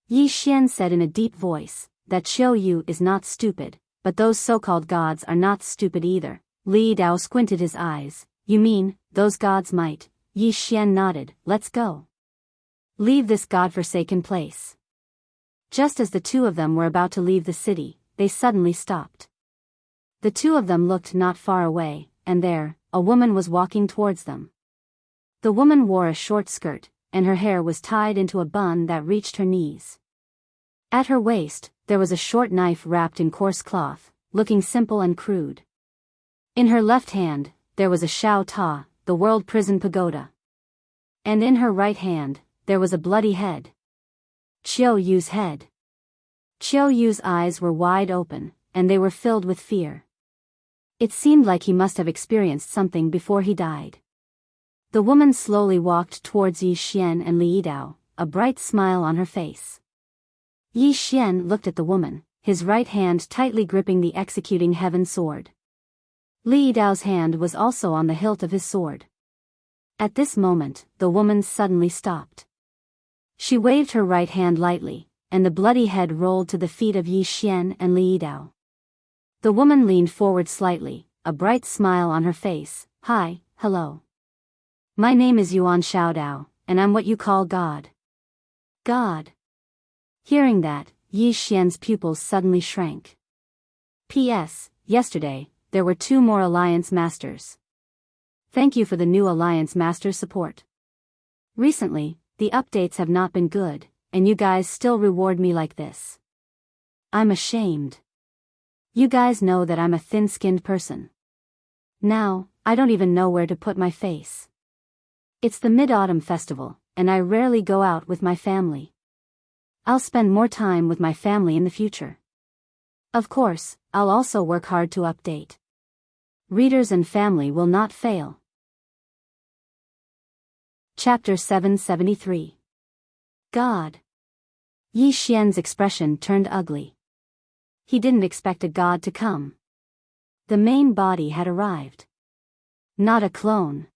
Yi Xian said in a deep voice, that Qiu Yu is not stupid, but those so-called gods are not stupid either. Li Dao squinted his eyes, you mean, those gods might? Yi Xian nodded, let's go. Leave this godforsaken place. Just as the two of them were about to leave the city, they suddenly stopped. The two of them looked not far away, and there, a woman was walking towards them. The woman wore a short skirt, and her hair was tied into a bun that reached her knees. At her waist, there was a short knife wrapped in coarse cloth, looking simple and crude. In her left hand, there was a Shao Ta, the World Prison Pagoda. And in her right hand, there was a bloody head. Qiu Yu's head. Qiu Yu's eyes were wide open, and they were filled with fear. It seemed like he must have experienced something before he died. The woman slowly walked towards Yi Xian and Li Dao, a bright smile on her face. Yi Xian looked at the woman, his right hand tightly gripping the executing heaven sword. Li Dao's hand was also on the hilt of his sword. At this moment, the woman suddenly stopped. She waved her right hand lightly, and the bloody head rolled to the feet of Yi Xian and Li Dao. The woman leaned forward slightly, a bright smile on her face. Hi, hello. My name is Yuan Xiaodao, and I'm what you call God. God. Hearing that, Yi Xian's pupils suddenly shrank. P.S. Yesterday, there were 2 more Alliance Masters. Thank you for the new Alliance Master support. Recently, the updates have not been good, and you guys still reward me like this. I'm ashamed. You guys know that I'm a thin-skinned person. Now, I don't even know where to put my face. It's the Mid-Autumn Festival, and I rarely go out with my family. I'll spend more time with my family in the future. Of course, I'll also work hard to update. Readers and family will not fail. Chapter 773. God. Yi Xian's expression turned ugly. He didn't expect a god to come. The main body had arrived. Not a clone.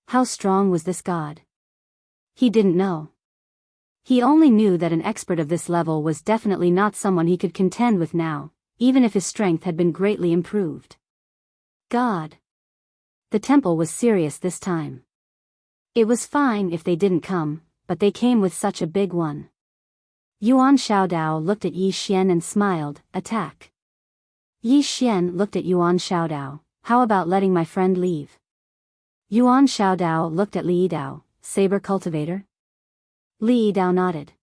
How strong was this god? He didn't know. He only knew that an expert of this level was definitely not someone he could contend with now, even if his strength had been greatly improved. God. The temple was serious this time. It was fine if they didn't come, but they came with such a big one. Yuan Xiaodao looked at Yi Xian and smiled. Attack. Yi Xian looked at Yuan Xiaodao. How about letting my friend leave? Yuan Xiaodao looked at Li Dao. Saber cultivator? Li Dao nodded.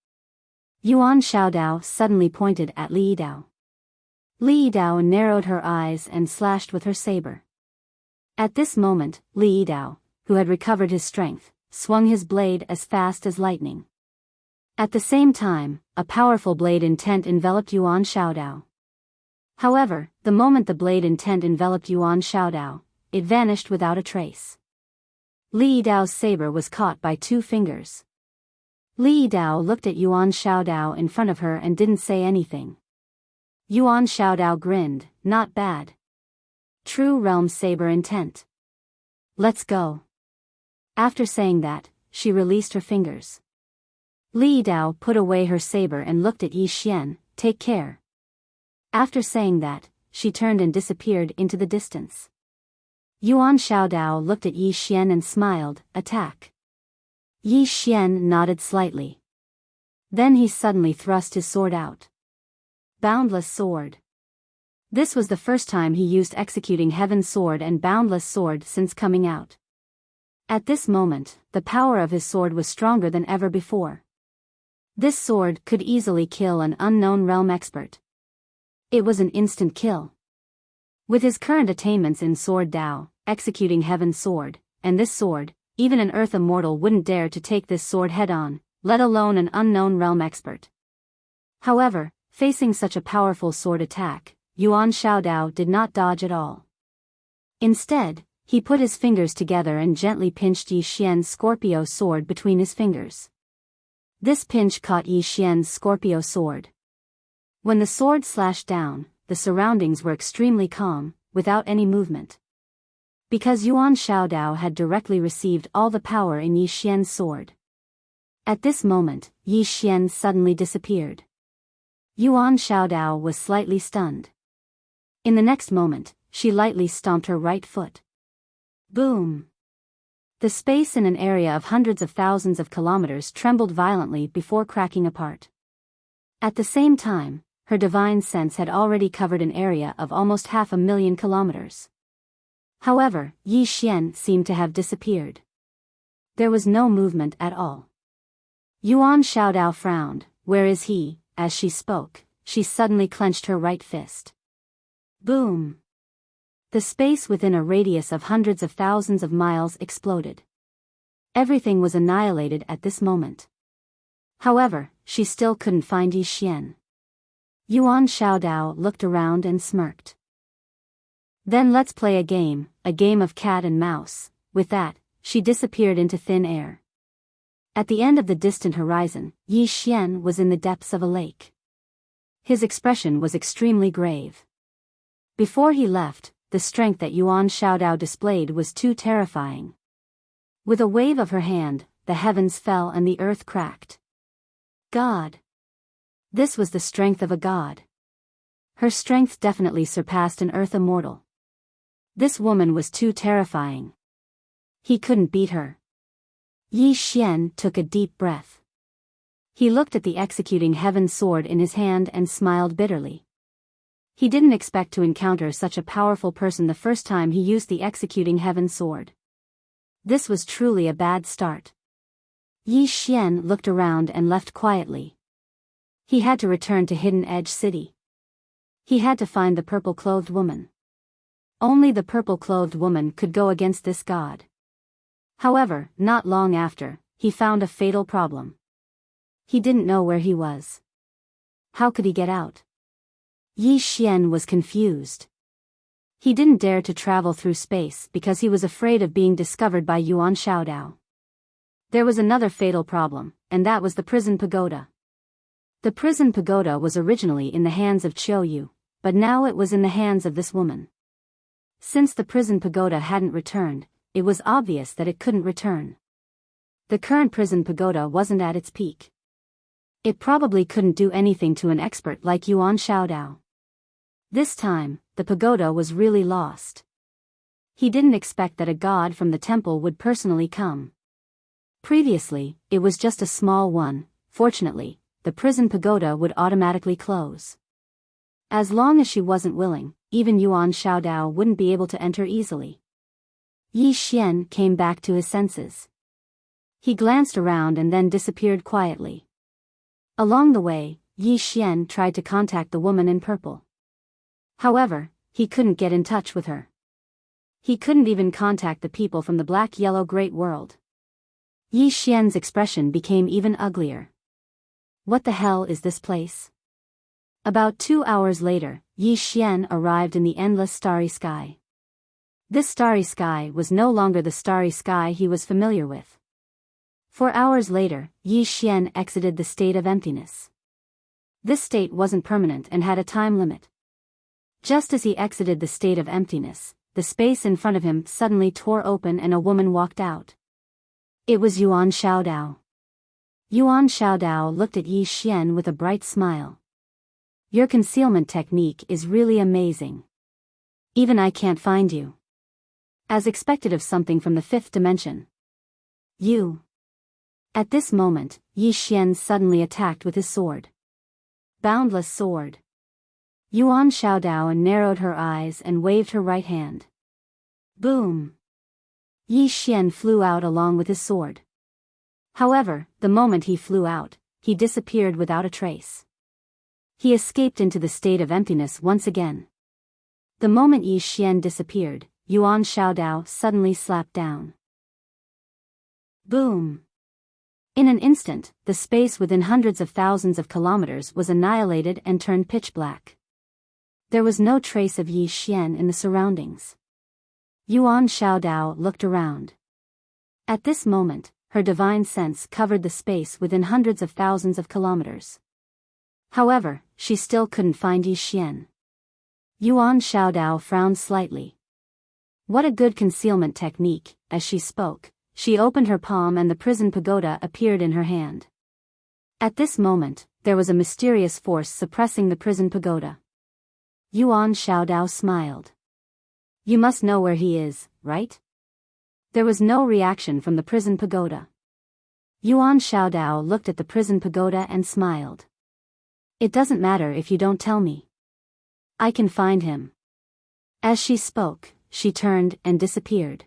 Yuan Xiaodao suddenly pointed at Li Dao. Li Dao narrowed her eyes and slashed with her saber. At this moment, Li Dao, who had recovered his strength, swung his blade as fast as lightning. At the same time, a powerful blade intent enveloped Yuan Xiaodao. However, the moment the blade intent enveloped Yuan Xiaodao, it vanished without a trace. Li Dao's saber was caught by 2 fingers. Li Dao looked at Yuan Xiaodao in front of her and didn't say anything. Yuan Xiaodao grinned. Not bad. True realm saber intent. Let's go. After saying that, she released her fingers. Li Dao put away her saber and looked at Yi Xian. Take care. After saying that, she turned and disappeared into the distance. Yuan Xiaodao looked at Yi Xian and smiled. Attack. Yi Xian nodded slightly. Then he suddenly thrust his sword out. Boundless sword. This was the first time he used executing heaven sword and boundless sword since coming out. At this moment, the power of his sword was stronger than ever before. This sword could easily kill an unknown realm expert. It was an instant kill. With his current attainments in Sword Dao, executing heaven's sword, and this sword, even an earth immortal wouldn't dare to take this sword head-on, let alone an unknown realm expert. However, facing such a powerful sword attack, Yuan Xiaodao did not dodge at all. Instead, he put his fingers together and gently pinched Yi Xian's Scorpio sword between his fingers. This pinch caught Yi Xian's Scorpio sword. When the sword slashed down, the surroundings were extremely calm, without any movement. Because Yuan Xiaodao had directly received all the power in Yi Xian's sword. At this moment, Yi Xian suddenly disappeared. Yuan Xiaodao was slightly stunned. In the next moment, she lightly stomped her right foot. Boom! The space in an area of hundreds of thousands of kilometers trembled violently before cracking apart. At the same time, her divine sense had already covered an area of almost 500,000 kilometers. However, Yi Xian seemed to have disappeared. There was no movement at all. Yuan Xiaodao frowned. Where is he? As she spoke, she suddenly clenched her right fist. Boom! The space within a radius of hundreds of thousands of miles exploded. Everything was annihilated at this moment. However, she still couldn't find Yi Xian. Yuan Xiaodao looked around and smirked. Then let's play a game of cat and mouse. With that, she disappeared into thin air. At the end of the distant horizon, Yi Xian was in the depths of a lake. His expression was extremely grave. Before he left, the strength that Yuan Shaodao displayed was too terrifying. With a wave of her hand, the heavens fell and the earth cracked. God! This was the strength of a god. Her strength definitely surpassed an earth immortal. This woman was too terrifying. He couldn't beat her. Yi Xian took a deep breath. He looked at the executing heaven sword in his hand and smiled bitterly. He didn't expect to encounter such a powerful person the first time he used the executing heaven sword. This was truly a bad start. Yi Xian looked around and left quietly. He had to return to Hidden Edge City. He had to find the purple-clothed woman. Only the purple-clothed woman could go against this god. However, not long after, he found a fatal problem. He didn't know where he was. How could he get out? Yi Xian was confused. He didn't dare to travel through space because he was afraid of being discovered by Yuan Shaodao. There was another fatal problem, and that was the prison pagoda. The prison pagoda was originally in the hands of Qiu Yu, but now it was in the hands of this woman. Since the prison pagoda hadn't returned, it was obvious that it couldn't return. The current prison pagoda wasn't at its peak. It probably couldn't do anything to an expert like Yuan Shaodao. This time, the pagoda was really lost. He didn't expect that a god from the temple would personally come. Previously, it was just a small one. Fortunately, the prison pagoda would automatically close. As long as she wasn't willing, even Yuan Shaodao wouldn't be able to enter easily. Yi Xian came back to his senses. He glanced around and then disappeared quietly. Along the way, Yi Xian tried to contact the woman in purple. However, he couldn't get in touch with her. He couldn't even contact the people from the black-yellow great world. Yi Xian's expression became even uglier. What the hell is this place? About 2 hours later, Yi Xian arrived in the endless starry sky. This starry sky was no longer the starry sky he was familiar with. 4 hours later, Yi Xian exited the state of emptiness. This state wasn't permanent and had a time limit. Just as he exited the state of emptiness, the space in front of him suddenly tore open and a woman walked out. It was Yuan Shaodao. Yuan Shaodao looked at Yi Xian with a bright smile. Your concealment technique is really amazing. Even I can't find you. As expected of something from the fifth dimension. You. At this moment, Yi Xian suddenly attacked with his sword. Boundless sword. Yuan Shaodao narrowed her eyes and waved her right hand. Boom! Yi Xian flew out along with his sword. However, the moment he flew out, he disappeared without a trace. He escaped into the state of emptiness once again. The moment Yi Xian disappeared, Yuan Shaodao suddenly slapped down. Boom! In an instant, the space within hundreds of thousands of kilometers was annihilated and turned pitch black. There was no trace of Yi Xian in the surroundings. Yuan Shaodao looked around. At this moment, her divine sense covered the space within hundreds of thousands of kilometers. However, she still couldn't find Yi Xian. Yuan Shaodao frowned slightly. What a good concealment technique. As she spoke, she opened her palm and the prison pagoda appeared in her hand. At this moment, there was a mysterious force suppressing the prison pagoda. Yuan Shaodao smiled. You must know where he is, right? There was no reaction from the prison pagoda. Yuan Shaodao looked at the prison pagoda and smiled. It doesn't matter if you don't tell me. I can find him. As she spoke, she turned and disappeared.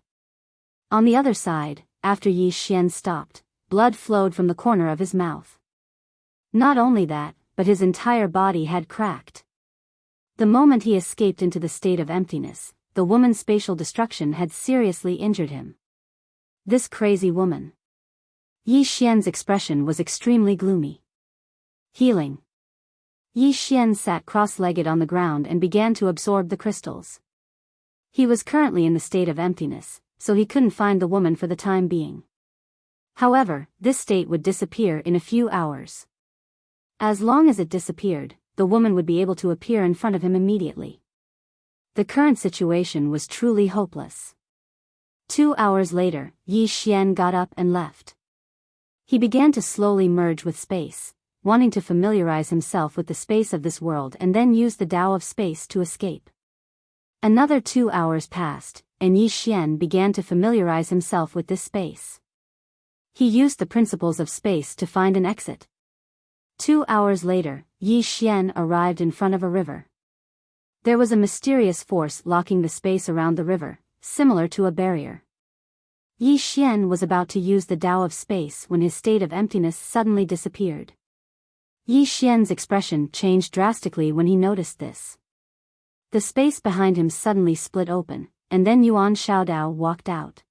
On the other side, after Yi Xian stopped, blood flowed from the corner of his mouth. Not only that, but his entire body had cracked. The moment he escaped into the state of emptiness, the woman's spatial destruction had seriously injured him. This crazy woman. Yi Xian's expression was extremely gloomy. Healing. Yi Xian sat cross-legged on the ground and began to absorb the crystals. He was currently in the state of emptiness, so he couldn't find the woman for the time being. However, this state would disappear in a few hours. As long as it disappeared, the woman would be able to appear in front of him immediately. The current situation was truly hopeless. 2 hours later, Yi Xian got up and left. He began to slowly merge with space, wanting to familiarize himself with the space of this world and then use the Tao of space to escape. Another 2 hours passed, and Yi Xian began to familiarize himself with this space. He used the principles of space to find an exit. 2 hours later, Yi Xian arrived in front of a river. There was a mysterious force locking the space around the river, similar to a barrier. Yi Xian was about to use the Tao of space when his state of emptiness suddenly disappeared. Yi Xian's expression changed drastically when he noticed this. The space behind him suddenly split open, and then Yuan Xiaodao walked out.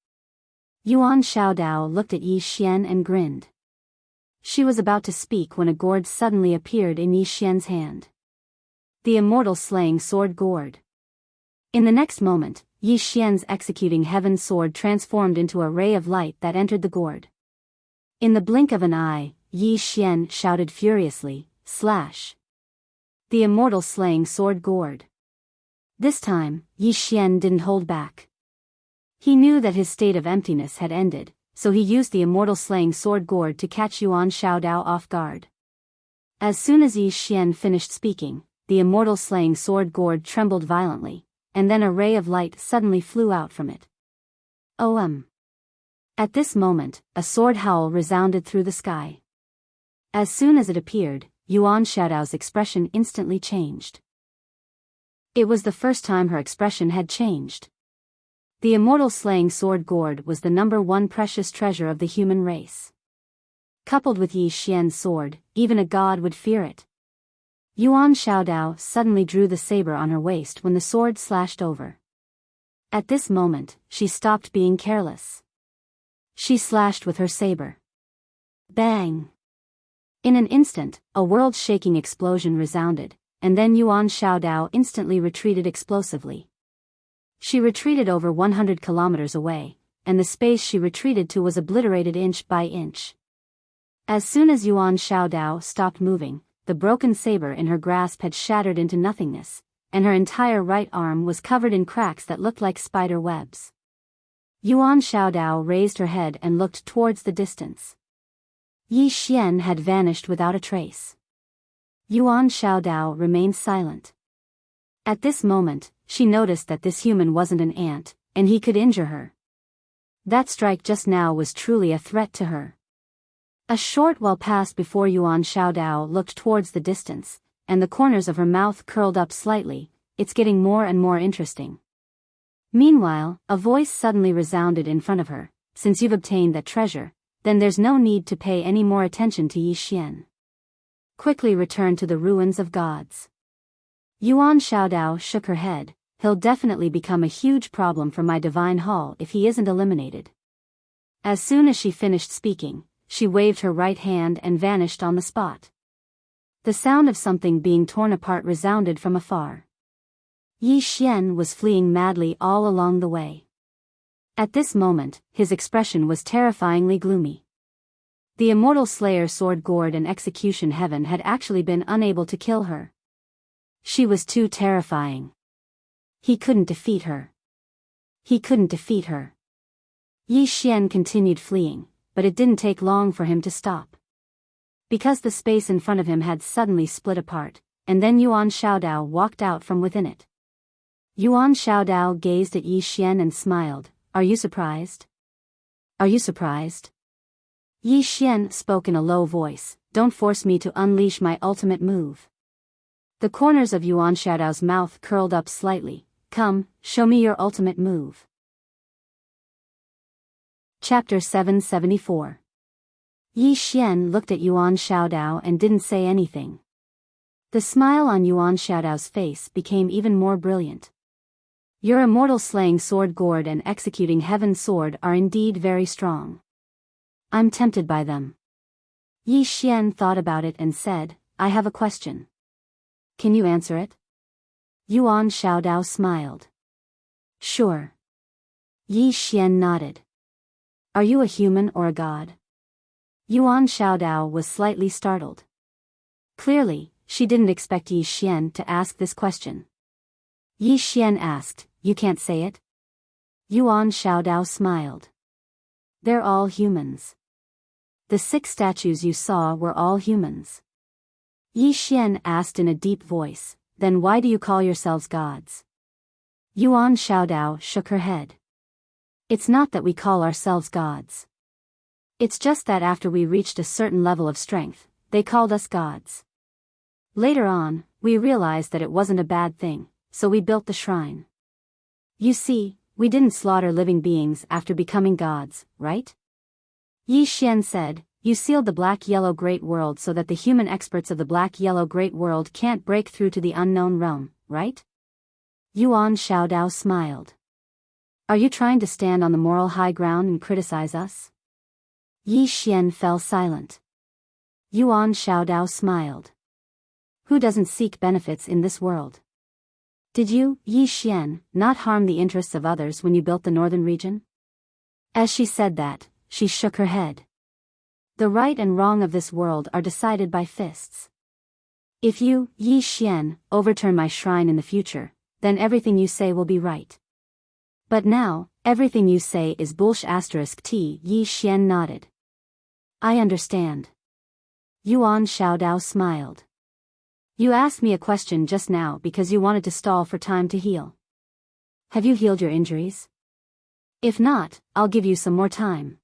Yuan Xiaodao looked at Yi Xian and grinned. She was about to speak when a gourd suddenly appeared in Yi Xian's hand. The immortal slaying sword gourd. In the next moment, Yi Xian's executing heaven sword transformed into a ray of light that entered the gourd. In the blink of an eye, Yi Xian shouted furiously, "Slash!" The immortal slaying sword gourd. This time, Yi Xian didn't hold back. He knew that his state of emptiness had ended, so he used the immortal slaying sword gourd to catch Yuan Xiaodao off guard. As soon as Yi Xian finished speaking, the immortal slaying sword gourd trembled violently, and then a ray of light suddenly flew out from it. At this moment, a sword howl resounded through the sky. As soon as it appeared, Yuan Xiaodao's expression instantly changed. It was the first time her expression had changed. The immortal slaying sword gourd was the #1 precious treasure of the human race. Coupled with Yi Xian's sword, even a god would fear it. Yuan Xiaodao suddenly drew the saber on her waist when the sword slashed over. At this moment, she stopped being careless. She slashed with her saber. Bang! In an instant, a world-shaking explosion resounded, and then Yuan Xiaodao instantly retreated explosively. She retreated over 100 kilometers away, and the space she retreated to was obliterated inch by inch. As soon as Yuan Xiaodao stopped moving, the broken saber in her grasp had shattered into nothingness, and her entire right arm was covered in cracks that looked like spider webs. Yuan Xiaodao raised her head and looked towards the distance. Yi Xian had vanished without a trace. Yuan Xiaodao remained silent. At this moment, she noticed that this human wasn't an ant, and he could injure her. That strike just now was truly a threat to her. A short while passed before Yuan Xiaodao looked towards the distance, and the corners of her mouth curled up slightly. "It's getting more and more interesting." Meanwhile, a voice suddenly resounded in front of her. "Since you've obtained that treasure, then there's no need to pay any more attention to Yi Xian. Quickly return to the ruins of gods." Yuan Xiaodao shook her head. "He'll definitely become a huge problem for my divine hall if he isn't eliminated." As soon as she finished speaking, she waved her right hand and vanished on the spot. The sound of something being torn apart resounded from afar. Yi Xian was fleeing madly all along the way. At this moment, his expression was terrifyingly gloomy. The immortal slayer sword gourd and execution heaven had actually been unable to kill her. She was too terrifying. He couldn't defeat her. He couldn't defeat her. Yi Xian continued fleeing, but it didn't take long for him to stop. Because the space in front of him had suddenly split apart, and then Yuan Xiaodao walked out from within it. Yuan Xiaodao gazed at Yi Xian and smiled. "Are you surprised? Are you surprised?" Yi Xian spoke in a low voice. "Don't force me to unleash my ultimate move." The corners of Yuan Xiaodao's mouth curled up slightly. "Come, show me your ultimate move." Chapter 774. Yi Xian looked at Yuan Xiaodao and didn't say anything. The smile on Yuan Xiaodao's face became even more brilliant. "Your immortal slaying sword gourd and executing heaven sword are indeed very strong. I'm tempted by them." Yi Xian thought about it and said, "I have a question. Can you answer it?" Yuan Xiaodao smiled. "Sure." Yi Xian nodded. "Are you a human or a god?" Yuan Xiaodao was slightly startled. Clearly, she didn't expect Yi Xian to ask this question. Yi Xian asked, "You can't say it?" Yuan Xiaodao smiled. "They're all humans. The 6 statues you saw were all humans." Yi Xian asked in a deep voice, "Then why do you call yourselves gods?" Yuan Xiaodao shook her head. "It's not that we call ourselves gods. It's just that after we reached a certain level of strength, they called us gods. Later on, we realized that it wasn't a bad thing, so we built the shrine. You see, we didn't slaughter living beings after becoming gods, right?" Yi Xian said, "You sealed the Black-Yellow Great World so that the human experts of the Black-Yellow Great World can't break through to the unknown realm, right?" Yuan Xiaodao smiled. "Are you trying to stand on the moral high ground and criticize us?" Yi Xian fell silent. Yuan Xiaodao smiled. "Who doesn't seek benefits in this world? Did you, Yi Xian, not harm the interests of others when you built the northern region?" As she said that, she shook her head. "The right and wrong of this world are decided by fists. If you, Yi Xian, overturn my shrine in the future, then everything you say will be right. But now, everything you say is bullsh*t. Yi Xian nodded. "I understand." Yuan Xiaodao smiled. "You asked me a question just now because you wanted to stall for time to heal. Have you healed your injuries? If not, I'll give you some more time."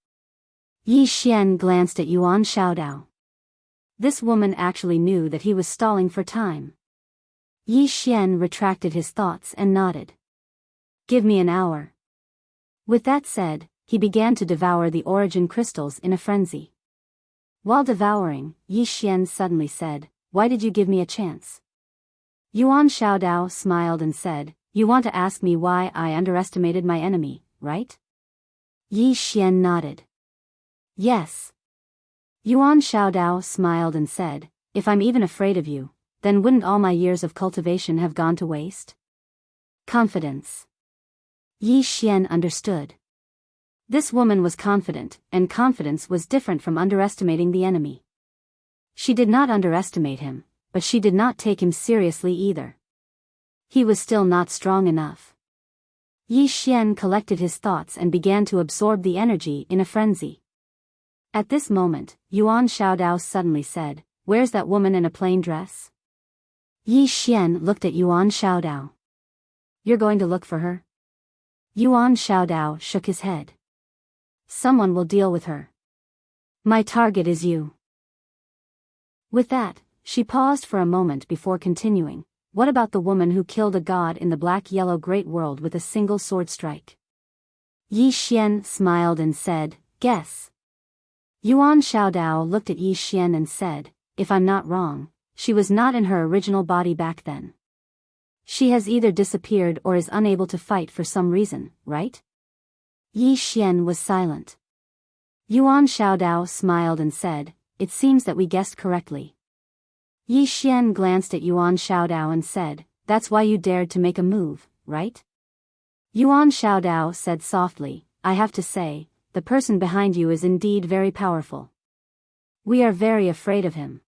Yi Xian glanced at Yuan Xiaodao. This woman actually knew that he was stalling for time. Yi Xian retracted his thoughts and nodded. "Give me an hour." With that said, he began to devour the origin crystals in a frenzy. While devouring, Yi Xian suddenly said, "Why did you give me a chance?" Yuan Xiaodao smiled and said, "You want to ask me why I underestimated my enemy, right?" Yi Xian nodded. "Yes." Yuan Xiaodao smiled and said, "If I'm even afraid of you, then wouldn't all my years of cultivation have gone to waste?" Confidence. Yi Xian understood. This woman was confident, and confidence was different from underestimating the enemy. She did not underestimate him, but she did not take him seriously either. He was still not strong enough. Yi Xian collected his thoughts and began to absorb the energy in a frenzy. At this moment, Yuan Xiaodao suddenly said, "Where's that woman in a plain dress?" Yi Xian looked at Yuan Xiaodao. "You're going to look for her?" Yuan Xiaodao shook his head. "Someone will deal with her. My target is you." With that, she paused for a moment before continuing, "What about the woman who killed a god in the Black-Yellow Great World with a single sword strike?" Yi Xian smiled and said, "Guess." Yuan Xiaodao looked at Yi Xian and said, "If I'm not wrong, she was not in her original body back then. She has either disappeared or is unable to fight for some reason, right?" Yi Xian was silent. Yuan Xiaodao smiled and said, "It seems that we guessed correctly." Yi Xian glanced at Yuan Xiaodao and said, "That's why you dared to make a move, right?" Yuan Xiaodao said softly, "I have to say, the person behind you is indeed very powerful. We are very afraid of him."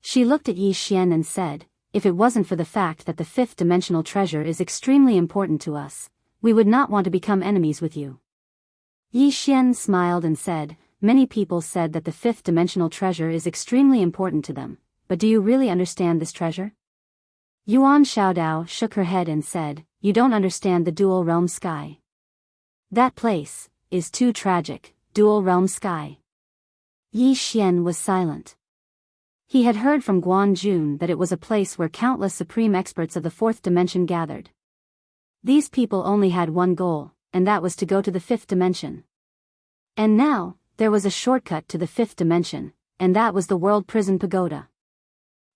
She looked at Yi Xian and said, "If it wasn't for the fact that the 5th-dimensional treasure is extremely important to us, we would not want to become enemies with you." Yi Xian smiled and said, "Many people said that the 5th-dimensional treasure is extremely important to them, but do you really understand this treasure?" Yuan Xiaodao shook her head and said, "You don't understand the dual realm sky. That place is too tragic, dual realm sky." Yi Xian was silent. He had heard from Guan Jun that it was a place where countless supreme experts of the 4th dimension gathered. These people only had one goal, and that was to go to the 5th dimension. And now, there was a shortcut to the 5th dimension, and that was the World Prison Pagoda.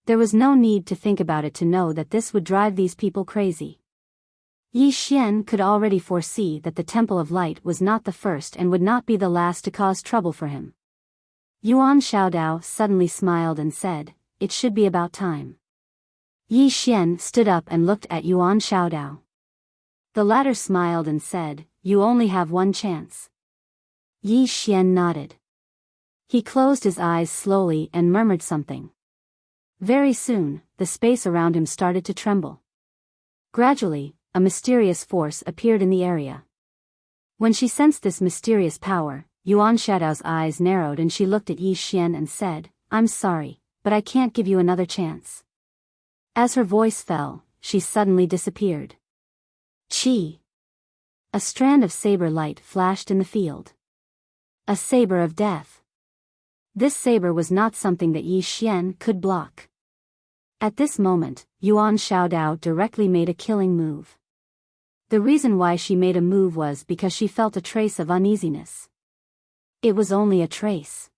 There was no need to think about it to know that this would drive these people crazy. Yi Xian could already foresee that the Temple of Light was not the first and would not be the last to cause trouble for him. Yuan Xiaodao suddenly smiled and said, "It should be about time." Yi Xian stood up and looked at Yuan Xiaodao. The latter smiled and said, "You only have one chance." Yi Xian nodded. He closed his eyes slowly and murmured something. Very soon, the space around him started to tremble. Gradually, a mysterious force appeared in the area. When she sensed this mysterious power, Yuan Shaodao's eyes narrowed and she looked at Yi Xian and said, "I'm sorry, but I can't give you another chance." As her voice fell, she suddenly disappeared. Chi! A strand of saber light flashed in the field. A saber of death. This saber was not something that Yi Xian could block. At this moment, Yuan Shaodao directly made a killing move. The reason why she made a move was because she felt a trace of uneasiness. It was only a trace.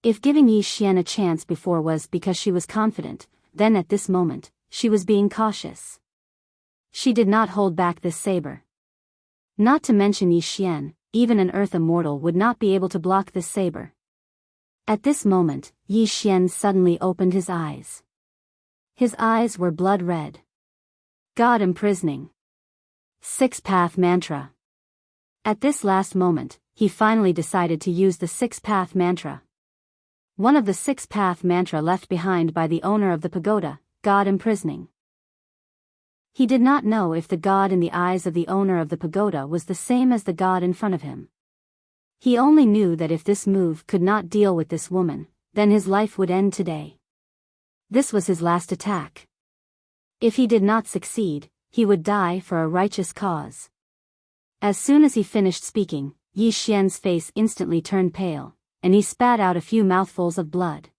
If giving Yi Xian a chance before was because she was confident, then at this moment, she was being cautious. She did not hold back this saber. Not to mention Yi Xian, even an earth immortal would not be able to block this saber. At this moment, Yi Xian suddenly opened his eyes. His eyes were blood red. God imprisoning. Six-path mantra. At this last moment, he finally decided to use the six-path mantra. One of the six-path mantra left behind by the owner of the pagoda, God imprisoning. He did not know if the God in the eyes of the owner of the pagoda was the same as the God in front of him. He only knew that if this move could not deal with this woman, then his life would end today. This was his last attack. If he did not succeed, he would die for a righteous cause. As soon as he finished speaking, Yi Xian's face instantly turned pale, and he spat out a few mouthfuls of blood.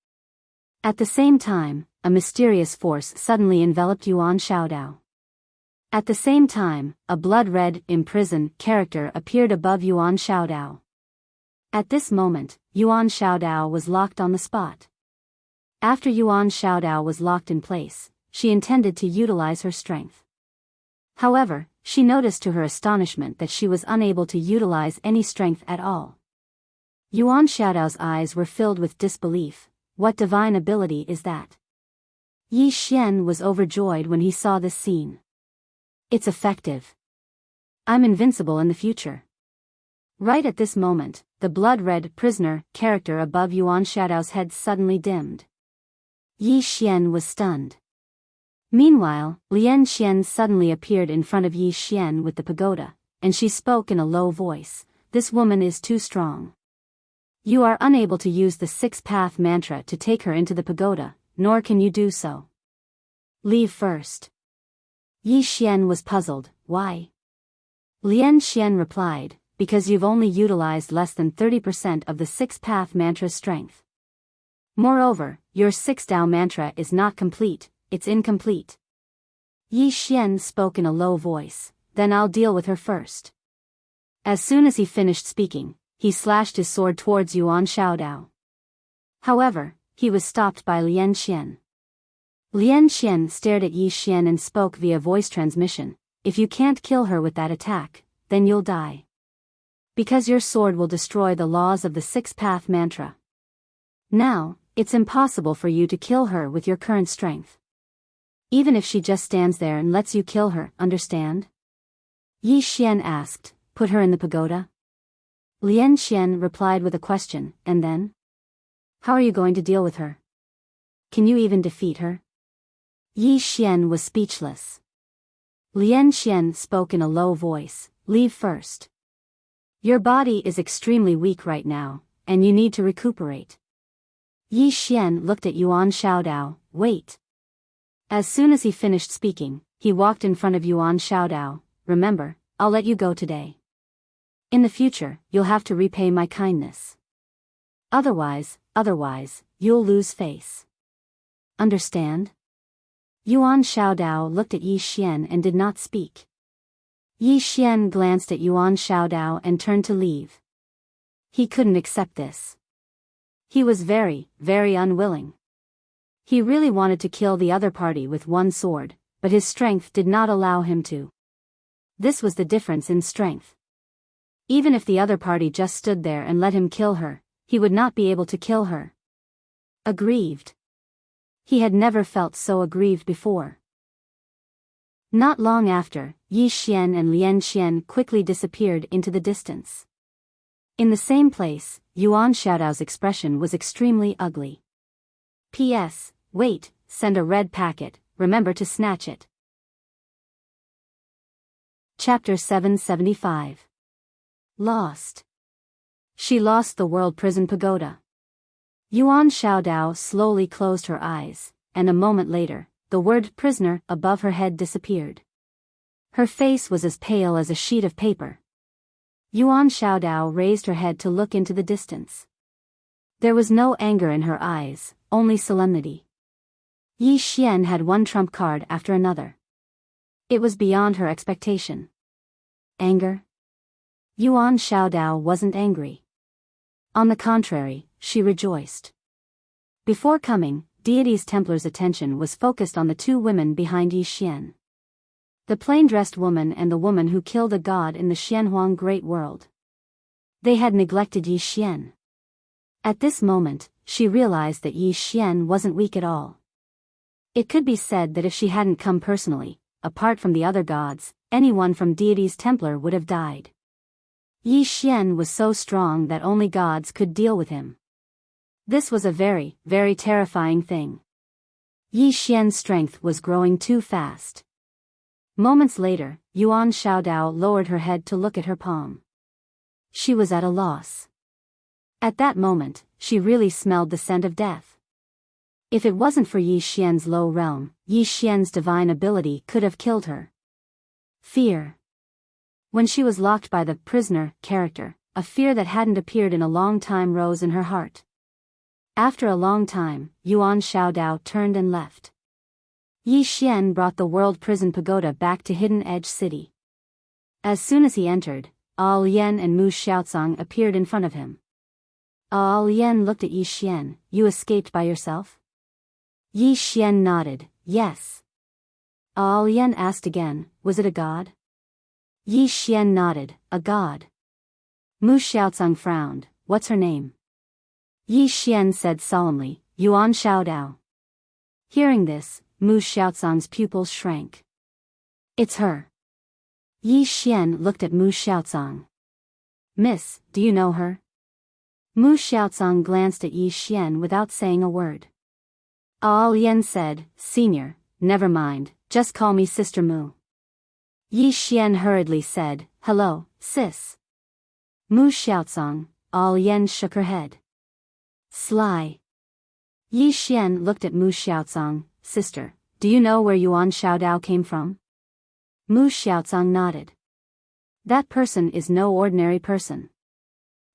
At the same time, a mysterious force suddenly enveloped Yuan Shaodao. At the same time, a blood-red, imprisoned character appeared above Yuan Shaodao. At this moment, Yuan Shaodao was locked on the spot. After Yuan Shaodao was locked in place, she intended to utilize her strength. However, she noticed to her astonishment that she was unable to utilize any strength at all. Yuan Shaodao's eyes were filled with disbelief. What divine ability is that? Yi Xian was overjoyed when he saw this scene. It's effective. I'm invincible in the future. Right at this moment, the blood-red prisoner character above Yuan Shaodao's head suddenly dimmed. Yi Xian was stunned. Meanwhile, Lian Xian suddenly appeared in front of Yi Xian with the pagoda, and she spoke in a low voice, "This woman is too strong. You are unable to use the six-path mantra to take her into the pagoda, nor can you do so. Leave first." Yi Xian was puzzled. Why? Lian Xian replied, "Because you've only utilized less than 30% of the six-path mantra's strength. Moreover, your six-Dao mantra is not complete, it's incomplete." Yi Xian spoke in a low voice, "Then I'll deal with her first." As soon as he finished speaking, he slashed his sword towards Yuan Shaodao. However, he was stopped by Lian Xian. Lian Xian stared at Yi Xian and spoke via voice transmission, "If you can't kill her with that attack, then you'll die. Because your sword will destroy the laws of the six-path mantra. Now, it's impossible for you to kill her with your current strength. Even if she just stands there and lets you kill her, understand?" Yi Xian asked, "Put her in the pagoda?" Lian Xian replied with a question, "And then? How are you going to deal with her? Can you even defeat her?" Yi Xian was speechless. Lian Xian spoke in a low voice, "Leave first. Your body is extremely weak right now, and you need to recuperate." Yi Xian looked at Yuan Shaodao, "Wait." As soon as he finished speaking, he walked in front of Yuan Shaodao, "Remember, I'll let you go today. In the future, you'll have to repay my kindness. Otherwise, you'll lose face. Understand?" Yuan Shaodao looked at Yi Xian and did not speak. Yi Xian glanced at Yuan Shaodao and turned to leave. He couldn't accept this. He was very, very unwilling. He really wanted to kill the other party with one sword, but his strength did not allow him to. This was the difference in strength. Even if the other party just stood there and let him kill her, he would not be able to kill her. Aggrieved. He had never felt so aggrieved before. Not long after, Yi Xian and Lian Xian quickly disappeared into the distance. In the same place, Yuan Xiaodao's expression was extremely ugly. P.S. Wait, send a red packet, remember to snatch it. Chapter 775. Lost. She lost the World Prison Pagoda. Yuan Xiaodao slowly closed her eyes, and a moment later, the word prisoner above her head disappeared. Her face was as pale as a sheet of paper. Yuan Xiaodao raised her head to look into the distance. There was no anger in her eyes, only solemnity. Yi Xian had one trump card after another. It was beyond her expectation. Anger? Yuan Xiaodao wasn't angry. On the contrary, she rejoiced. Before coming, Deity's Templar's attention was focused on the two women behind Yi Xian. The plain-dressed woman and the woman who killed a god in the Xianhuang Great World. They had neglected Yi Xian. At this moment, she realized that Yi Xian wasn't weak at all. It could be said that if she hadn't come personally, apart from the other gods, anyone from Deity's Templar would have died. Yi Xian was so strong that only gods could deal with him. This was a very, very terrifying thing. Yi Xian's strength was growing too fast. Moments later, Yuan Xiaodao lowered her head to look at her palm. She was at a loss. At that moment, she really smelled the scent of death. If it wasn't for Yi Xian's low realm, Yi Xian's divine ability could have killed her. Fear. When she was locked by the prisoner character, a fear that hadn't appeared in a long time rose in her heart. After a long time, Yuan Xiaodao turned and left. Yi Xian brought the World Prison Pagoda back to Hidden Edge City. As soon as he entered, Al Yan and Mu Xiaocang appeared in front of him. Al Yan looked at Yi Xian. You escaped by yourself? Yi Xian nodded, yes. Al Yan asked again, was it a god? Yi Xian nodded, a god. Mu Xiaocang frowned, what's her name? Yi Xian said solemnly, Yuan Xiaodao. Hearing this, Mu Xiaocang's pupils shrank. It's her. Yi Xian looked at Mu Xiaocang. Miss, do you know her? Mu Xiaocang glanced at Yi Xian without saying a word. Al Yan said, Senior, never mind, just call me Sister Mu. Yi Xian hurriedly said, hello, sis. Mu Xiaocang, Al Yan shook her head. Sly. Yi Xian looked at Mu Xiaocang, sister, do you know where Yuan Xiaodao came from? Mu Xiaocang nodded. That person is no ordinary person.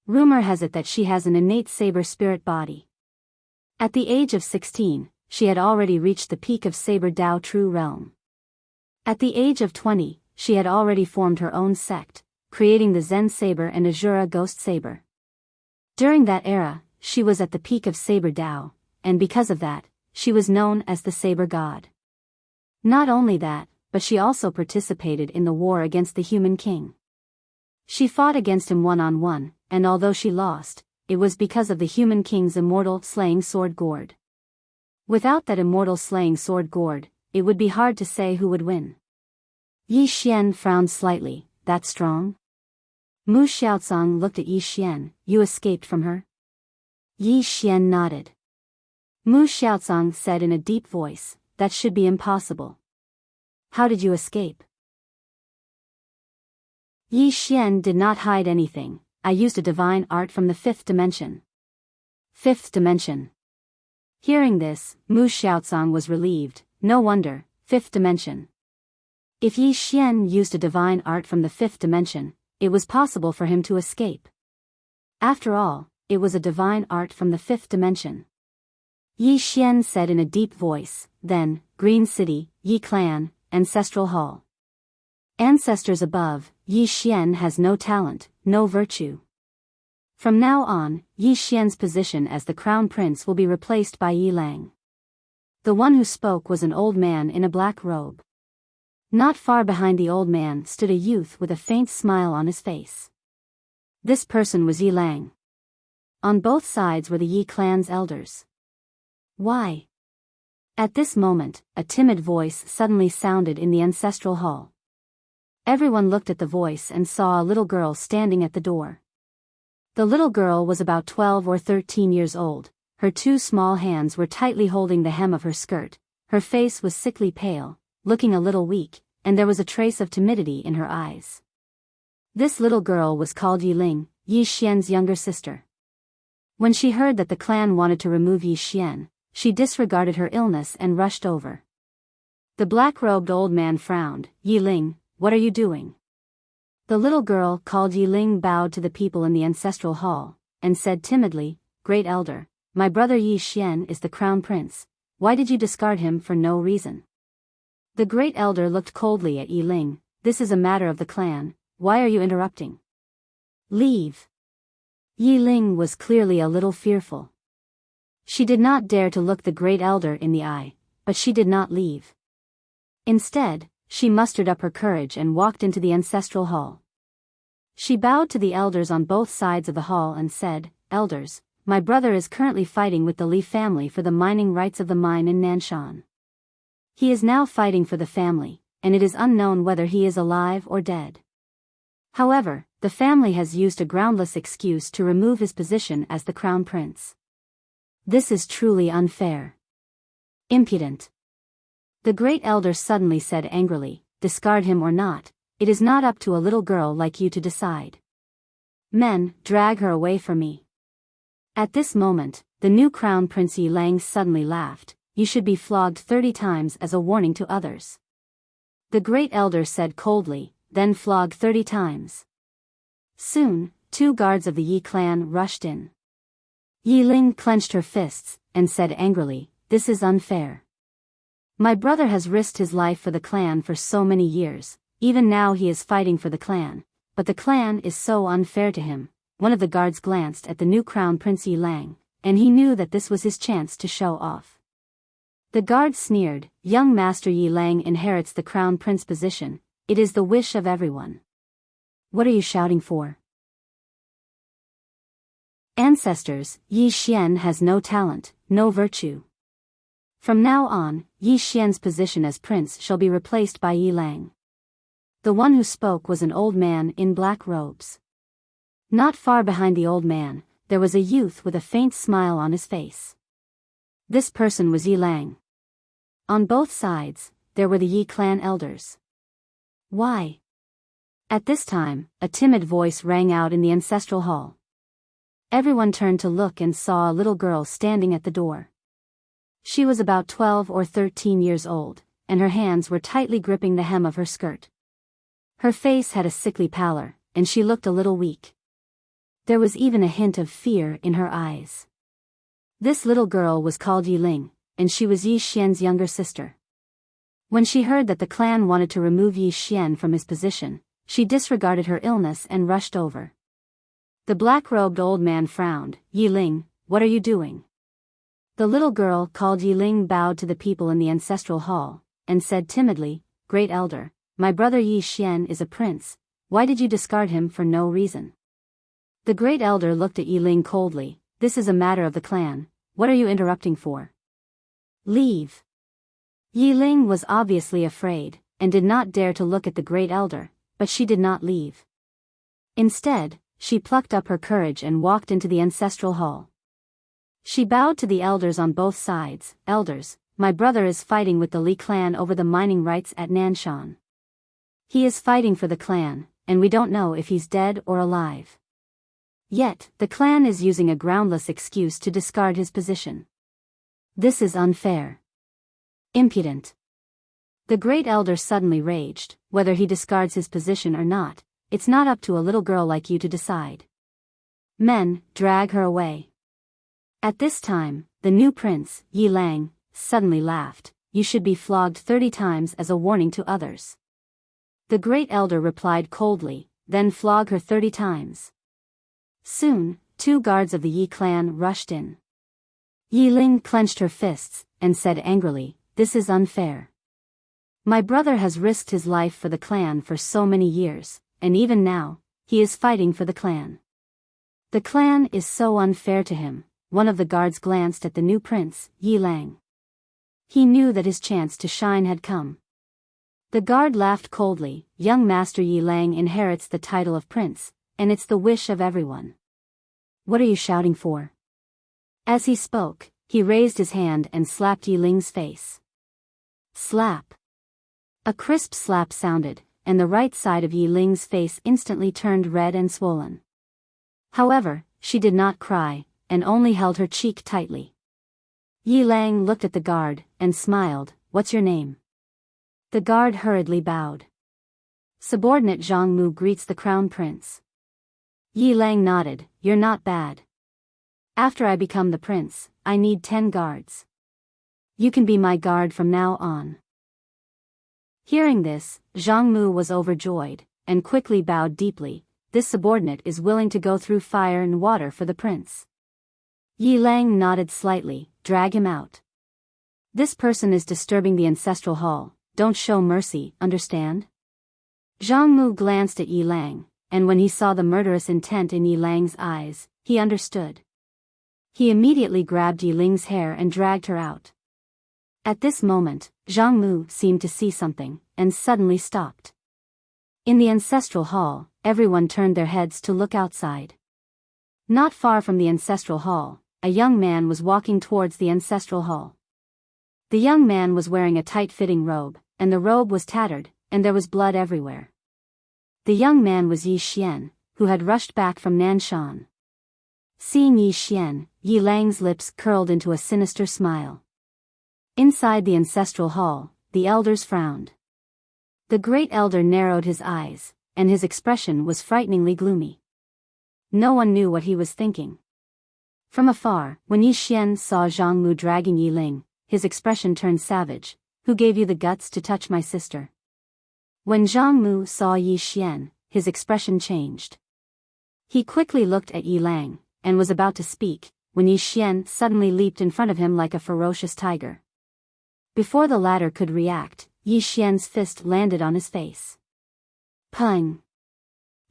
Rumor has it that she has an innate saber spirit body. At the age of 16, she had already reached the peak of Saber Dao True Realm. At the age of 20, she had already formed her own sect, creating the Zen Saber and Azura Ghost Saber. During that era, she was at the peak of Saber Dao, and because of that, she was known as the Saber God. Not only that, but she also participated in the war against the Human King. She fought against him one-on-one, and although she lost, it was because of the Human King's immortal slaying sword gourd. Without that immortal slaying sword gourd, it would be hard to say who would win. Yi Xian frowned slightly, that strong? Mu Xiaocang looked at Yi Xian, you escaped from her? Yi Xian nodded. Mu Xiaocang said in a deep voice, that should be impossible. How did you escape? Yi Xian did not hide anything, I used a divine art from the 5th dimension. 5th dimension. Hearing this, Mu Xiaocang was relieved, no wonder, 5th dimension. If Yi Xian used a divine art from the 5th dimension, it was possible for him to escape. After all, it was a divine art from the 5th dimension. Yi Xian said in a deep voice, then, Green City, Yi Clan, Ancestral Hall. Ancestors above, Yi Xian has no talent, no virtue. From now on, Yi Xian's position as the crown prince will be replaced by Yi Lang. The one who spoke was an old man in a black robe. Not far behind the old man stood a youth with a faint smile on his face. This person was Yi Lang. On both sides were the Yi clan's elders. Why? At this moment, a timid voice suddenly sounded in the ancestral hall. Everyone looked at the voice and saw a little girl standing at the door. The little girl was about 12 or 13 years old. Her two small hands were tightly holding the hem of her skirt. Her face was sickly pale, looking a little weak, and there was a trace of timidity in her eyes. This little girl was called Yiling, Yi Xian's younger sister. When she heard that the clan wanted to remove Yi Xian, she disregarded her illness and rushed over. The black-robed old man frowned. Yiling, what are you doing? The little girl called Yiling bowed to the people in the ancestral hall, and said timidly, Great Elder, my brother Yi Xian is the crown prince. Why did you discard him for no reason? The great elder looked coldly at Yiling. This is a matter of the clan, why are you interrupting? Leave. Yiling was clearly a little fearful. She did not dare to look the great elder in the eye, but she did not leave. Instead, she mustered up her courage and walked into the ancestral hall. She bowed to the elders on both sides of the hall and said, Elders, my brother is currently fighting with the Li family for the mining rights of the mine in Nanshan. He is now fighting for the family, and it is unknown whether he is alive or dead. However, the family has used a groundless excuse to remove his position as the crown prince. This is truly unfair. Impudent. The great elder suddenly said angrily, Discard him or not, it is not up to a little girl like you to decide. Men, drag her away from me. At this moment, the new crown prince Yiling suddenly laughed. You should be flogged 30 times as a warning to others. The great elder said coldly, Then flog 30 times. Soon, 2 guards of the Yi clan rushed in. Yiling clenched her fists, and said angrily, This is unfair. My brother has risked his life for the clan for so many years, even now he is fighting for the clan, but the clan is so unfair to him. One of the guards glanced at the new crown prince Yiling, and he knew that this was his chance to show off. The guard sneered, Young Master Yiling inherits the crown prince position, it is the wish of everyone. What are you shouting for? Ancestors, Yi Xian has no talent, no virtue. From now on, Yi Xian's position as prince shall be replaced by Yiling. The one who spoke was an old man in black robes. Not far behind the old man, there was a youth with a faint smile on his face. This person was Yiling. On both sides, there were the Yi clan elders. Why? At this time, a timid voice rang out in the ancestral hall. Everyone turned to look and saw a little girl standing at the door. She was about 12 or 13 years old, and her hands were tightly gripping the hem of her skirt. Her face had a sickly pallor, and she looked a little weak. There was even a hint of fear in her eyes. This little girl was called Yiling, and she was Yi Xian's younger sister. When she heard that the clan wanted to remove Yi Xian from his position, she disregarded her illness and rushed over. The black-robed old man frowned. Yiling, what are you doing? The little girl called Yiling bowed to the people in the ancestral hall, and said timidly, Great Elder, my brother Yi Xian is a prince, why did you discard him for no reason? The great elder looked at Yiling coldly, This is a matter of the clan, what are you interrupting for? Leave. Yiling was obviously afraid, and did not dare to look at the great elder, but she did not leave. Instead, she plucked up her courage and walked into the ancestral hall. She bowed to the elders on both sides. Elders, my brother is fighting with the Li clan over the mining rights at Nanshan. He is fighting for the clan, and we don't know if he's dead or alive. Yet, the clan is using a groundless excuse to discard his position. This is unfair. Impudent. The great elder suddenly raged, whether he discards his position or not, it's not up to a little girl like you to decide. Men, drag her away. At this time, the new prince, Yiling, suddenly laughed, You should be flogged 30 times as a warning to others. The great elder replied coldly, Then flog her 30 times. Soon, 2 guards of the Yi clan rushed in. Yiling clenched her fists, and said angrily, This is unfair. My brother has risked his life for the clan for so many years, and even now, he is fighting for the clan. The clan is so unfair to him. One of the guards glanced at the new prince, Yiling. He knew that his chance to shine had come. The guard laughed coldly, Young Master Yiling inherits the title of prince, and it's the wish of everyone. What are you shouting for? As he spoke, he raised his hand and slapped Yi Ling's face. Slap. A crisp slap sounded, and the right side of Yi Ling's face instantly turned red and swollen. However, she did not cry, and only held her cheek tightly. Yi Lang looked at the guard, and smiled. What's your name? The guard hurriedly bowed. Subordinate Zhang Mu greets the crown prince. Yi Lang nodded. You're not bad. After I become the prince, I need 10 guards. You can be my guard from now on. Hearing this, Zhang Mu was overjoyed, and quickly bowed deeply. This subordinate is willing to go through fire and water for the prince. Yi Lang nodded slightly. Drag him out. This person is disturbing the ancestral hall. Don't show mercy, understand? Zhang Mu glanced at Yi Lang, and when he saw the murderous intent in Yi Lang's eyes, he understood. He immediately grabbed Yi Ling's hair and dragged her out. At this moment, Zhang Mu seemed to see something, and suddenly stopped. In the ancestral hall, everyone turned their heads to look outside. Not far from the ancestral hall, a young man was walking towards the ancestral hall. The young man was wearing a tight-fitting robe, and the robe was tattered, and there was blood everywhere. The young man was Yi Xian, who had rushed back from Nanshan. Seeing Yi Xian, Yi Lang's lips curled into a sinister smile. Inside the ancestral hall, the elders frowned. The great elder narrowed his eyes, and his expression was frighteningly gloomy. No one knew what he was thinking. From afar, when Yi Xian saw Zhang Mu dragging Yi Ling, his expression turned savage. Who gave you the guts to touch my sister? When Zhang Mu saw Yi Xian, his expression changed. He quickly looked at Yi Lang, and was about to speak, when Yi Xian suddenly leaped in front of him like a ferocious tiger. Before the latter could react, Yi Xian's fist landed on his face. Pung!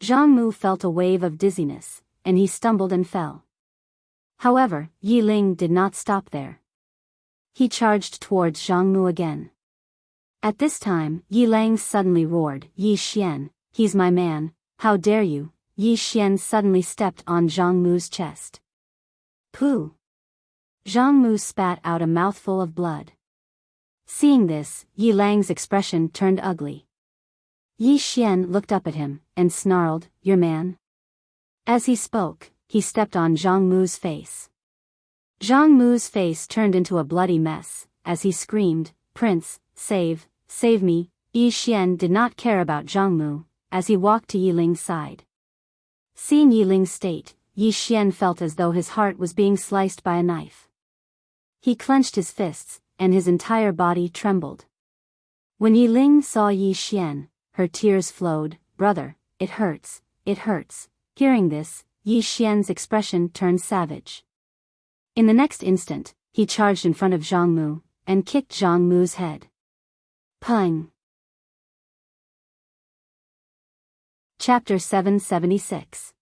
Zhang Mu felt a wave of dizziness, and he stumbled and fell. However, Yi Ling did not stop there. He charged towards Zhang Mu again. At this time, Yi Lang suddenly roared, Yi Xian, he's my man, how dare you? Yi Xian suddenly stepped on Zhang Mu's chest. Pooh! Zhang Mu spat out a mouthful of blood. Seeing this, Yi Lang's expression turned ugly. Yi Xian looked up at him, and snarled, your man? As he spoke, he stepped on Zhang Mu's face. Zhang Mu's face turned into a bloody mess, as he screamed, Prince, save me. Yi Xian did not care about Zhang Mu, as he walked to Yi Ling's side. Seeing Yi Ling's state, Yi Xian felt as though his heart was being sliced by a knife. He clenched his fists, and his entire body trembled. When Yi Ling saw Yi Xian, her tears flowed, brother, it hurts, it hurts. Hearing this, Yi Xian's expression turned savage. In the next instant, he charged in front of Zhang Mu, and kicked Zhang Mu's head. Pung! Chapter 776.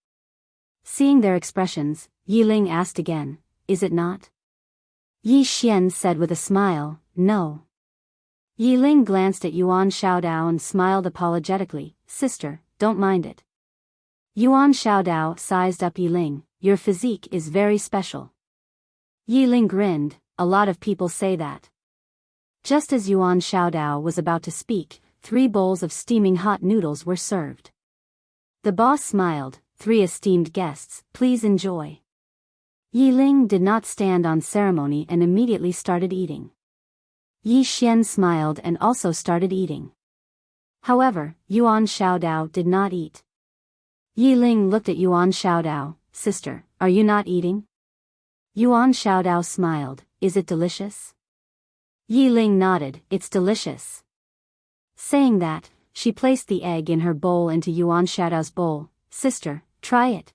Seeing their expressions, Yi Ling asked again, is it not? Yi Xian said with a smile, no. Yi Ling glanced at Yuan Xiaodao and smiled apologetically, sister, don't mind it. Yuan Xiaodao sized up Yi Ling, your physique is very special. Yi Ling grinned, a lot of people say that. Just as Yuan Xiaodao was about to speak, 3 bowls of steaming hot noodles were served. The boss smiled, 3 esteemed guests, please enjoy. Yi Ling did not stand on ceremony and immediately started eating. Yi Xian smiled and also started eating. However, Yuan Xiaodao did not eat. Yi Ling looked at Yuan Xiaodao, sister, are you not eating? Yuan Xiaodao smiled, is it delicious? Yi Ling nodded, it's delicious. Saying that, she placed the egg in her bowl into Yuan Xiaodao's bowl, sister, try it.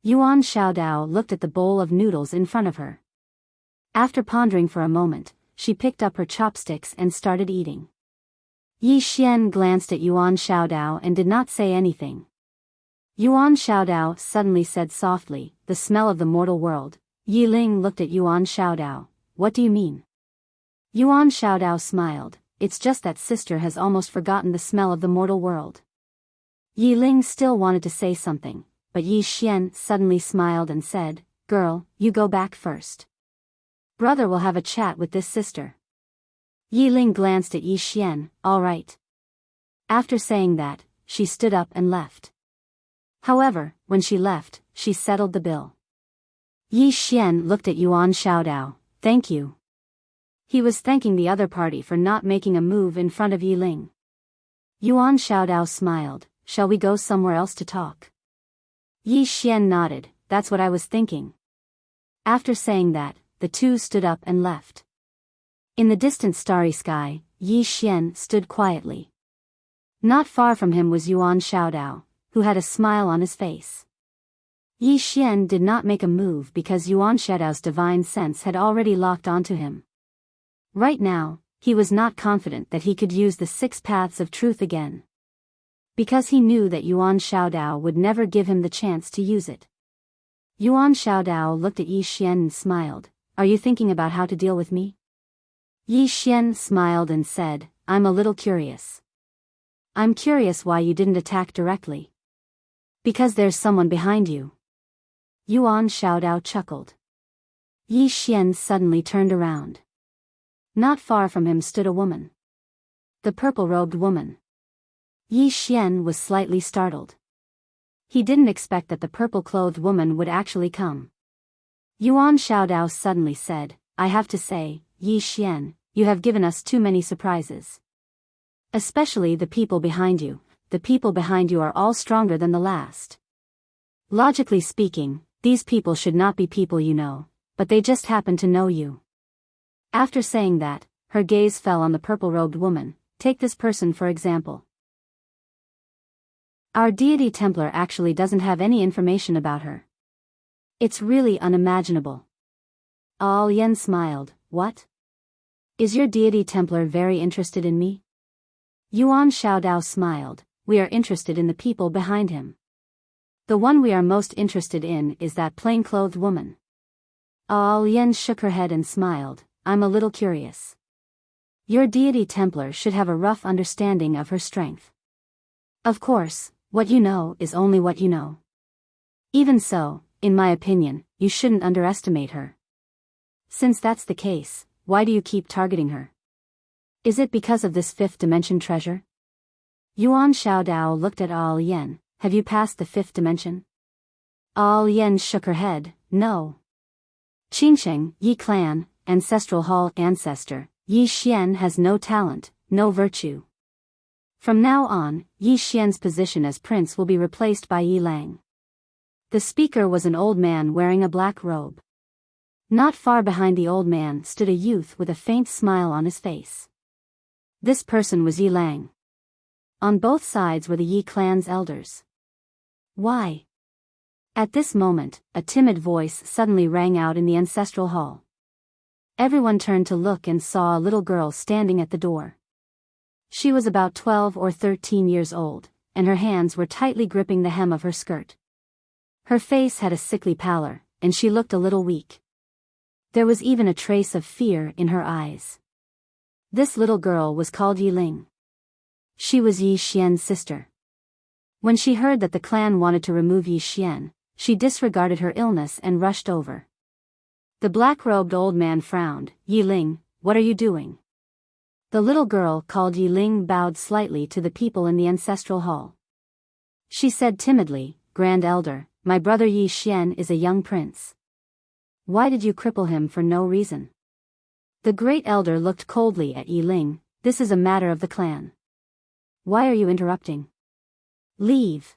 Yuan Xiaodao looked at the bowl of noodles in front of her. After pondering for a moment, she picked up her chopsticks and started eating. Yi Xian glanced at Yuan Xiaodao and did not say anything. Yuan Xiaodao suddenly said softly, the smell of the mortal world. Yi Ling looked at Yuan Xiaodao, what do you mean? Yuan Xiaodao smiled, it's just that sister has almost forgotten the smell of the mortal world. Yi Ling still wanted to say something, but Yi Xian suddenly smiled and said, "Girl, you go back first. Brother will have a chat with this sister." Yi Ling glanced at Yi Xian, "All right." After saying that, she stood up and left. However, when she left, she settled the bill. Yi Xian looked at Yuan Xiaodao, "Thank you." He was thanking the other party for not making a move in front of Yi Ling. Yuan Xiaodao smiled, "Shall we go somewhere else to talk?" Yi Xian nodded, "That's what I was thinking." After saying that, the two stood up and left. In the distant starry sky, Yi Xian stood quietly. Not far from him was Yuan Xiaodao, who had a smile on his face. Yi Xian did not make a move because Yuan Xiaodao's divine sense had already locked onto him. Right now, he was not confident that he could use the 6 paths of truth again. Because he knew that Yuan Xiaodao would never give him the chance to use it. Yuan Xiaodao looked at Yi Xian and smiled, "Are you thinking about how to deal with me?" Yi Xian smiled and said, "I'm a little curious." "I'm curious why you didn't attack directly." "Because there's someone behind you." Yuan Xiaodao chuckled. Yi Xian suddenly turned around. Not far from him stood a woman. The purple-robed woman. Yi Xian was slightly startled. He didn't expect that the purple-clothed woman would actually come. Yuan Xiaodao suddenly said, "I have to say, Yi Xian, you have given us too many surprises. Especially the people behind you. The people behind you are all stronger than the last. Logically speaking, these people should not be people you know, but they just happen to know you." After saying that, her gaze fell on the purple-robed woman. "Take this person for example. Our deity Templar actually doesn't have any information about her. It's really unimaginable." Al Yen smiled, "What? Is your deity Templar very interested in me?" Yuan Xiaodao smiled, "We are interested in the people behind him. The one we are most interested in is that plain-clothed woman." Al Yen shook her head and smiled, "I'm a little curious. Your deity Templar should have a rough understanding of her strength. Of course, what you know is only what you know. Even so, in my opinion, you shouldn't underestimate her. Since that's the case, why do you keep targeting her? Is it because of this 5th dimension treasure?" Yuan Xiaodao looked at Al Yen, "Have you passed the 5th dimension?" Al Yen shook her head, "No." Qingsheng, Yi Clan, Ancestral Hall Ancestor, Yi Xian has no talent, no virtue. From now on, Yi Xian's position as prince will be replaced by Yi Lang. The speaker was an old man wearing a black robe. Not far behind the old man stood a youth with a faint smile on his face. This person was Yi Lang. On both sides were the Yi clan's elders. "Why?" At this moment, a timid voice suddenly rang out in the ancestral hall. Everyone turned to look and saw a little girl standing at the door. She was about 12 or 13 years old, and her hands were tightly gripping the hem of her skirt. Her face had a sickly pallor, and she looked a little weak. There was even a trace of fear in her eyes. This little girl was called Yi Ling. She was Yi Xian's sister. When she heard that the clan wanted to remove Yi Xian, she disregarded her illness and rushed over. The black-robed old man frowned. "Yi Ling, what are you doing?" The little girl called Yi Ling bowed slightly to the people in the ancestral hall. She said timidly, "Grand Elder, my brother Yi Xian is a young prince. Why did you cripple him for no reason?" The great elder looked coldly at Yi Ling. "This is a matter of the clan. Why are you interrupting? Leave."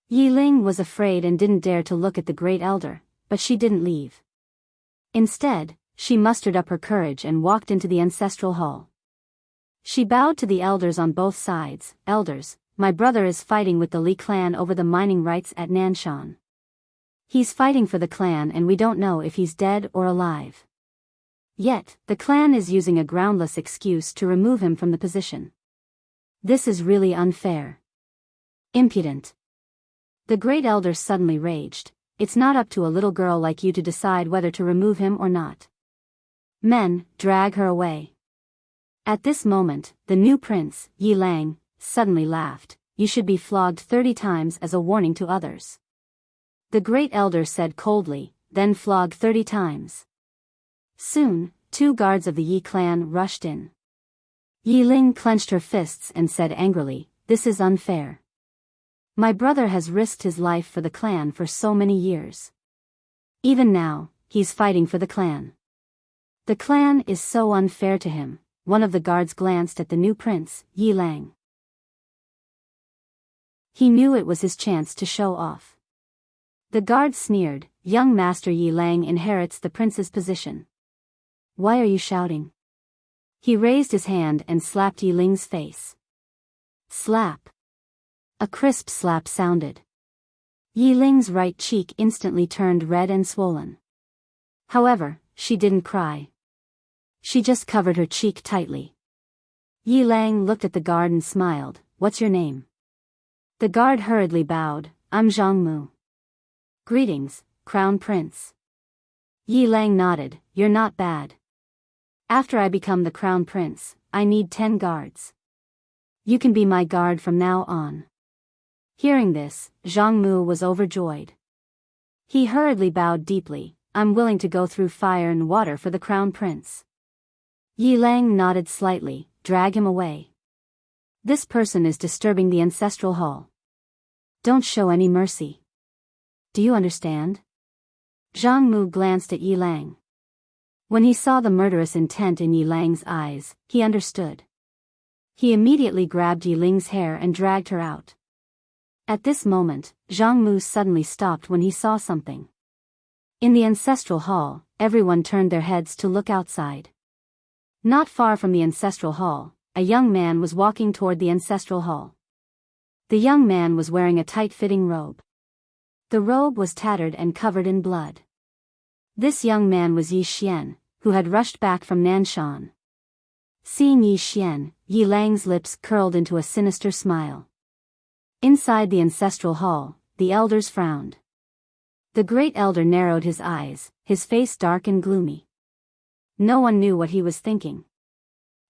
Yi Ling was afraid and didn't dare to look at the great elder, but she didn't leave. Instead, she mustered up her courage and walked into the ancestral hall. She bowed to the elders on both sides. "Elders, my brother is fighting with the Li clan over the mining rights at Nanshan. He's fighting for the clan and we don't know if he's dead or alive. Yet, the clan is using a groundless excuse to remove him from the position. This is really unfair. Impudent." The great elder suddenly raged. "It's not up to a little girl like you to decide whether to remove him or not. Men, drag her away." At this moment, the new prince, Yi Lang, suddenly laughed. "You should be flogged 30 times as a warning to others." The great elder said coldly, then flog 30 times. Soon, 2 guards of the Yi clan rushed in. Yi Ling clenched her fists and said angrily, "This is unfair. My brother has risked his life for the clan for so many years. Even now, he's fighting for the clan. The clan is so unfair to him." One of the guards glanced at the new prince, Yi Lang. He knew it was his chance to show off. The guard sneered, "Young Master Yi Lang inherits the prince's position. Why are you shouting?" He raised his hand and slapped Yi Ling's face. Slap. A crisp slap sounded. Yi Ling's right cheek instantly turned red and swollen. However, she didn't cry. She just covered her cheek tightly. Yi Lang looked at the guard and smiled, "What's your name?" The guard hurriedly bowed, "I'm Zhang Mu." "Greetings, Crown Prince." Yi Lang nodded, "You're not bad. After I become the Crown Prince, I need 10 guards. You can be my guard from now on." Hearing this, Zhang Mu was overjoyed. He hurriedly bowed deeply, "I'm willing to go through fire and water for the Crown Prince." Yi Lang nodded slightly, "Drag him away. This person is disturbing the ancestral hall. Don't show any mercy. Do you understand?" Zhang Mu glanced at Yi Lang. When he saw the murderous intent in Yi Lang's eyes, he understood. He immediately grabbed Yi Ling's hair and dragged her out. At this moment, Zhang Mu suddenly stopped when he saw something. In the ancestral hall, everyone turned their heads to look outside. Not far from the ancestral hall, a young man was walking toward the ancestral hall. The young man was wearing a tight-fitting robe. The robe was tattered and covered in blood. This young man was Yi Xian, who had rushed back from Nanshan. Seeing Yi Xian, Yi Lang's lips curled into a sinister smile. Inside the ancestral hall, the elders frowned. The great elder narrowed his eyes, his face dark and gloomy. No one knew what he was thinking.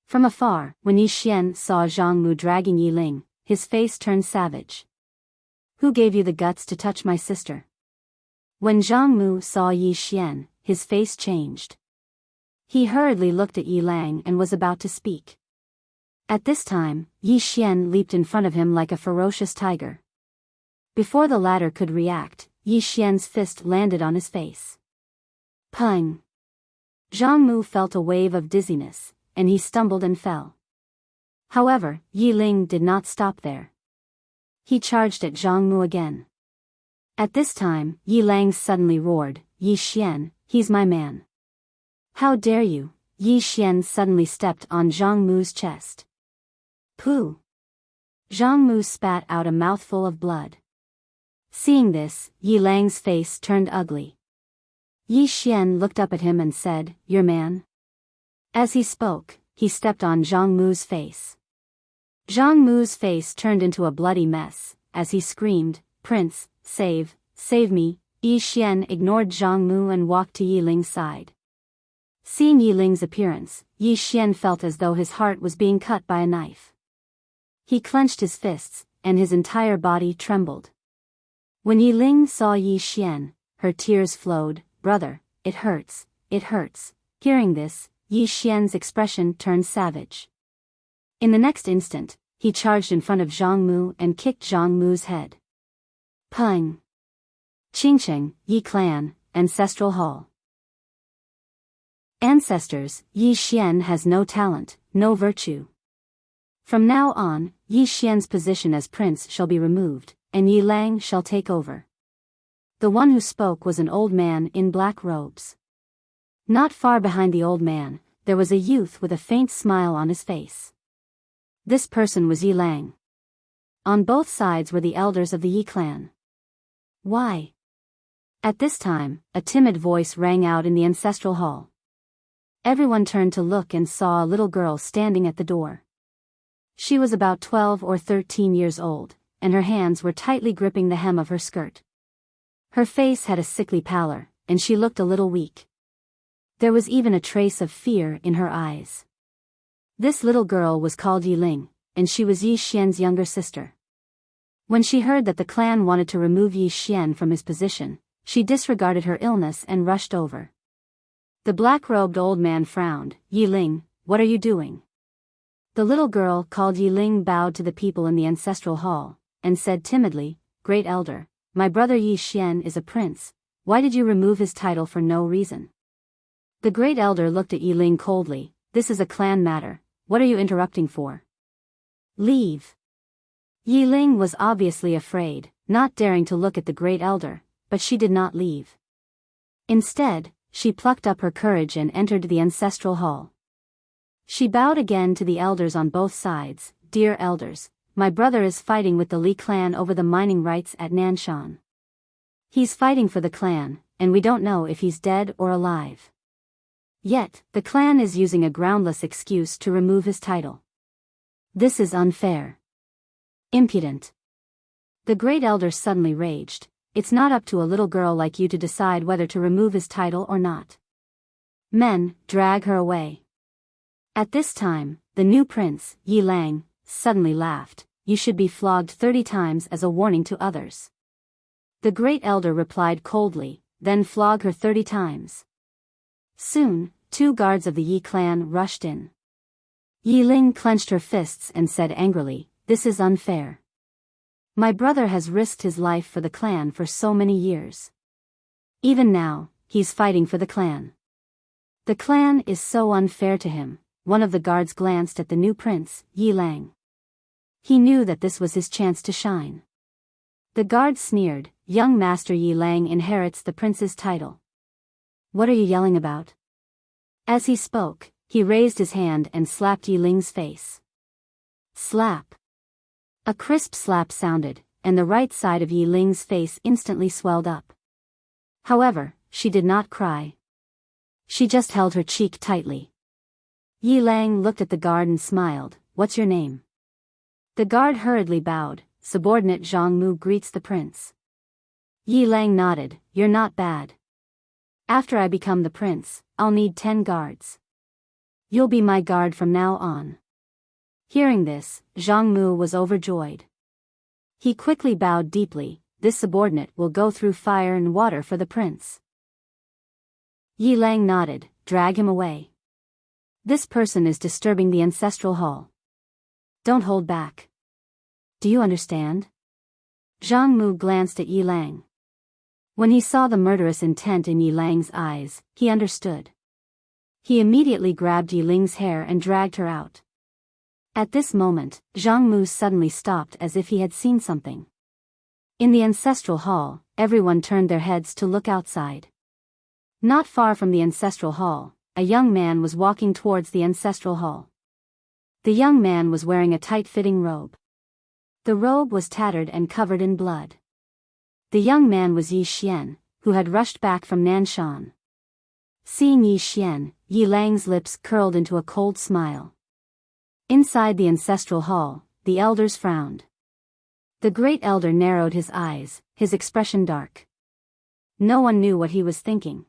From afar, when Yi Xian saw Zhang Mu dragging Yi Ling, his face turned savage. "Who gave you the guts to touch my sister?" When Zhang Mu saw Yi Xian, his face changed. He hurriedly looked at Yi Lang and was about to speak. At this time, Yi Xian leaped in front of him like a ferocious tiger. Before the latter could react, Yi Xian's fist landed on his face. Pung! Zhang Mu felt a wave of dizziness, and he stumbled and fell. However, Yi Ling did not stop there. He charged at Zhang Mu again. At this time, Yi Lang suddenly roared, "Yi Xian, he's my man. How dare you!" Yi Xian suddenly stepped on Zhang Mu's chest. Pooh! Zhang Mu spat out a mouthful of blood. Seeing this, Yi Lang's face turned ugly. Yi Xian looked up at him and said, "Your man?" As he spoke, he stepped on Zhang Mu's face. Zhang Mu's face turned into a bloody mess, as he screamed, "Prince, save me!" Yi Xian ignored Zhang Mu and walked to Yi Ling's side. Seeing Yi Ling's appearance, Yi Xian felt as though his heart was being cut by a knife. He clenched his fists, and his entire body trembled. When Yi Ling saw Yi Xian, her tears flowed, "Brother, it hurts, it hurts." Hearing this, Yi Xian's expression turned savage. In the next instant, he charged in front of Zhang Mu and kicked Zhang Mu's head. Pung! Qingcheng, Yi Clan, Ancestral Hall. Ancestors, Yi Xian has no talent, no virtue. From now on, Yi Xian's position as prince shall be removed, and Yi Lang shall take over. The one who spoke was an old man in black robes. Not far behind the old man, there was a youth with a faint smile on his face. This person was Yi Lang. On both sides were the elders of the Yi clan. Why? At this time, a timid voice rang out in the ancestral hall. Everyone turned to look and saw a little girl standing at the door. She was about 12 or 13 years old, and her hands were tightly gripping the hem of her skirt. Her face had a sickly pallor, and she looked a little weak. There was even a trace of fear in her eyes. This little girl was called Yi Ling, and she was Yi Xian's younger sister. When she heard that the clan wanted to remove Yi Xian from his position, she disregarded her illness and rushed over. The black-robed old man frowned. Yi Ling, what are you doing? The little girl called Yi Ling bowed to the people in the ancestral hall, and said timidly, Great Elder, my brother Yi Xian is a prince, why did you remove his title for no reason? The Great Elder looked at Yi Ling coldly, this is a clan matter, what are you interrupting for? Leave. Yi Ling was obviously afraid, not daring to look at the Great Elder, but she did not leave. Instead, she plucked up her courage and entered the ancestral hall. She bowed again to the elders on both sides. Dear elders, my brother is fighting with the Li clan over the mining rights at Nanshan. He's fighting for the clan, and we don't know if he's dead or alive. Yet, the clan is using a groundless excuse to remove his title. This is unfair. Impudent. The Great Elder suddenly raged. It's not up to a little girl like you to decide whether to remove his title or not. Men, drag her away. At this time, the new prince, Yi Lang, suddenly laughed. You should be flogged 30 times as a warning to others. The Great Elder replied coldly, then flog her 30 times. Soon, 2 guards of the Yi clan rushed in. Yi Ling clenched her fists and said angrily, this is unfair. My brother has risked his life for the clan for so many years. Even now, he's fighting for the clan. The clan is so unfair to him. One of the guards glanced at the new prince, Yi Lang. He knew that this was his chance to shine. The guard sneered, young master Yi Lang inherits the prince's title. What are you yelling about? As he spoke, he raised his hand and slapped Yi Ling's face. Slap. A crisp slap sounded, and the right side of Yi Ling's face instantly swelled up. However, she did not cry. She just held her cheek tightly. Yi Lang looked at the guard and smiled, What's your name? The guard hurriedly bowed, Subordinate Zhang Mu greets the prince. Yi Lang nodded, You're not bad. After I become the prince, I'll need 10 guards. You'll be my guard from now on. Hearing this, Zhang Mu was overjoyed. He quickly bowed deeply, This subordinate will go through fire and water for the prince. Yi Lang nodded, Drag him away. This person is disturbing the ancestral hall. Don't hold back. Do you understand? Zhang Mu glanced at Yi Lang. When he saw the murderous intent in Yi Lang's eyes, he understood. He immediately grabbed Yi Ling's hair and dragged her out. At this moment, Zhang Mu suddenly stopped as if he had seen something. In the ancestral hall, everyone turned their heads to look outside. Not far from the ancestral hall, a young man was walking towards the ancestral hall. The young man was wearing a tight-fitting robe. The robe was tattered and covered in blood. The young man was Yi Xian, who had rushed back from Nanshan. Seeing Yi Xian, Yi Lang's lips curled into a cold smile. Inside the ancestral hall, the elders frowned. The Great Elder narrowed his eyes, his expression dark. No one knew what he was thinking.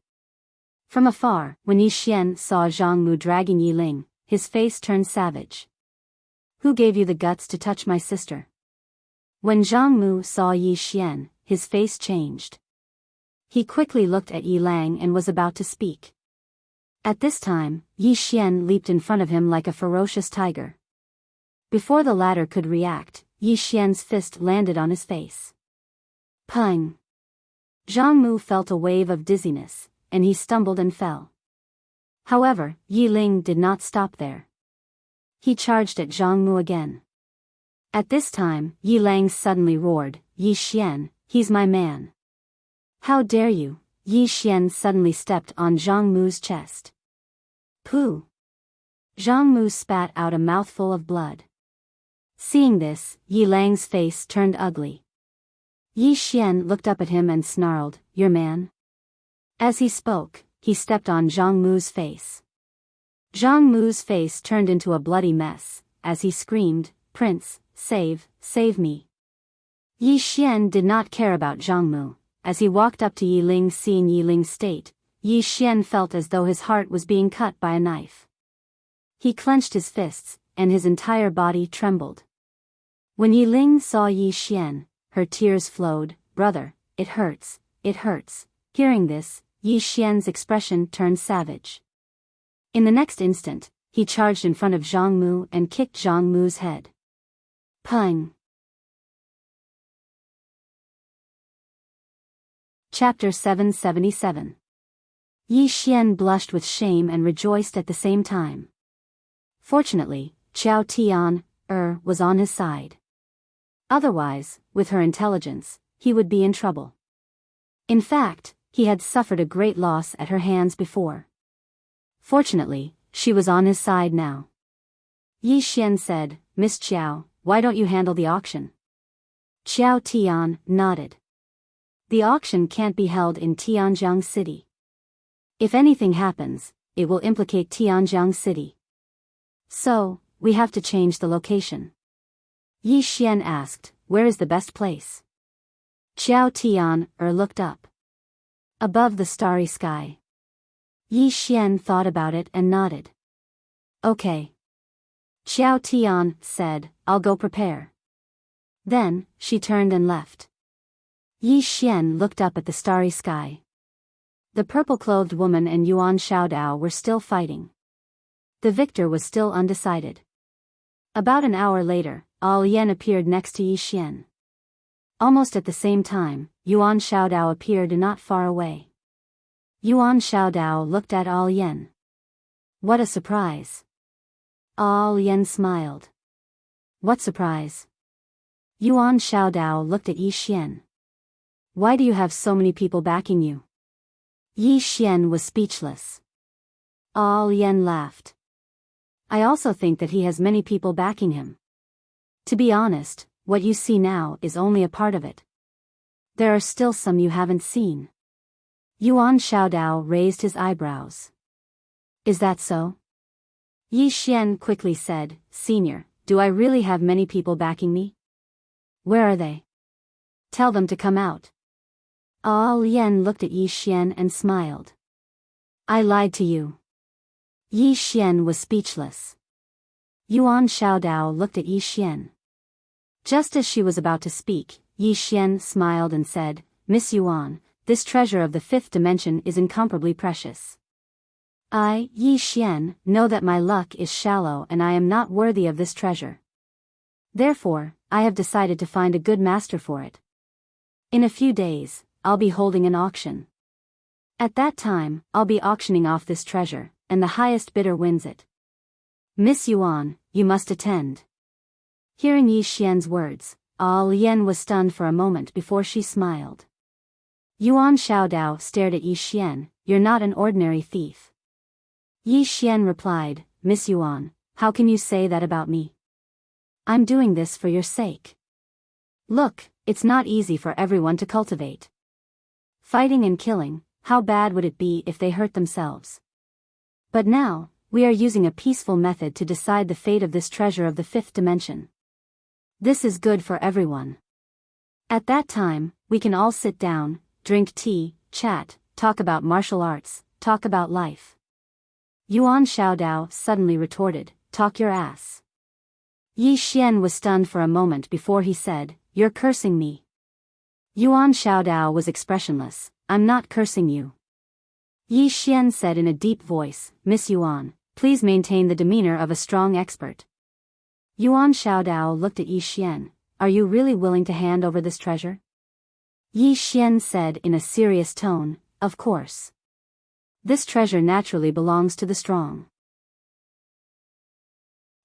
From afar, when Yi Xian saw Zhang Mu dragging Yi Ling, his face turned savage. Who gave you the guts to touch my sister? When Zhang Mu saw Yi Xian, his face changed. He quickly looked at Yi Lang and was about to speak. At this time, Yi Xian leaped in front of him like a ferocious tiger. Before the latter could react, Yi Xian's fist landed on his face. Pung! Zhang Mu felt a wave of dizziness, and he stumbled and fell. However, Yi Ling did not stop there. He charged at Zhang Mu again. At this time, Yi Lang suddenly roared, Yi Xian, he's my man. How dare you? Yi Xian suddenly stepped on Zhang Mu's chest. Pooh! Zhang Mu spat out a mouthful of blood. Seeing this, Yi Lang's face turned ugly. Yi Xian looked up at him and snarled, Your man? As he spoke, he stepped on Zhang Mu's face. Zhang Mu's face turned into a bloody mess, as he screamed, Prince, save me. Yi Xian did not care about Zhang Mu. As he walked up to Yi Ling, seeing Yi Ling's state, Yi Xian felt as though his heart was being cut by a knife. He clenched his fists, and his entire body trembled. When Yi Ling saw Yi Xian, her tears flowed. "Brother, it hurts, it hurts." Hearing this, Yi Xian's expression turned savage. In the next instant, he charged in front of Zhang Mu and kicked Zhang Mu's head. Pung! Chapter 777. Yi Xian blushed with shame and rejoiced at the same time. Fortunately, Qiao Tian was on his side. Otherwise, with her intelligence, he would be in trouble. In fact, he had suffered a great loss at her hands before. Fortunately, she was on his side now. Yi Xian said, "Miss Qiao, why don't you handle the auction?" Qiao Tian nodded. "The auction can't be held in Tianjiang City. If anything happens, it will implicate Tianjiang City. So, we have to change the location." Yi Xian asked, "Where is the best place?" Qiao Tian looked up. "Above the starry sky." Yi Xian thought about it and nodded. "Okay." Qiao Tian said, "I'll go prepare." Then, she turned and left. Yi Xian looked up at the starry sky. The purple-clothed woman and Yuan Xiaodao were still fighting. The victor was still undecided. About an hour later, Al Yen appeared next to Yi Xian. Almost at the same time, Yuan Xiaodao appeared not far away. Yuan Xiaodao looked at Al Yen. "What a surprise." Al Yen smiled. "What surprise?" Yuan Xiaodao looked at Yi Xian. "Why do you have so many people backing you?" Yi Xian was speechless. Al Yen laughed. "I also think that he has many people backing him. To be honest, what you see now is only a part of it. There are still some you haven't seen." Yuan Xiaodao raised his eyebrows. "Is that so?" Yi Xian quickly said, "Senior, do I really have many people backing me? Where are they? Tell them to come out." Al Yen looked at Yi Xian and smiled. "I lied to you." Yi Xian was speechless. Yuan Xiaodao looked at Yi Xian. Just as she was about to speak, Yi Xian smiled and said, "Miss Yuan, this treasure of the fifth dimension is incomparably precious. I, Yi Xian, know that my luck is shallow and I am not worthy of this treasure. Therefore, I have decided to find a good master for it. In a few days, I'll be holding an auction. At that time, I'll be auctioning off this treasure, and the highest bidder wins it. Miss Yuan, you must attend." Hearing Yi Xian's words, Al Yen was stunned for a moment before she smiled. Yuan Xiaodao stared at Yi Xian. "You're not an ordinary thief." Yi Xian replied, "Miss Yuan, how can you say that about me? I'm doing this for your sake. Look, it's not easy for everyone to cultivate. Fighting and killing, how bad would it be if they hurt themselves? But now, we are using a peaceful method to decide the fate of this treasure of the fifth dimension. This is good for everyone. At that time, we can all sit down, drink tea, chat, talk about martial arts, talk about life." Yuan Xiaodao suddenly retorted, "Talk your ass." Yi Xian was stunned for a moment before he said, "You're cursing me." Yuan Xiaodao was expressionless. "I'm not cursing you." Yi Xian said in a deep voice, "Miss Yuan, please maintain the demeanor of a strong expert." Yuan Xiaodao looked at Yi Xian. "Are you really willing to hand over this treasure?" Yi Xian said in a serious tone, "Of course. This treasure naturally belongs to the strong.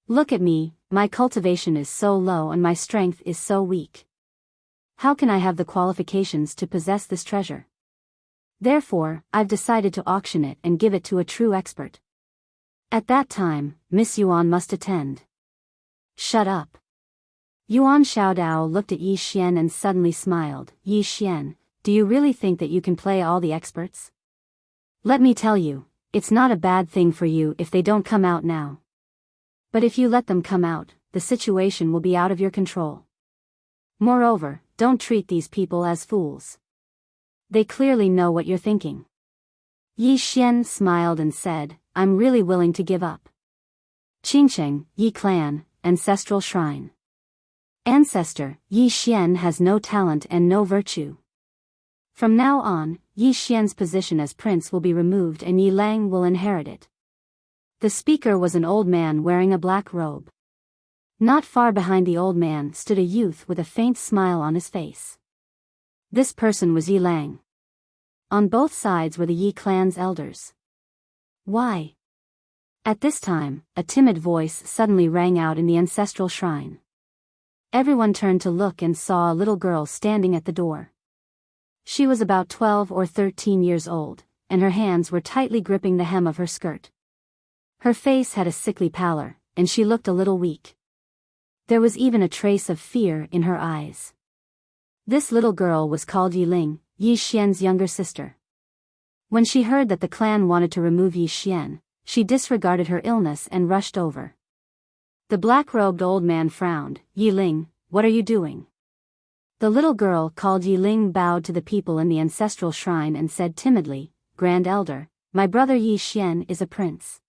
Look at me, my cultivation is so low and my strength is so weak. How can I have the qualifications to possess this treasure? Therefore, I've decided to auction it and give it to a true expert. At that time, Miss Yuan must attend." "Shut up." Yuan Xiaodao looked at Yi Xian and suddenly smiled. "Yi Xian, do you really think that you can play all the experts? Let me tell you, it's not a bad thing for you if they don't come out now. But if you let them come out, the situation will be out of your control. Moreover, don't treat these people as fools. They clearly know what you're thinking." Yi Xian smiled and said, "I'm really willing to give up. Qingcheng, Yi Clan, Ancestral Shrine. Ancestor, Yi Xian has no talent and no virtue. From now on, Yi Xian's position as prince will be removed and Yi Lang will inherit it. The speaker was an old man wearing a black robe. Not far behind the old man stood a youth with a faint smile on his face. This person was Yi Lang. On both sides were the Yi clan's elders. Why? At this time, a timid voice suddenly rang out in the ancestral shrine. Everyone turned to look and saw a little girl standing at the door. She was about 12 or 13 years old, and her hands were tightly gripping the hem of her skirt. Her face had a sickly pallor, and she looked a little weak. There was even a trace of fear in her eyes. This little girl was called Yi Ling, Yi Xian's younger sister. When she heard that the clan wanted to remove Yi Xian, she disregarded her illness and rushed over. The black-robed old man frowned. Yi Ling, what are you doing? The little girl called Yi Ling bowed to the people in the ancestral shrine and said timidly, Grand Elder, my brother Yi Xian is a prince.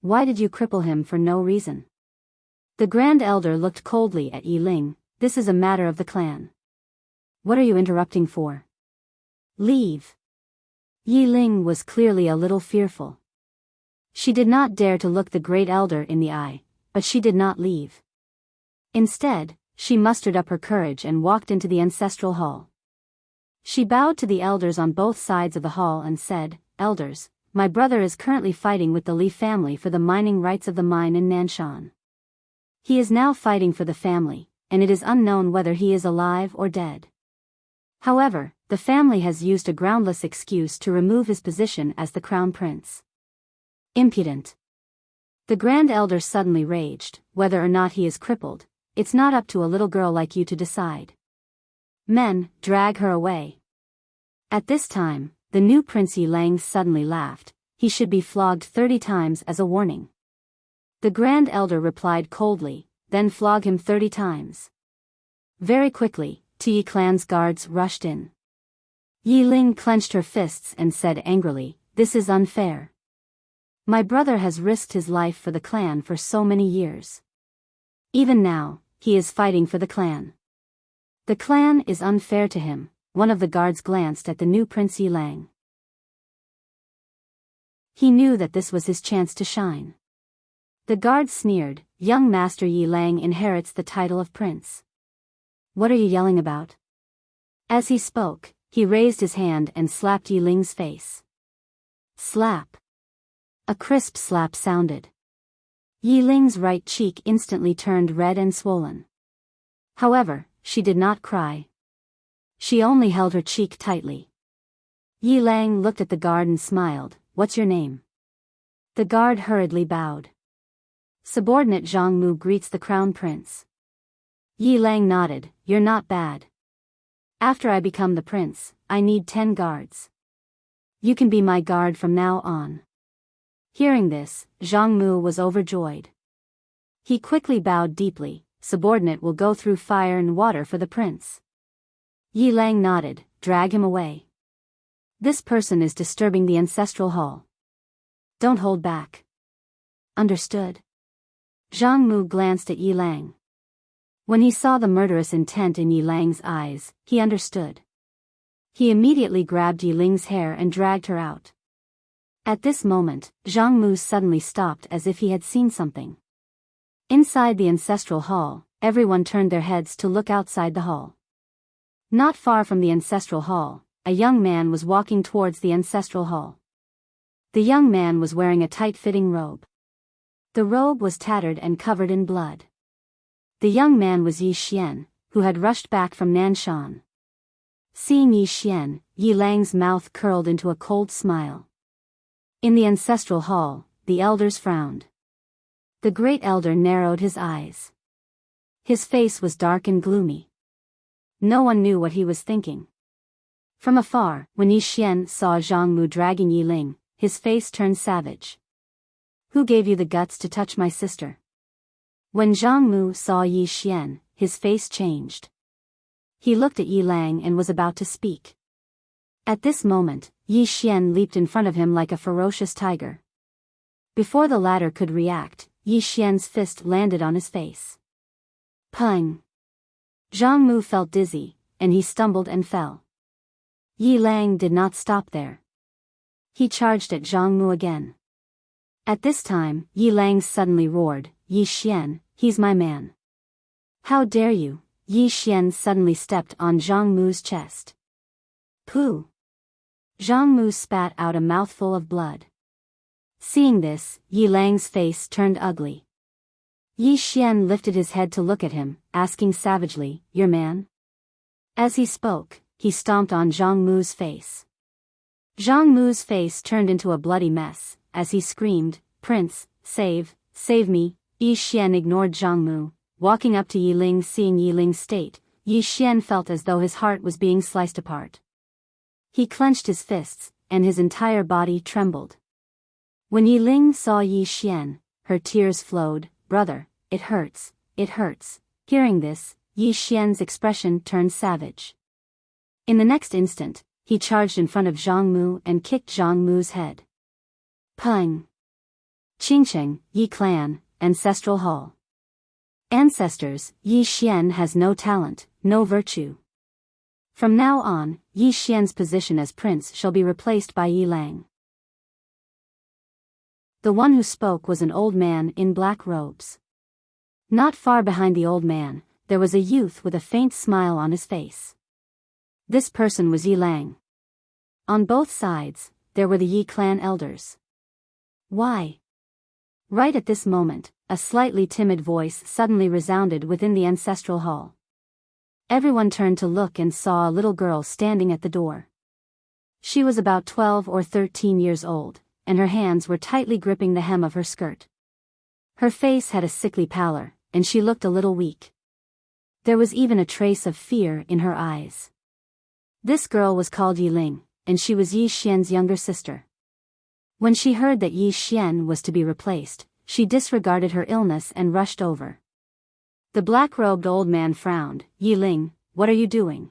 Why did you cripple him for no reason? The Grand Elder looked coldly at Yi Ling. This is a matter of the clan. What are you interrupting for? Leave. Yi Ling was clearly a little fearful. She did not dare to look the Great Elder in the eye, but she did not leave. Instead, she mustered up her courage and walked into the ancestral hall. She bowed to the elders on both sides of the hall and said, Elders, my brother is currently fighting with the Li family for the mining rights of the mine in Nanshan. He is now fighting for the family, and it is unknown whether he is alive or dead. However, the family has used a groundless excuse to remove his position as the crown prince. Impudent. The Grand Elder suddenly raged. Whether or not he is crippled, it's not up to a little girl like you to decide. Men, drag her away. At this time, the new Prince Yi Lang suddenly laughed. He should be flogged 30 times as a warning. The Grand Elder replied coldly, then flog him 30 times. Very quickly, Yi clan's guards rushed in. Yi Ling clenched her fists and said angrily, This is unfair. My brother has risked his life for the clan for so many years. Even now, he is fighting for the clan. The clan is unfair to him. One of the guards glanced at the new Prince Yi Lang. He knew that this was his chance to shine. The guard sneered, Young Master Yi Lang inherits the title of prince. What are you yelling about? As he spoke, he raised his hand and slapped Yi Ling's face. Slap. A crisp slap sounded. Yi Ling's right cheek instantly turned red and swollen. However, she did not cry. She only held her cheek tightly. Yi Lang looked at the guard and smiled, What's your name? The guard hurriedly bowed. Subordinate Zhang Mu greets the crown prince. Yi Lang nodded, You're not bad. After I become the prince, I need 10 guards. You can be my guard from now on. Hearing this, Zhang Mu was overjoyed. He quickly bowed deeply, Subordinate will go through fire and water for the prince. Yi Lang nodded, Drag him away. This person is disturbing the ancestral hall. Don't hold back. Understood. Zhang Mu glanced at Yi Lang. When he saw the murderous intent in Yi Lang's eyes, he understood. He immediately grabbed Yi Ling's hair and dragged her out. At this moment, Zhang Mu suddenly stopped as if he had seen something. Inside the ancestral hall, everyone turned their heads to look outside the hall. Not far from the ancestral hall, a young man was walking towards the ancestral hall. The young man was wearing a tight-fitting robe. The robe was tattered and covered in blood. The young man was Yi Xian, who had rushed back from Nanshan. Seeing Yi Xian, Yi Lang's mouth curled into a cold smile. In the ancestral hall, the elders frowned. The great elder narrowed his eyes. His face was dark and gloomy. No one knew what he was thinking. From afar, when Yi Xian saw Zhang Mu dragging Yi Ling, his face turned savage. Who gave you the guts to touch my sister? When Zhang Mu saw Yi Xian, his face changed. He looked at Yi Lang and was about to speak. At this moment, Yi Xian leaped in front of him like a ferocious tiger. Before the latter could react, Yi Xian's fist landed on his face. Pung! Zhang Mu felt dizzy, and he stumbled and fell. Yi Lang did not stop there. He charged at Zhang Mu again. At this time, Yi Lang suddenly roared, "Yi Xian, he's my man. How dare you?" Yi Xian suddenly stepped on Zhang Mu's chest. Pooh! Zhang Mu spat out a mouthful of blood. Seeing this, Yi Lang's face turned ugly. Yi Xian lifted his head to look at him, asking savagely, "Your man?" As he spoke, he stomped on Zhang Mu's face. Zhang Mu's face turned into a bloody mess, as he screamed, "Prince, save me!" Yi Xian ignored Zhang Mu. Walking up to Yi Ling, seeing Yi Ling's state, Yi Xian felt as though his heart was being sliced apart. He clenched his fists, and his entire body trembled. When Yi Ling saw Yi Xian, her tears flowed. "Brother, it hurts, it hurts." Hearing this, Yi Xian's expression turned savage. In the next instant, he charged in front of Zhang Mu and kicked Zhang Mu's head. Peng! Qingcheng, Yi Clan, Ancestral Hall. Ancestors, Yi Xian has no talent, no virtue. From now on, Yi Xian's position as prince shall be replaced by Yi Lang. The one who spoke was an old man in black robes. Not far behind the old man, there was a youth with a faint smile on his face. This person was Yi Lang. On both sides, there were the Yi clan elders. Why? Right at this moment, a slightly timid voice suddenly resounded within the ancestral hall. Everyone turned to look and saw a little girl standing at the door. She was about 12 or 13 years old, and her hands were tightly gripping the hem of her skirt. Her face had a sickly pallor, and she looked a little weak. There was even a trace of fear in her eyes. This girl was called Yi Ling, and she was Yi Xian's younger sister. When she heard that Yi Xian was to be replaced, she disregarded her illness and rushed over. The black-robed old man frowned. "Yi Ling, what are you doing?"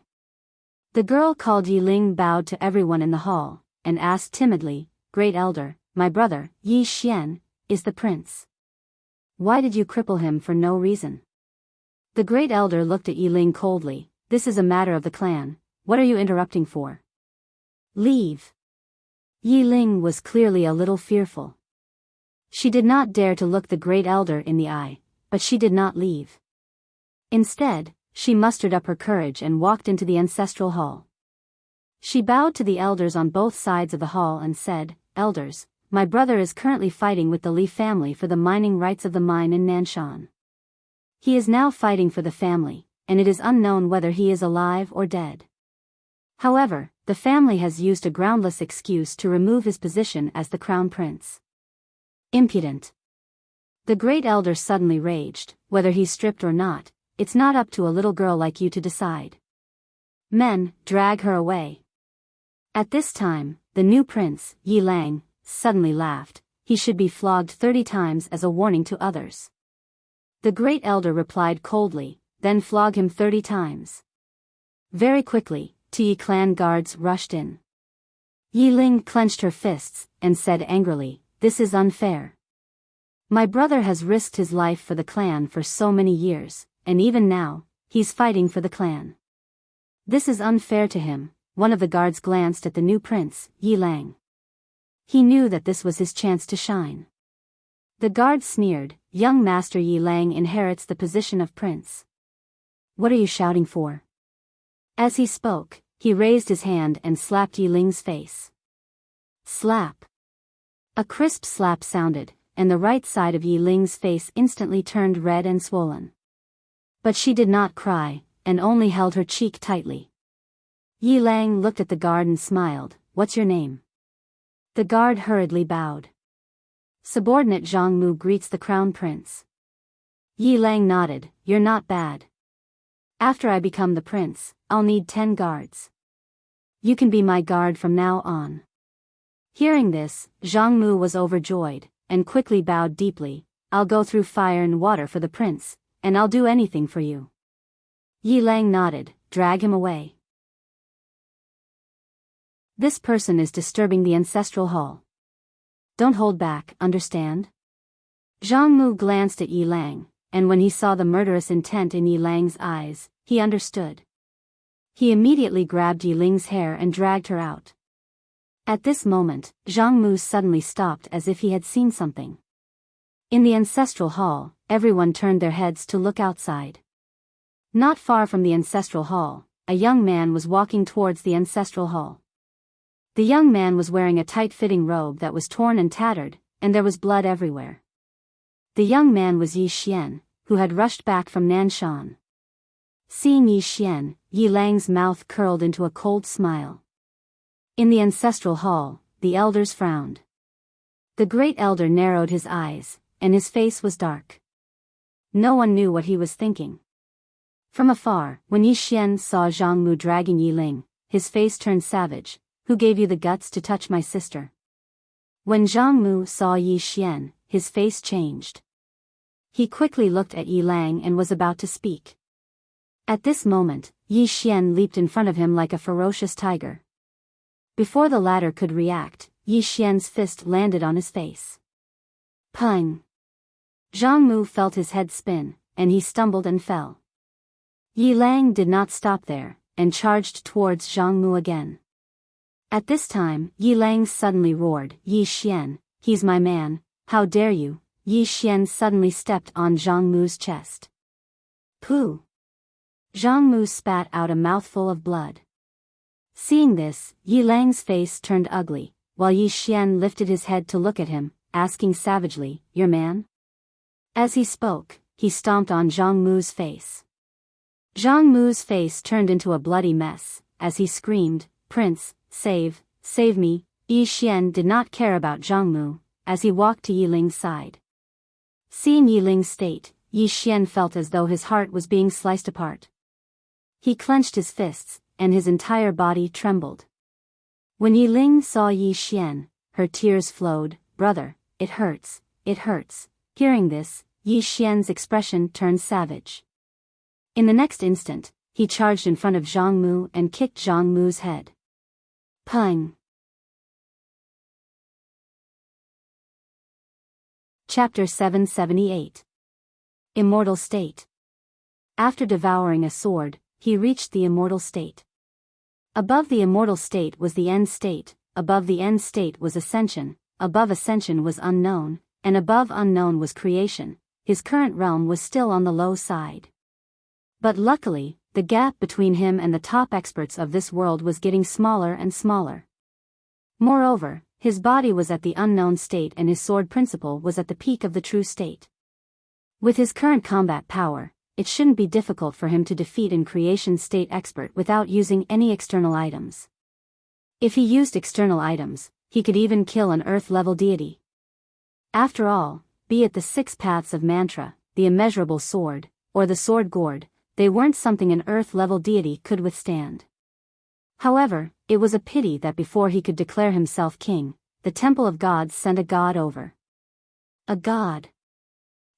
The girl called Yi Ling bowed to everyone in the hall, and asked timidly, "Great elder, my brother, Yi Xian, is the prince. Why did you cripple him for no reason?" The great elder looked at Yi Ling coldly. "This is a matter of the clan, what are you interrupting for? Leave." Yi Ling was clearly a little fearful. She did not dare to look the great elder in the eye, but she did not leave. Instead, she mustered up her courage and walked into the ancestral hall. She bowed to the elders on both sides of the hall and said, "Elders, my brother is currently fighting with the Li family for the mining rights of the mine in Nanshan. He is now fighting for the family, and it is unknown whether he is alive or dead. However, the family has used a groundless excuse to remove his position as the crown prince. Impudent." The great elder suddenly raged. "Whether he's stripped or not, it's not up to a little girl like you to decide. Men, drag her away." At this time, the new prince, Yi Lang, suddenly laughed. "He should be flogged 30 times as a warning to others." The great elder replied coldly, "Then flog him 30 times. Very quickly, Yi clan guards rushed in. Yi Ling clenched her fists, and said angrily, "This is unfair. My brother has risked his life for the clan for so many years, and even now, he's fighting for the clan. This is unfair to him." One of the guards glanced at the new prince, Yi Lang. He knew that this was his chance to shine. The guard sneered, "Young Master Yi Lang inherits the position of prince. What are you shouting for?" As he spoke, he raised his hand and slapped Yi Ling's face. Slap. A crisp slap sounded, and the right side of Yi Ling's face instantly turned red and swollen. But she did not cry, and only held her cheek tightly. Yi Lang looked at the guard and smiled. "What's your name?" The guard hurriedly bowed. "Subordinate Zhang Mu greets the crown prince." Yi Lang nodded. "You're not bad. After I become the prince, I'll need 10 guards. You can be my guard from now on." Hearing this, Zhang Mu was overjoyed, and quickly bowed deeply. "I'll go through fire and water for the prince, and I'll do anything for you." Yi Lang nodded. "Drag him away. This person is disturbing the ancestral hall. Don't hold back, understand?" Zhang Mu glanced at Yi Lang, and when he saw the murderous intent in Yi Lang's eyes, he understood. He immediately grabbed Yiling's hair and dragged her out. At this moment, Zhang Mu suddenly stopped as if he had seen something. In the ancestral hall, everyone turned their heads to look outside. Not far from the ancestral hall, a young man was walking towards the ancestral hall. The young man was wearing a tight-fitting robe that was torn and tattered, and there was blood everywhere. The young man was Yi Xian, who had rushed back from Nanshan. Seeing Yi Xian, Yi Lang's mouth curled into a cold smile. In the ancestral hall, the elders frowned. The great elder narrowed his eyes, and his face was dark. No one knew what he was thinking. From afar, when Yi Xian saw Zhang Mu dragging Yi Ling, his face turned savage. Who gave you the guts to touch my sister? When Zhang Mu saw Yi Xian, his face changed. He quickly looked at Yi Lang and was about to speak. At this moment, Yi Xian leaped in front of him like a ferocious tiger. Before the latter could react, Yi Xian's fist landed on his face. Pung! Zhang Mu felt his head spin, and he stumbled and fell. Yi Lang did not stop there, and charged towards Zhang Mu again. At this time, Yi Lang suddenly roared, Yi Xian, he's my man, how dare you? Yi Xian suddenly stepped on Zhang Mu's chest. Pooh! Zhang Mu spat out a mouthful of blood. Seeing this, Yi Lang's face turned ugly, while Yi Xian lifted his head to look at him, asking savagely, your man? As he spoke, he stomped on Zhang Mu's face. Zhang Mu's face turned into a bloody mess, as he screamed, Prince, save me. Yi Xian did not care about Zhang Mu, as he walked to Yi Ling's side. Seeing Yi Ling's state, Yi Xian felt as though his heart was being sliced apart. He clenched his fists, and his entire body trembled. When Yi Ling saw Yi Xian, her tears flowed, brother, it hurts, it hurts. Hearing this, Yi Xian's expression turned savage. In the next instant, he charged in front of Zhang Mu and kicked Zhang Mu's head. Pung! Chapter 778. Immortal State. After devouring a sword, he reached the immortal state. Above the immortal state was the end state, above the end state was ascension, above ascension was unknown, and above unknown was creation. His current realm was still on the low side. But luckily, the gap between him and the top experts of this world was getting smaller and smaller. Moreover, his body was at the unknown state and his sword principle was at the peak of the true state. With his current combat power, it shouldn't be difficult for him to defeat an creation state expert without using any external items. If he used external items, he could even kill an earth-level deity. After all, be it the 6 paths of mantra, the immeasurable sword, or the sword gourd, they weren't something an earth-level deity could withstand. However, it was a pity that before he could declare himself king, the temple of gods sent a god over. A god.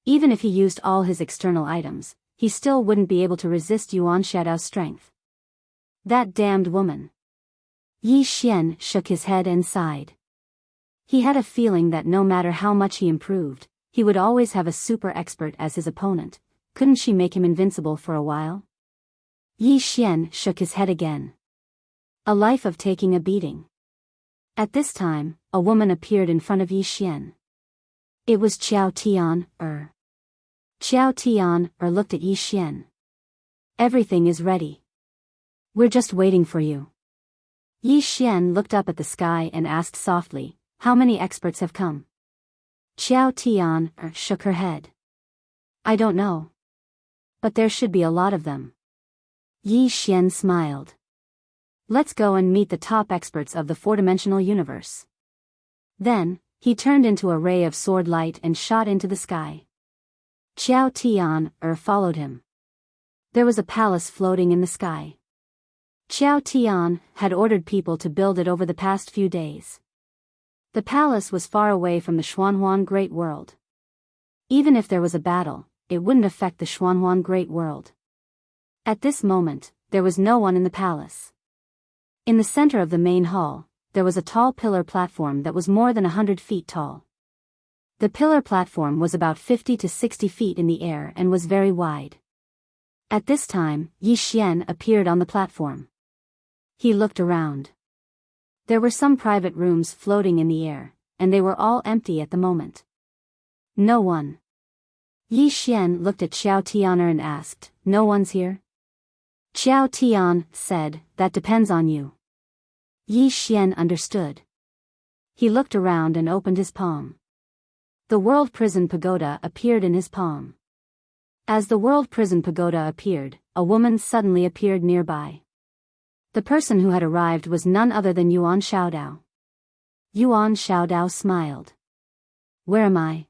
Even if he used all his external items, he still wouldn't be able to resist Yuan Shadow's strength. That damned woman. Yi Xian shook his head and sighed. He had a feeling that no matter how much he improved, he would always have a super expert as his opponent. Couldn't she make him invincible for a while? Yi Xian shook his head again. A life of taking a beating. At this time, a woman appeared in front of Yi Xian. It was Qiao Tian. Qiao Tian looked at Yi Xian. Everything is ready. We're just waiting for you. Yi Xian looked up at the sky and asked softly, how many experts have come? Qiao Tian shook her head. I don't know. But there should be a lot of them. Yi Xian smiled. Let's go and meet the top experts of the four-dimensional universe. Then, he turned into a ray of sword light and shot into the sky. Qiao Tian followed him. There was a palace floating in the sky. Qiao Tian had ordered people to build it over the past few days. The palace was far away from the Xuanhuan Great World. Even if there was a battle, it wouldn't affect the Xuanhuan Great World. At this moment, there was no one in the palace. In the center of the main hall, there was a tall pillar platform that was more than 100 feet tall. The pillar platform was about 50 to 60 feet in the air and was very wide. At this time, Yi Xian appeared on the platform. He looked around. There were some private rooms floating in the air, and they were all empty at the moment. No one. Yi Xian looked at Xiao Tianer and asked, "No one's here?" Xiao Tian said, "That depends on you." Yi Xian understood. He looked around and opened his palm. The World Prison Pagoda appeared in his palm. As the World Prison Pagoda appeared, a woman suddenly appeared nearby. The person who had arrived was none other than Yuan Xiaodao. Yuan Xiaodao smiled. "Where am I?"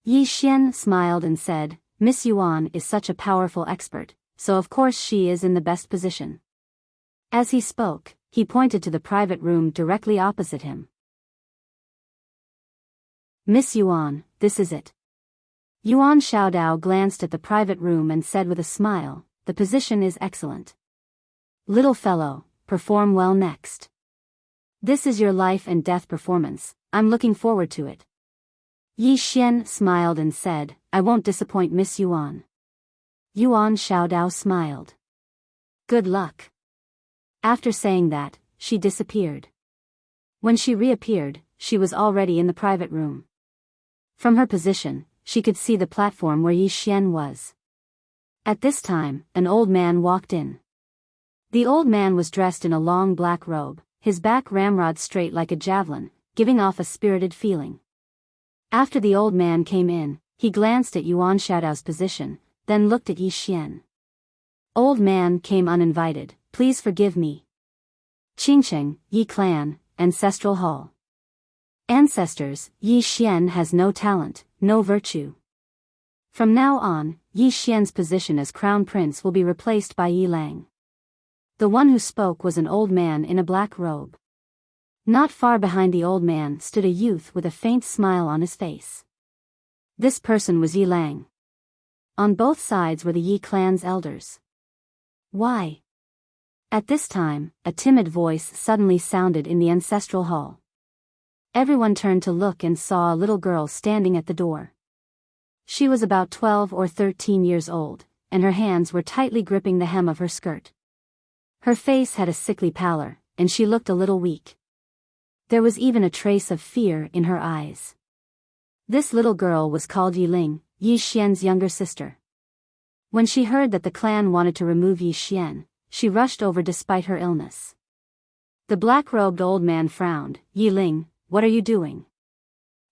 Yi Xian smiled and said, "Miss Yuan is such a powerful expert, so of course she is in the best position." As he spoke, he pointed to the private room directly opposite him. "Miss Yuan, this is it." Yuan Xiaodao glanced at the private room and said with a smile, "The position is excellent. Little fellow, perform well next. This is your life and death performance, I'm looking forward to it." Yi Xian smiled and said, "I won't disappoint Miss Yuan." Yuan Xiaodao smiled. "Good luck." After saying that, she disappeared. When she reappeared, she was already in the private room. From her position, she could see the platform where Yi Xian was. At this time, an old man walked in. The old man was dressed in a long black robe, his back ramrod straight like a javelin, giving off a spirited feeling. After the old man came in, he glanced at Yuan Xiaodao's position, then looked at Yi Xian. "Old man came uninvited, please forgive me." Qingcheng, Yi Clan, Ancestral Hall. Ancestors, Yi Xian has no talent, no virtue. From now on, Yi Xian's position as crown prince will be replaced by Yi Lang. The one who spoke was an old man in a black robe. Not far behind the old man stood a youth with a faint smile on his face. This person was Yi Lang. On both sides were the Yi clan's elders. "Why?" At this time, a timid voice suddenly sounded in the ancestral hall. Everyone turned to look and saw a little girl standing at the door. She was about 12 or 13 years old, and her hands were tightly gripping the hem of her skirt. Her face had a sickly pallor, and she looked a little weak. There was even a trace of fear in her eyes. This little girl was called Yi Ling, Yi Xian's younger sister. When she heard that the clan wanted to remove Yi Xian, she rushed over despite her illness. The black-robed old man frowned. "Yi Ling, what are you doing?"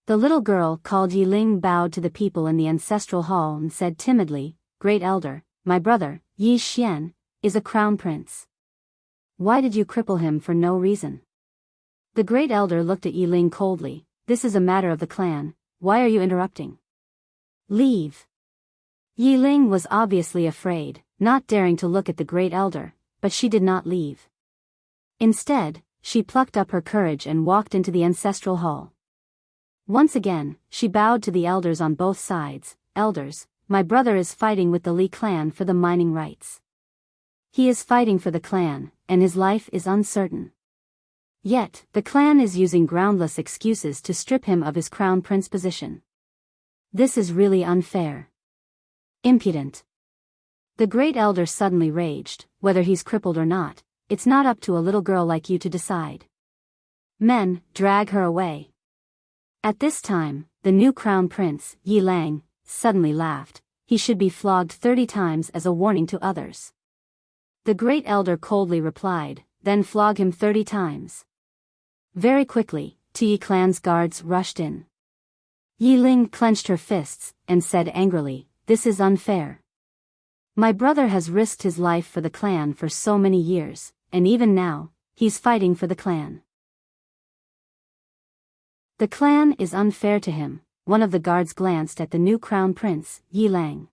The little girl called Yi Ling bowed to the people in the ancestral hall and said timidly, "Great elder, my brother, Yi Xian, is a crown prince. Why did you cripple him for no reason?" The great elder looked at Yi Ling coldly. "This is a matter of the clan, why are you interrupting? Leave." Yi Ling was obviously afraid, not daring to look at the great elder, but she did not leave. Instead, she plucked up her courage and walked into the ancestral hall. Once again, she bowed to the elders on both sides. "Elders, my brother is fighting with the Li clan for the mining rights. He is fighting for the clan, and his life is uncertain. Yet, the clan is using groundless excuses to strip him of his crown prince position. This is really unfair. Impudent." The great elder suddenly raged. "Whether he's crippled or not, it's not up to a little girl like you to decide. Men, drag her away." At this time, the new crown prince, Yi Lang, suddenly laughed. "He should be flogged 30 times as a warning to others." The great elder coldly replied, "Then flog him 30 times. Very quickly, Yi clan's guards rushed in. Yi Ling clenched her fists, and said angrily, "This is unfair. My brother has risked his life for the clan for so many years, and even now, he's fighting for the clan. The clan is unfair to him." One of the guards glanced at the new crown prince, Yi Lang.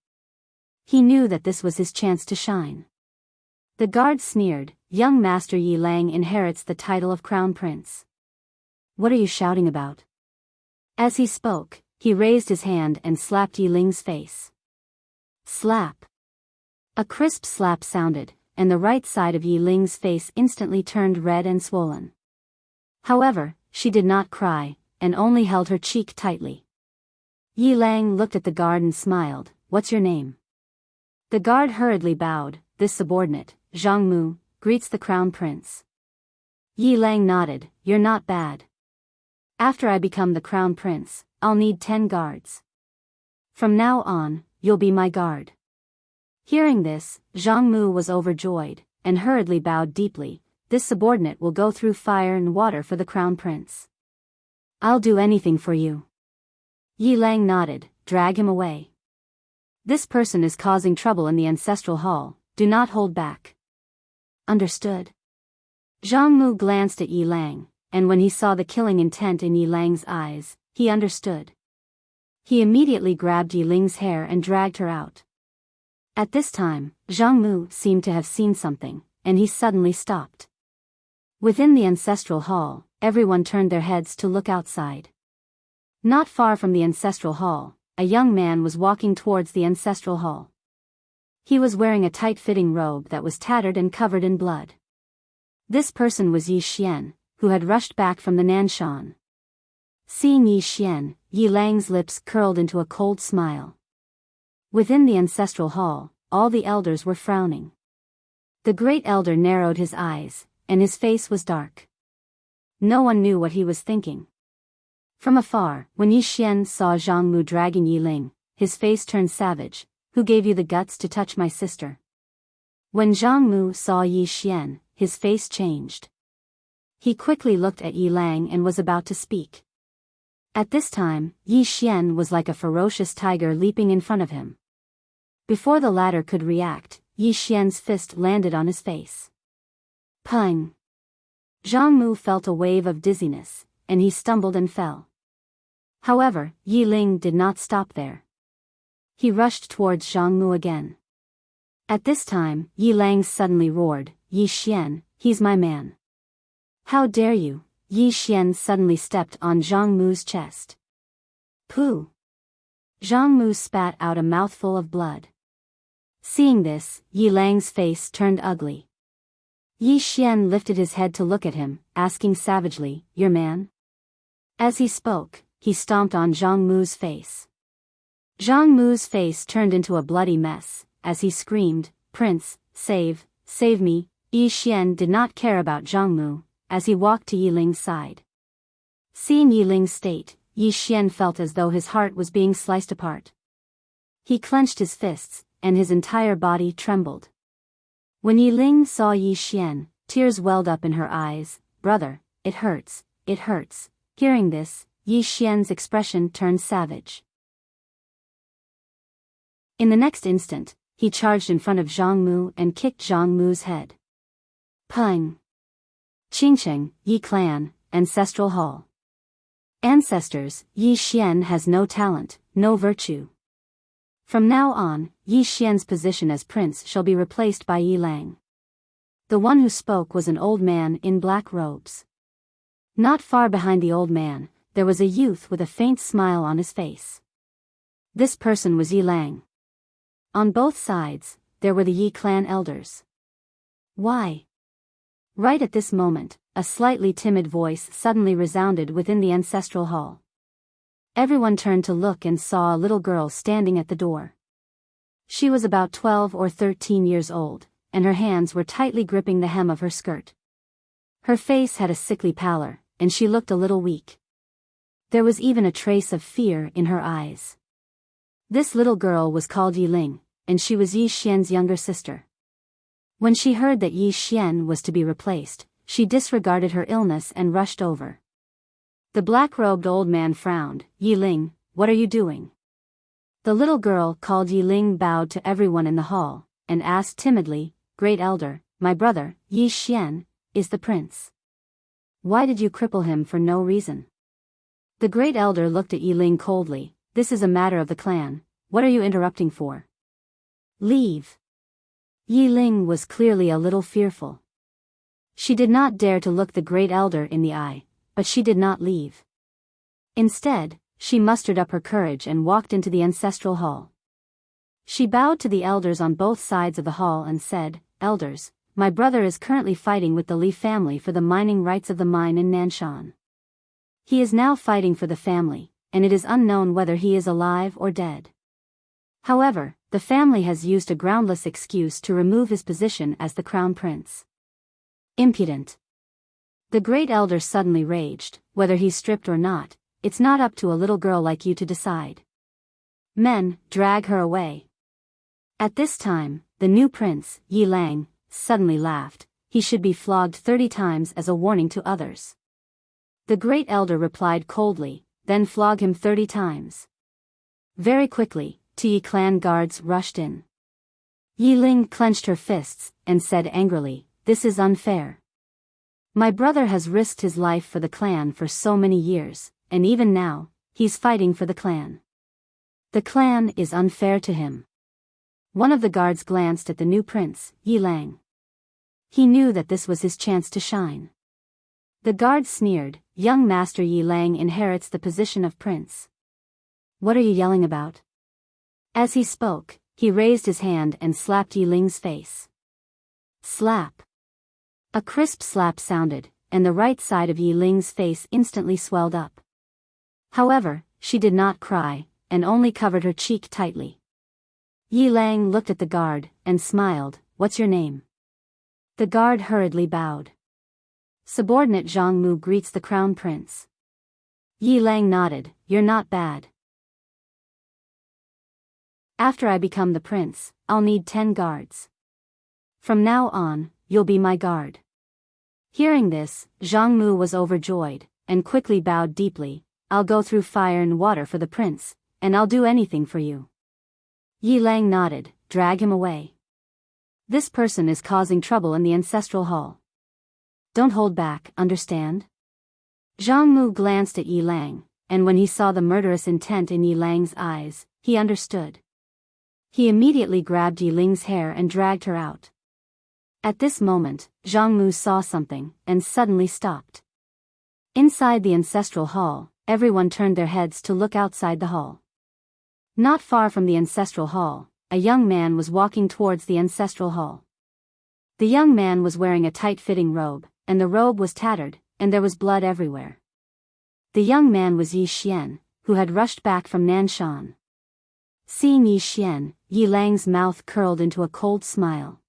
He knew that this was his chance to shine. The guard sneered, "Young Master Yi Lang inherits the title of crown prince. What are you shouting about?" As he spoke, he raised his hand and slapped Yi Ling's face. Slap. A crisp slap sounded, and the right side of Yi Ling's face instantly turned red and swollen. However, she did not cry, and only held her cheek tightly. Yi Lang looked at the guard and smiled. "What's your name?" The guard hurriedly bowed. This subordinate, Zhang Mu, greets the crown prince. Yi Lang nodded. You're not bad. After I become the crown prince, I'll need 10 guards. From now on, you'll be my guard. Hearing this, Zhang Mu was overjoyed, and hurriedly bowed deeply. This subordinate will go through fire and water for the crown prince. I'll do anything for you. Yi Lang nodded. Drag him away. This person is causing trouble in the ancestral hall. Do not hold back. Understood. Zhang Mu glanced at Yi Lang, and when he saw the killing intent in Yi Lang's eyes, he understood. He immediately grabbed Yi Ling's hair and dragged her out. At this time, Zhang Mu seemed to have seen something, and he suddenly stopped. Within the ancestral hall, everyone turned their heads to look outside. Not far from the ancestral hall, a young man was walking towards the ancestral hall. He was wearing a tight-fitting robe that was tattered and covered in blood. This person was Yi Xian, who had rushed back from the Nanshan. Seeing Yi Xian, Yi Lang's lips curled into a cold smile. Within the ancestral hall, all the elders were frowning. The great elder narrowed his eyes, and his face was dark. No one knew what he was thinking. From afar, when Yi Xian saw Zhang Mu dragging Yi Ling, his face turned savage. Who gave you the guts to touch my sister? When Zhang Mu saw Yi Xian, his face changed. He quickly looked at Yi Lang and was about to speak. At this time, Yi Xian was like a ferocious tiger leaping in front of him. Before the latter could react, Yi Xian's fist landed on his face. Pung! Zhang Mu felt a wave of dizziness, and he stumbled and fell. However, Yi Ling did not stop there. He rushed towards Zhang Mu again. At this time, Yi Lang suddenly roared, Yi Xian, he's my man. How dare you? Yi Xian suddenly stepped on Zhang Mu's chest. Pooh! Zhang Mu spat out a mouthful of blood. Seeing this, Yi Lang's face turned ugly. Yi Xian lifted his head to look at him, asking savagely, your man? As he spoke, he stomped on Zhang Mu's face. Zhang Mu's face turned into a bloody mess, as he screamed, Prince, save me. Yi Xian did not care about Zhang Mu, as he walked to Yi Ling's side. Seeing Yi Ling's state, Yi Xian felt as though his heart was being sliced apart. He clenched his fists, and his entire body trembled. When Yi Ling saw Yi Xian, tears welled up in her eyes. Brother, it hurts, it hurts. Hearing this, Yi Xian's expression turned savage. In the next instant, he charged in front of Zhang Mu and kicked Zhang Mu's head. Pung! Qingcheng, Yi Clan, Ancestral Hall. Ancestors, Yi Xian has no talent, no virtue. From now on, Yi Xian's position as prince shall be replaced by Yi Lang. The one who spoke was an old man in black robes. Not far behind the old man, there was a youth with a faint smile on his face. This person was Yi Lang. On both sides, there were the Yi clan elders. Why? Right at this moment, a slightly timid voice suddenly resounded within the ancestral hall. Everyone turned to look and saw a little girl standing at the door. She was about 12 or 13 years old, and her hands were tightly gripping the hem of her skirt. Her face had a sickly pallor, and she looked a little weak. There was even a trace of fear in her eyes. This little girl was called Yi Ling, and she was Yi Xian's younger sister. When she heard that Yi Xian was to be replaced, she disregarded her illness and rushed over. The black-robed old man frowned. Yi Ling, what are you doing? The little girl called Yi Ling bowed to everyone in the hall, and asked timidly, Great Elder, my brother, Yi Xian, is the prince. Why did you cripple him for no reason? The Great Elder looked at Yi Ling coldly. This is a matter of the clan. What are you interrupting for? Leave. Yi Ling was clearly a little fearful. She did not dare to look the Great Elder in the eye, but she did not leave. Instead, she mustered up her courage and walked into the ancestral hall. She bowed to the elders on both sides of the hall and said, Elders, my brother is currently fighting with the Li family for the mining rights of the mine in Nanshan. He is now fighting for the family, and it is unknown whether he is alive or dead. However, the family has used a groundless excuse to remove his position as the crown prince. Impudent. The great elder suddenly raged, whether he's stripped or not, it's not up to a little girl like you to decide. Men, drag her away. At this time, the new prince, Yi Lang, suddenly laughed. He should be flogged 30 times as a warning to others. The great elder replied coldly, then flog him 30 times. Very quickly, Yi clan guards rushed in. Yi Ling clenched her fists, and said angrily, "This is unfair. My brother has risked his life for the clan for so many years, and even now, he's fighting for the clan. The clan is unfair to him." One of the guards glanced at the new prince, Yi Lang. He knew that this was his chance to shine. The guard sneered, "Young Master Yi Lang inherits the position of prince. What are you yelling about?" As he spoke, he raised his hand and slapped Yi Ling's face. Slap. A crisp slap sounded, and the right side of Yi Ling's face instantly swelled up. However, she did not cry, and only covered her cheek tightly. Yi Lang looked at the guard, and smiled, "What's your name?" The guard hurriedly bowed. Subordinate Zhang Mu greets the crown prince. Yi Lang nodded, "You're not bad. After I become the prince, I'll need 10 guards. From now on, you'll be my guard." Hearing this, Zhang Mu was overjoyed, and quickly bowed deeply, "I'll go through fire and water for the prince, and I'll do anything for you." Yi Lang nodded, "Drag him away. This person is causing trouble in the ancestral hall. Don't hold back, understand?" Zhang Mu glanced at Yi Lang, and when he saw the murderous intent in Yi Lang's eyes, he understood. He immediately grabbed Yi Ling's hair and dragged her out. At this moment, Zhang Mu saw something, and suddenly stopped. Inside the ancestral hall, everyone turned their heads to look outside the hall. Not far from the ancestral hall, a young man was walking towards the ancestral hall. The young man was wearing a tight-fitting robe, and the robe was tattered, and there was blood everywhere. The young man was Yi Xian, who had rushed back from Nanshan. Seeing Yi Xian, Yi Lang's mouth curled into a cold smile.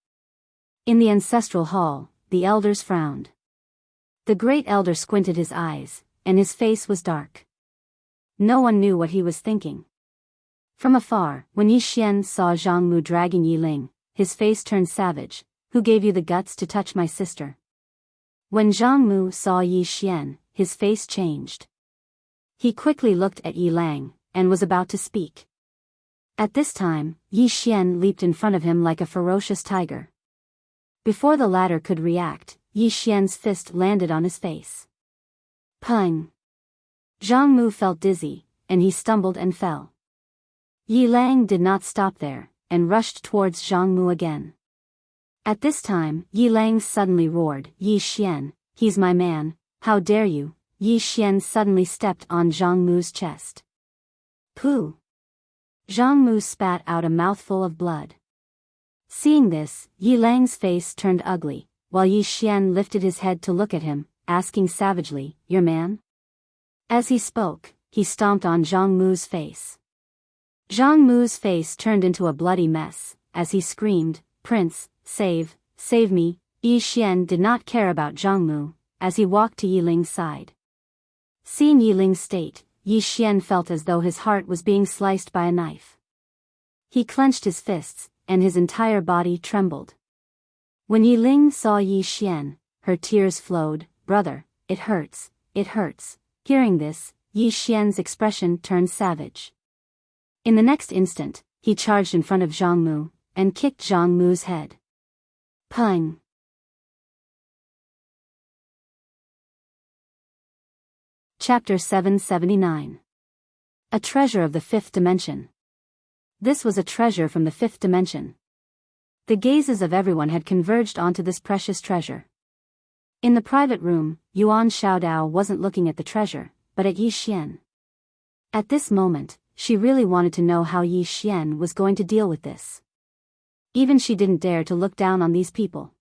In the ancestral hall, the elders frowned. The great elder squinted his eyes, and his face was dark. No one knew what he was thinking. From afar, when Yi Xian saw Zhang Mu dragging Yi Ling, his face turned savage. "Who gave you the guts to touch my sister?" When Zhang Mu saw Yi Xian, his face changed. He quickly looked at Yi Lang, and was about to speak. At this time, Yi Xian leaped in front of him like a ferocious tiger. Before the latter could react, Yi Xian's fist landed on his face. Pung! Zhang Mu felt dizzy, and he stumbled and fell. Yi Lang did not stop there, and rushed towards Zhang Mu again. At this time, Yi Lang suddenly roared, "Yi Xian, he's my man, how dare you!" Yi Xian suddenly stepped on Zhang Mu's chest. Pooh! Zhang Mu spat out a mouthful of blood. Seeing this, Yi Lang's face turned ugly, while Yi Xian lifted his head to look at him, asking savagely, "Your man?" As he spoke, he stomped on Zhang Mu's face. Zhang Mu's face turned into a bloody mess, as he screamed, "Prince, save me!" Yi Xian did not care about Zhang Mu, as he walked to Yi Ling's side. Seeing Yi Ling's state, Yi Xian felt as though his heart was being sliced by a knife. He clenched his fists, and his entire body trembled. When Yi Ling saw Yi Xian, her tears flowed, "Brother, it hurts, it hurts." Hearing this, Yi Xian's expression turned savage. In the next instant, he charged in front of Zhang Mu, and kicked Zhang Mu's head. Pung! Chapter 779. A treasure of the fifth dimension. This was a treasure from the fifth dimension. The gazes of everyone had converged onto this precious treasure. In the private room, Yuan Xiaodao wasn't looking at the treasure, but at Yi Xian. At this moment, she really wanted to know how Yi Xian was going to deal with this. Even she didn't dare to look down on these people.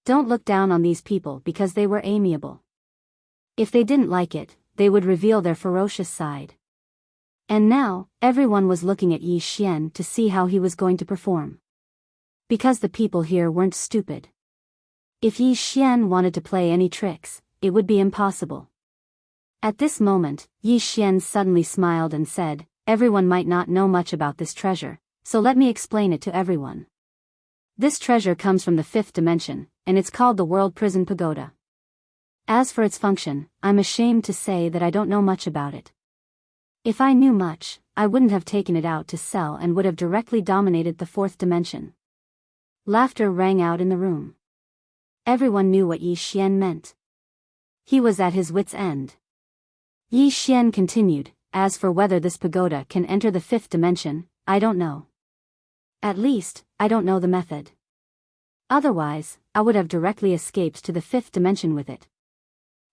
Don't look down on these people because they were amiable. If they didn't like it, they would reveal their ferocious side. And now, everyone was looking at Yi Xian to see how he was going to perform. Because the people here weren't stupid. If Yi Xian wanted to play any tricks, it would be impossible. At this moment, Yi Xian suddenly smiled and said, "Everyone might not know much about this treasure, so let me explain it to everyone. This treasure comes from the 5th dimension, and it's called the World Prison Pagoda. As for its function, I'm ashamed to say that I don't know much about it. If I knew much, I wouldn't have taken it out to sell and would have directly dominated the 4th dimension." Laughter rang out in the room. Everyone knew what Yi Xian meant. He was at his wits' end. Yi Xian continued, "As for whether this pagoda can enter the 5th dimension, I don't know. At least, I don't know the method. Otherwise, I would have directly escaped to the 5th dimension with it."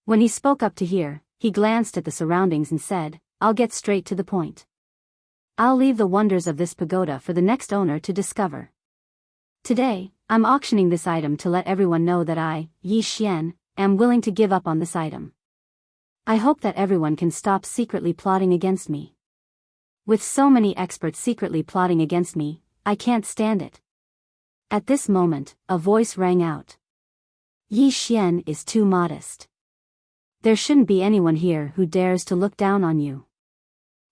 When he spoke up to here, he glanced at the surroundings and said, "I'll get straight to the point. I'll leave the wonders of this pagoda for the next owner to discover. Today, I'm auctioning this item to let everyone know that I, Yi Xian, am willing to give up on this item. I hope that everyone can stop secretly plotting against me. With so many experts secretly plotting against me, I can't stand it." At this moment, a voice rang out. "Yi Xian is too modest. There shouldn't be anyone here who dares to look down on you.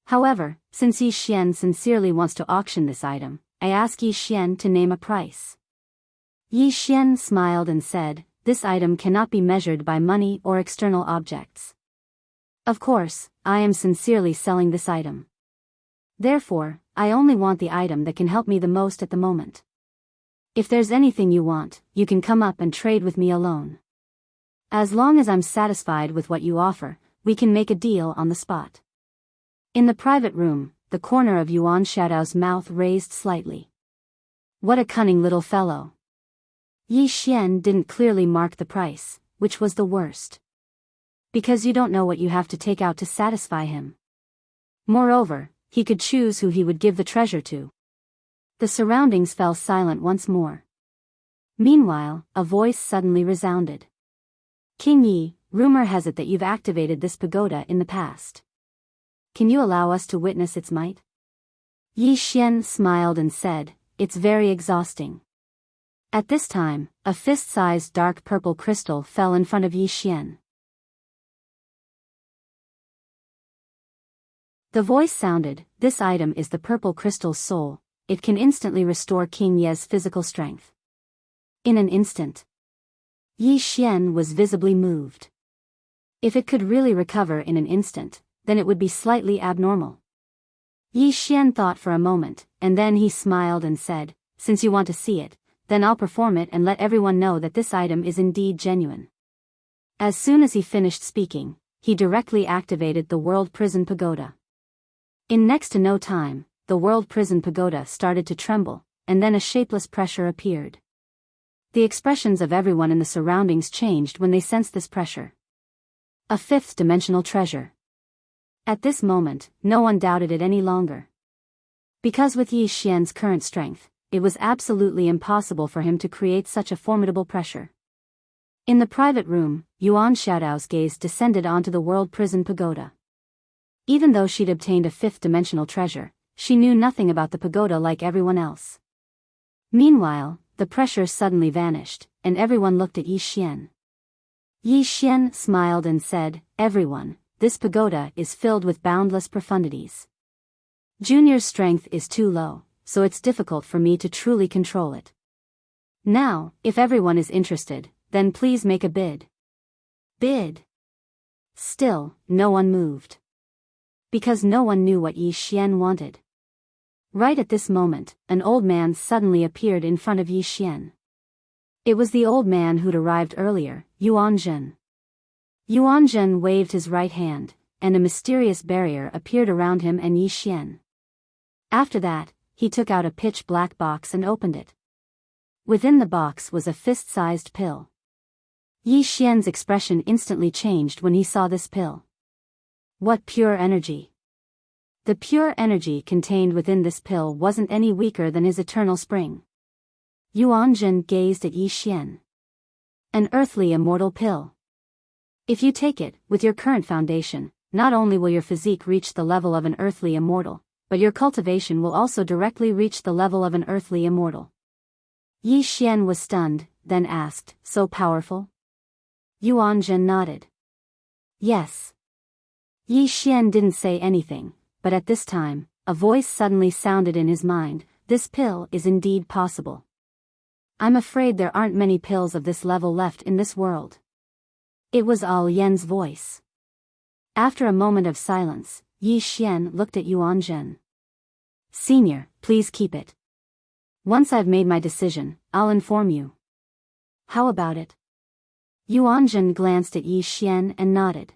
However, since Yi Xian sincerely wants to auction this item, I ask Yi Xian to name a price." Yi Xian smiled and said, "This item cannot be measured by money or external objects. Of course, I am sincerely selling this item. Therefore, I only want the item that can help me the most at the moment. If there's anything you want, you can come up and trade with me alone. As long as I'm satisfied with what you offer, we can make a deal on the spot." In the private room, the corner of Yuan Shadow's mouth raised slightly. What a cunning little fellow. Yi Xian didn't clearly mark the price, which was the worst. Because you don't know what you have to take out to satisfy him. Moreover, he could choose who he would give the treasure to. The surroundings fell silent once more. Meanwhile, a voice suddenly resounded. "King Yi, rumor has it that you've activated this pagoda in the past. Can you allow us to witness its might?" Yi Xian smiled and said, "It's very exhausting." At this time, a fist-sized dark purple crystal fell in front of Yi Xian. The voice sounded, "This item is the purple crystal's soul. It can instantly restore King Ye's physical strength." In an instant, Yi Xian was visibly moved. If it could really recover in an instant, then it would be slightly abnormal. Yi Xian thought for a moment, and then he smiled and said, "Since you want to see it, then I'll perform it and let everyone know that this item is indeed genuine." As soon as he finished speaking, he directly activated the World Prison Pagoda. In next to no time, the World Prison Pagoda started to tremble, and then a shapeless pressure appeared. The expressions of everyone in the surroundings changed when they sensed this pressure. A 5th-dimensional treasure. At this moment, no one doubted it any longer. Because with Yi Xian's current strength, it was absolutely impossible for him to create such a formidable pressure. In the private room, Yuan Shadow's gaze descended onto the World Prison Pagoda. Even though she'd obtained a 5th-dimensional treasure, she knew nothing about the pagoda like everyone else. Meanwhile, the pressure suddenly vanished, and everyone looked at Yi Xian. Yi Xian smiled and said, "Everyone, this pagoda is filled with boundless profundities. Junior's strength is too low, so it's difficult for me to truly control it. Now, if everyone is interested, then please make a bid." Bid. Still, no one moved. Because no one knew what Yi Xian wanted. Right at this moment, an old man suddenly appeared in front of Yi Xian. It was the old man who'd arrived earlier, Yuan Zhen. Yuan Zhen waved his right hand, and a mysterious barrier appeared around him and Yi Xian. After that, he took out a pitch-black box and opened it. Within the box was a fist-sized pill. Yi Xian's expression instantly changed when he saw this pill. What pure energy! The pure energy contained within this pill wasn't any weaker than his eternal spring. Yuan Zhen gazed at Yi Xian. An earthly immortal pill. If you take it, with your current foundation, not only will your physique reach the level of an earthly immortal, but your cultivation will also directly reach the level of an earthly immortal. Yi Xian was stunned, then asked, so powerful? Yuan Zhen nodded. Yes. Yi Xian didn't say anything, but at this time, a voice suddenly sounded in his mind, this pill is indeed possible. I'm afraid there aren't many pills of this level left in this world. It was Al Yen's voice. After a moment of silence, Yi Xian looked at Yuan Zhen. Senior, please keep it. Once I've made my decision, I'll inform you. How about it? Yuan Zhen glanced at Yi Xian and nodded.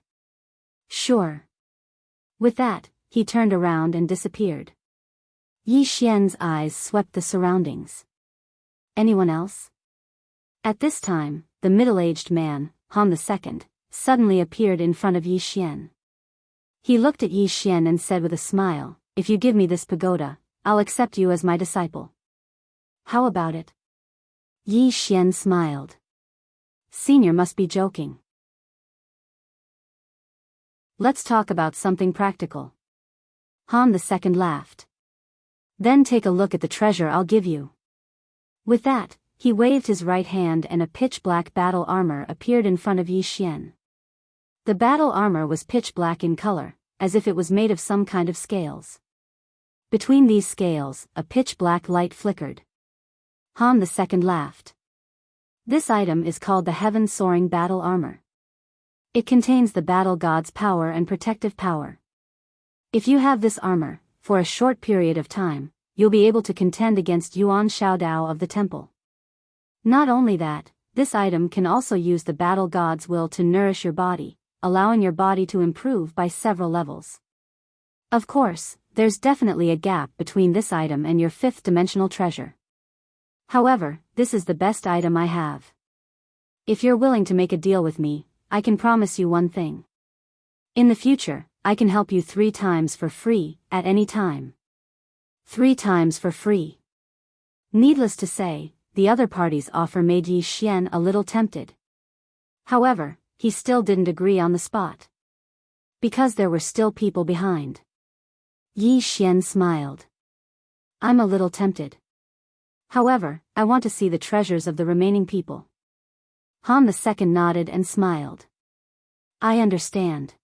Sure. With that, he turned around and disappeared. Yi Xian's eyes swept the surroundings. Anyone else? At this time, the middle-aged man, Han II, suddenly appeared in front of Yi Xian. He looked at Yi Xian and said with a smile, if you give me this pagoda, I'll accept you as my disciple. How about it? Yi Xian smiled. Senior must be joking. Let's talk about something practical. Han II laughed. Then take a look at the treasure I'll give you. With that, he waved his right hand and a pitch-black battle armor appeared in front of Yi Xian. The battle armor was pitch-black in color, as if it was made of some kind of scales. Between these scales, a pitch-black light flickered. Han II laughed. This item is called the Heaven-Soaring Battle Armor. It contains the battle god's power and protective power. If you have this armor, for a short period of time, you'll be able to contend against Yuan Shaodao of the temple. Not only that, this item can also use the battle god's will to nourish your body, allowing your body to improve by several levels. Of course, there's definitely a gap between this item and your fifth-dimensional treasure. However, this is the best item I have. If you're willing to make a deal with me, I can promise you one thing. In the future, I can help you 3 times for free, at any time. 3 times for free. Needless to say, the other party's offer made Yi Xian a little tempted. However, he still didn't agree on the spot. Because there were still people behind. Yi Xian smiled. I'm a little tempted. However, I want to see the treasures of the remaining people. Han II nodded and smiled. I understand.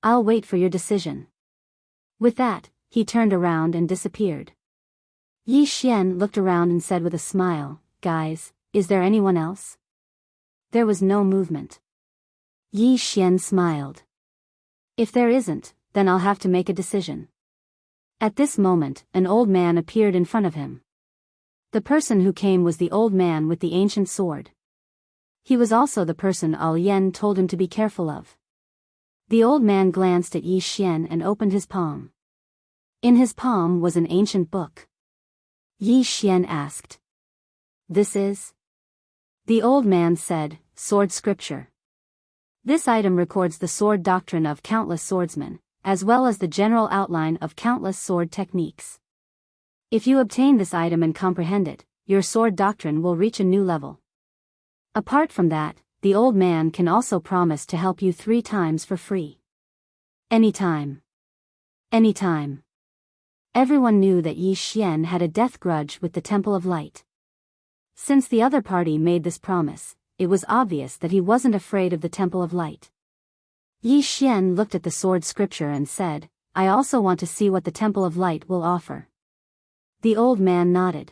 I'll wait for your decision. With that, he turned around and disappeared. Yi Xian looked around and said with a smile, guys, is there anyone else? There was no movement. Yi Xian smiled. If there isn't, then I'll have to make a decision. At this moment, an old man appeared in front of him. The person who came was the old man with the ancient sword. He was also the person Al Yen told him to be careful of. The old man glanced at Yi Xian and opened his palm. In his palm was an ancient book. Yi Xian asked. This is? The old man said, Sword Scripture. This item records the sword doctrine of countless swordsmen, as well as the general outline of countless sword techniques. If you obtain this item and comprehend it, your sword doctrine will reach a new level. Apart from that, the old man can also promise to help you 3 times for free. Anytime. Anytime. Everyone knew that Yi Xian had a death grudge with the Temple of Light. Since the other party made this promise, it was obvious that he wasn't afraid of the Temple of Light. Yi Xian looked at the sword scripture and said, I also want to see what the Temple of Light will offer. The old man nodded.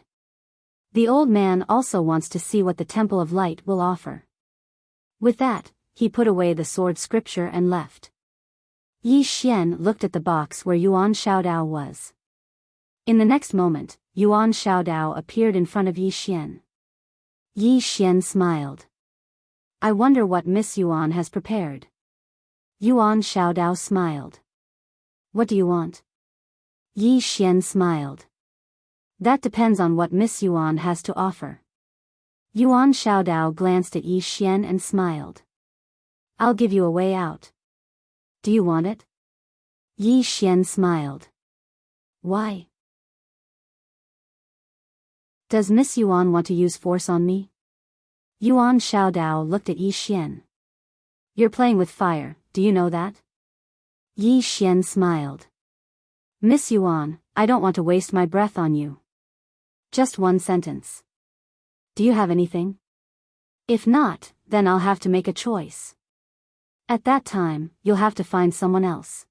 The old man also wants to see what the Temple of Light will offer. With that, he put away the sword scripture and left. Yi Xian looked at the box where Yuan Shaodao was. In the next moment, Yuan Shaodao appeared in front of Yi Xian. Yi Xian smiled. I wonder what Miss Yuan has prepared. Yuan Shaodao smiled. What do you want? Yi Xian smiled. That depends on what Miss Yuan has to offer. Yuan Shaodao glanced at Yi Xian and smiled. I'll give you a way out. Do you want it? Yi Xian smiled. Why? Does Miss Yuan want to use force on me? Yuan Shaodao looked at Yi Xian. You're playing with fire, do you know that? Yi Xian smiled. Miss Yuan, I don't want to waste my breath on you. Just one sentence. Do you have anything? If not, then I'll have to make a choice. At that time, you'll have to find someone else.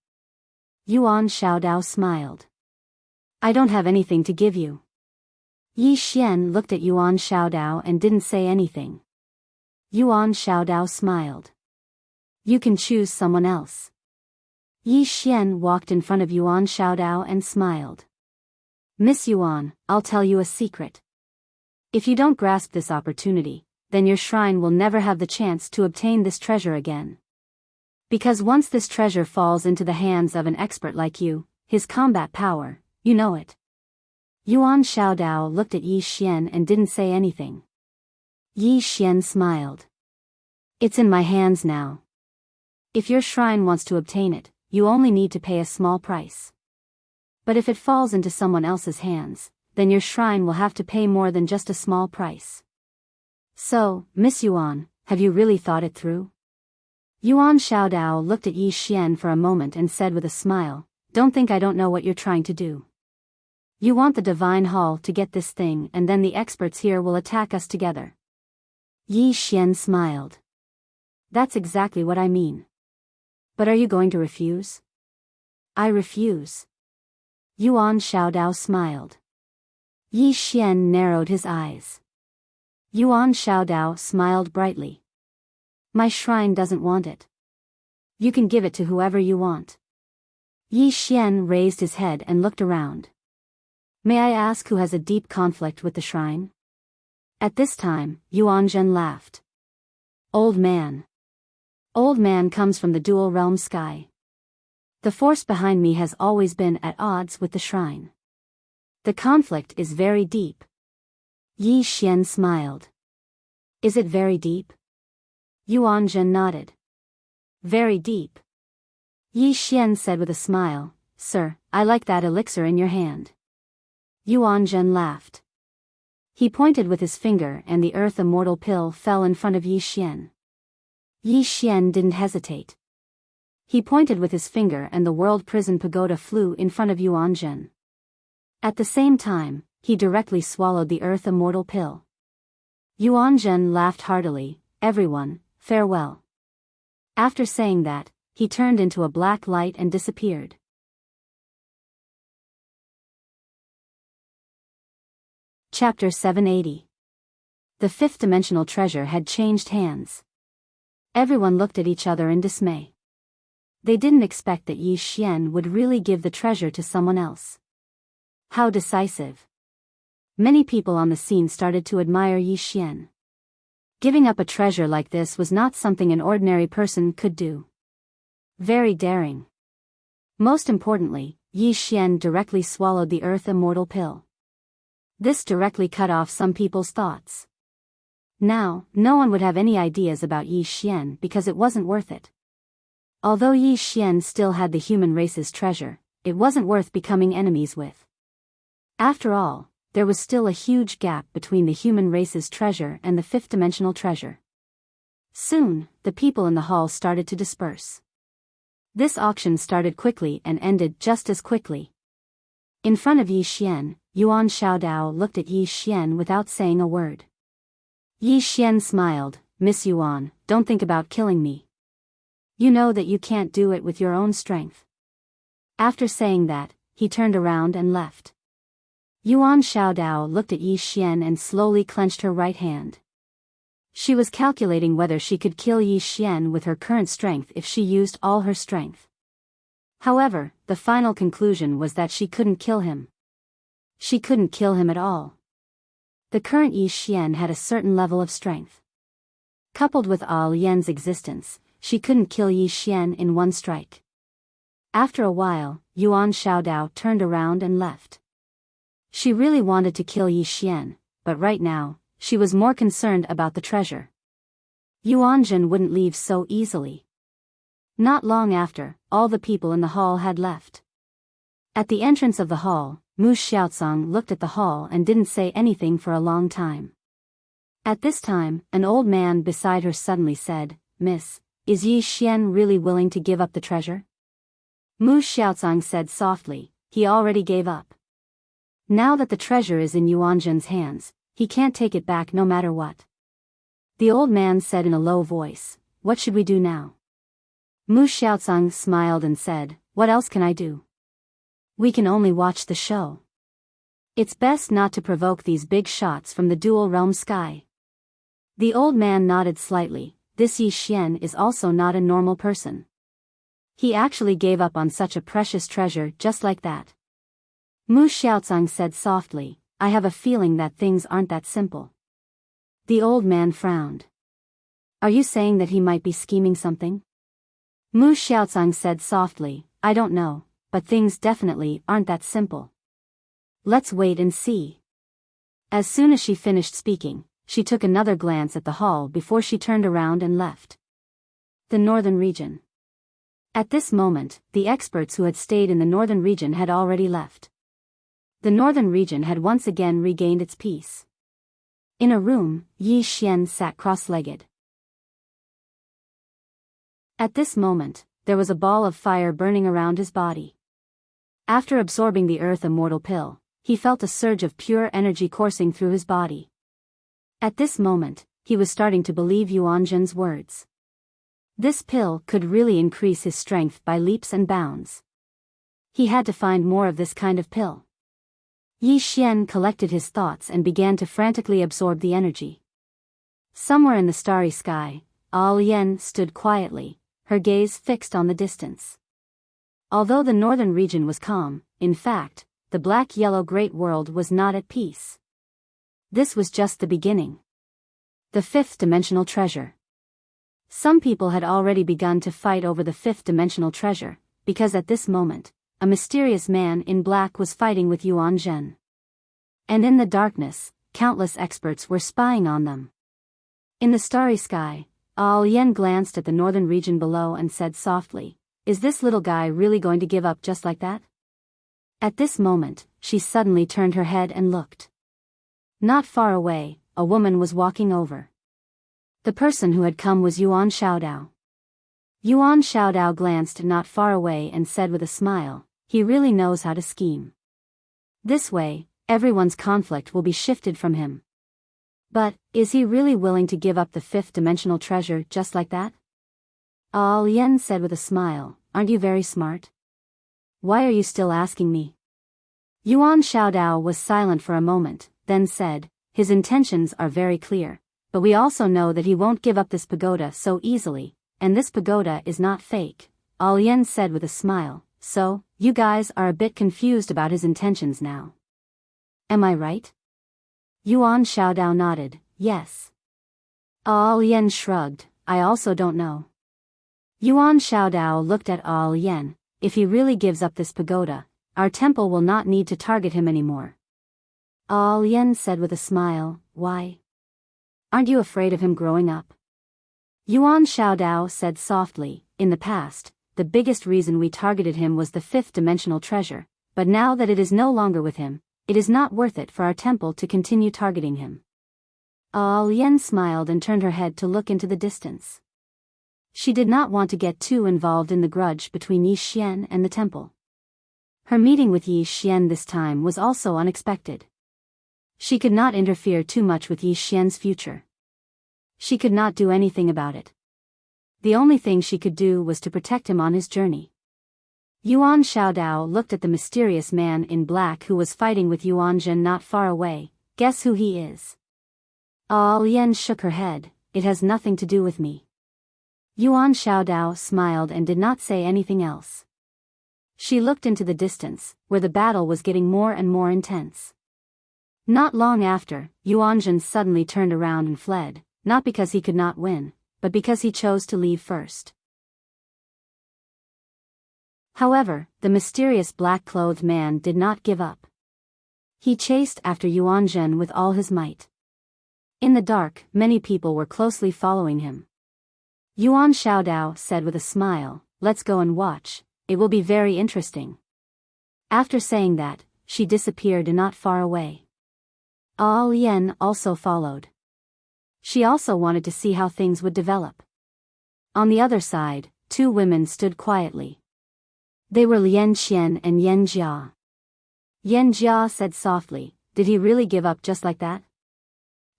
Yuan Xiaodao smiled. I don't have anything to give you. Yi Xian looked at Yuan Xiaodao and didn't say anything. Yuan Xiaodao smiled. You can choose someone else. Yi Xian walked in front of Yuan Xiaodao and smiled. Miss Yuan, I'll tell you a secret. If you don't grasp this opportunity, then your shrine will never have the chance to obtain this treasure again. Because once this treasure falls into the hands of an expert like you, his combat power, you know it. Yuan Xiaodao looked at Yi Xian and didn't say anything. Yi Xian smiled. It's in my hands now. If your shrine wants to obtain it, you only need to pay a small price. But if it falls into someone else's hands, then your shrine will have to pay more than just a small price. So, Miss Yuan, have you really thought it through? Yuan Xiaodao looked at Yi Xian for a moment and said with a smile, Don't think I don't know what you're trying to do. You want the Divine Hall to get this thing and then the experts here will attack us together. Yi Xian smiled. That's exactly what I mean. But are you going to refuse? I refuse. Yuan Xiaodao smiled. Yi Xian narrowed his eyes. Yuan Xiaodao smiled brightly. My shrine doesn't want it. You can give it to whoever you want. Yi Xian raised his head and looked around. May I ask who has a deep conflict with the shrine? At this time, Yuan Zhen laughed. Old man. Old man comes from the dual realm sky. The force behind me has always been at odds with the shrine. The conflict is very deep. Yi Xian smiled. Is it very deep? Yuan Zhen nodded. Very deep. Yi Xian said with a smile, Sir, I like that elixir in your hand. Yuan Zhen laughed. He pointed with his finger and the earth immortal pill fell in front of Yi Xian. Yi Xian didn't hesitate. He pointed with his finger and the world prison pagoda flew in front of Yuan Zhen. At the same time, he directly swallowed the earth immortal pill. Yuan Zhen laughed heartily, Everyone, farewell. After saying that, he turned into a black light and disappeared. Chapter 780. The fifth-dimensional treasure had changed hands. Everyone looked at each other in dismay. They didn't expect that Yi Xian would really give the treasure to someone else. How decisive. Many people on the scene started to admire Yi Xian. Giving up a treasure like this was not something an ordinary person could do. Very daring. Most importantly, Yi Xian directly swallowed the earth immortal pill. This directly cut off some people's thoughts. Now, no one would have any ideas about Yi Xian because it wasn't worth it. Although Yi Xian still had the human race's treasure, it wasn't worth becoming enemies with. After all, there was still a huge gap between the human race's treasure and the fifth-dimensional treasure. Soon, the people in the hall started to disperse. This auction started quickly and ended just as quickly. In front of Yi Xian, Yuan Xiaodao looked at Yi Xian without saying a word. Yi Xian smiled, Miss Yuan, don't think about killing me. You know that you can't do it with your own strength. After saying that, he turned around and left. Yuan Xiaodao looked at Yi Xian and slowly clenched her right hand. She was calculating whether she could kill Yi Xian with her current strength if she used all her strength. However, the final conclusion was that she couldn't kill him. She couldn't kill him at all. The current Yi Xian had a certain level of strength. Coupled with Al Yan's existence, she couldn't kill Yi Xian in one strike. After a while, Yuan Xiaodao turned around and left. She really wanted to kill Yi Xian, but right now, she was more concerned about the treasure. Yuan Zhen wouldn't leave so easily. Not long after, all the people in the hall had left. At the entrance of the hall, Mu Xiaocang looked at the hall and didn't say anything for a long time. At this time, an old man beside her suddenly said, Miss, is Yi Xian really willing to give up the treasure? Mu Xiaozang said softly, he already gave up. Now that the treasure is in Yuanzhen's hands, he can't take it back no matter what. The old man said in a low voice, what should we do now? Mu Xiaozang smiled and said, what else can I do? We can only watch the show. It's best not to provoke these big shots from the dual realm sky. The old man nodded slightly. This Yi Xian is also not a normal person. He actually gave up on such a precious treasure just like that. Mu Xiaozang said softly, I have a feeling that things aren't that simple. The old man frowned. Are you saying that he might be scheming something? Mu Xiaozang said softly, I don't know, but things definitely aren't that simple. Let's wait and see. As soon as she finished speaking, she took another glance at the hall before she turned around and left. The northern region. At this moment, the experts who had stayed in the northern region had already left. The northern region had once again regained its peace. In a room, Yi Xian sat cross-legged. At this moment, there was a ball of fire burning around his body. After absorbing the earth immortal pill, he felt a surge of pure energy coursing through his body. At this moment, he was starting to believe Yuanzhen's words. This pill could really increase his strength by leaps and bounds. He had to find more of this kind of pill. Yi Xian collected his thoughts and began to frantically absorb the energy. Somewhere in the starry sky, Yen stood quietly, her gaze fixed on the distance. Although the northern region was calm, in fact, the black-yellow great world was not at peace. This was just the beginning. The fifth-dimensional treasure. Some people had already begun to fight over the fifth-dimensional treasure, because at this moment, a mysterious man in black was fighting with Yuanzhen. And in the darkness, countless experts were spying on them. In the starry sky, Yen glanced at the northern region below and said softly, is this little guy really going to give up just like that? At this moment, she suddenly turned her head and looked. Not far away, a woman was walking over. The person who had come was Yuan Xiaodao. Yuan Xiaodao glanced not far away and said with a smile, he really knows how to scheme. This way, everyone's conflict will be shifted from him. But, is he really willing to give up the fifth-dimensional treasure just like that? Yen said with a smile, aren't you very smart? Why are you still asking me? Yuan Xiaodao was silent for a moment, then said, his intentions are very clear, but we also know that he won't give up this pagoda so easily, and this pagoda is not fake, Yen said with a smile, so, you guys are a bit confused about his intentions now. Am I right? Yuan Xiaodao nodded, yes. Yen shrugged, I also don't know. Yuan Xiaodao looked at Yen, if he really gives up this pagoda, our temple will not need to target him anymore. Yen said with a smile, why? Aren't you afraid of him growing up? Yuan Xiaodao said softly, in the past, the biggest reason we targeted him was the fifth-dimensional treasure, but now that it is no longer with him, it is not worth it for our temple to continue targeting him. Yen smiled and turned her head to look into the distance. She did not want to get too involved in the grudge between Yi Xian and the temple. Her meeting with Yi Xian this time was also unexpected. She could not interfere too much with Yi Xian's future. She could not do anything about it. The only thing she could do was to protect him on his journey. Yuan Xiaodao looked at the mysterious man in black who was fighting with Yuanzhen not far away. Guess who he is? Yen shook her head, it has nothing to do with me. Yuan Xiaodao smiled and did not say anything else. She looked into the distance, where the battle was getting more and more intense. Not long after, Yuanzhen suddenly turned around and fled, not because he could not win, but because he chose to leave first. However, the mysterious black-clothed man did not give up. He chased after Yuanzhen with all his might. In the dark, many people were closely following him. Yuan Xiaodao said with a smile, let's go and watch, it will be very interesting. After saying that, she disappeared not far away. Yen also followed. She also wanted to see how things would develop. On the other side, two women stood quietly. They were Lian Xian and Yan Jia. Yan Jia said softly, "Did he really give up just like that?"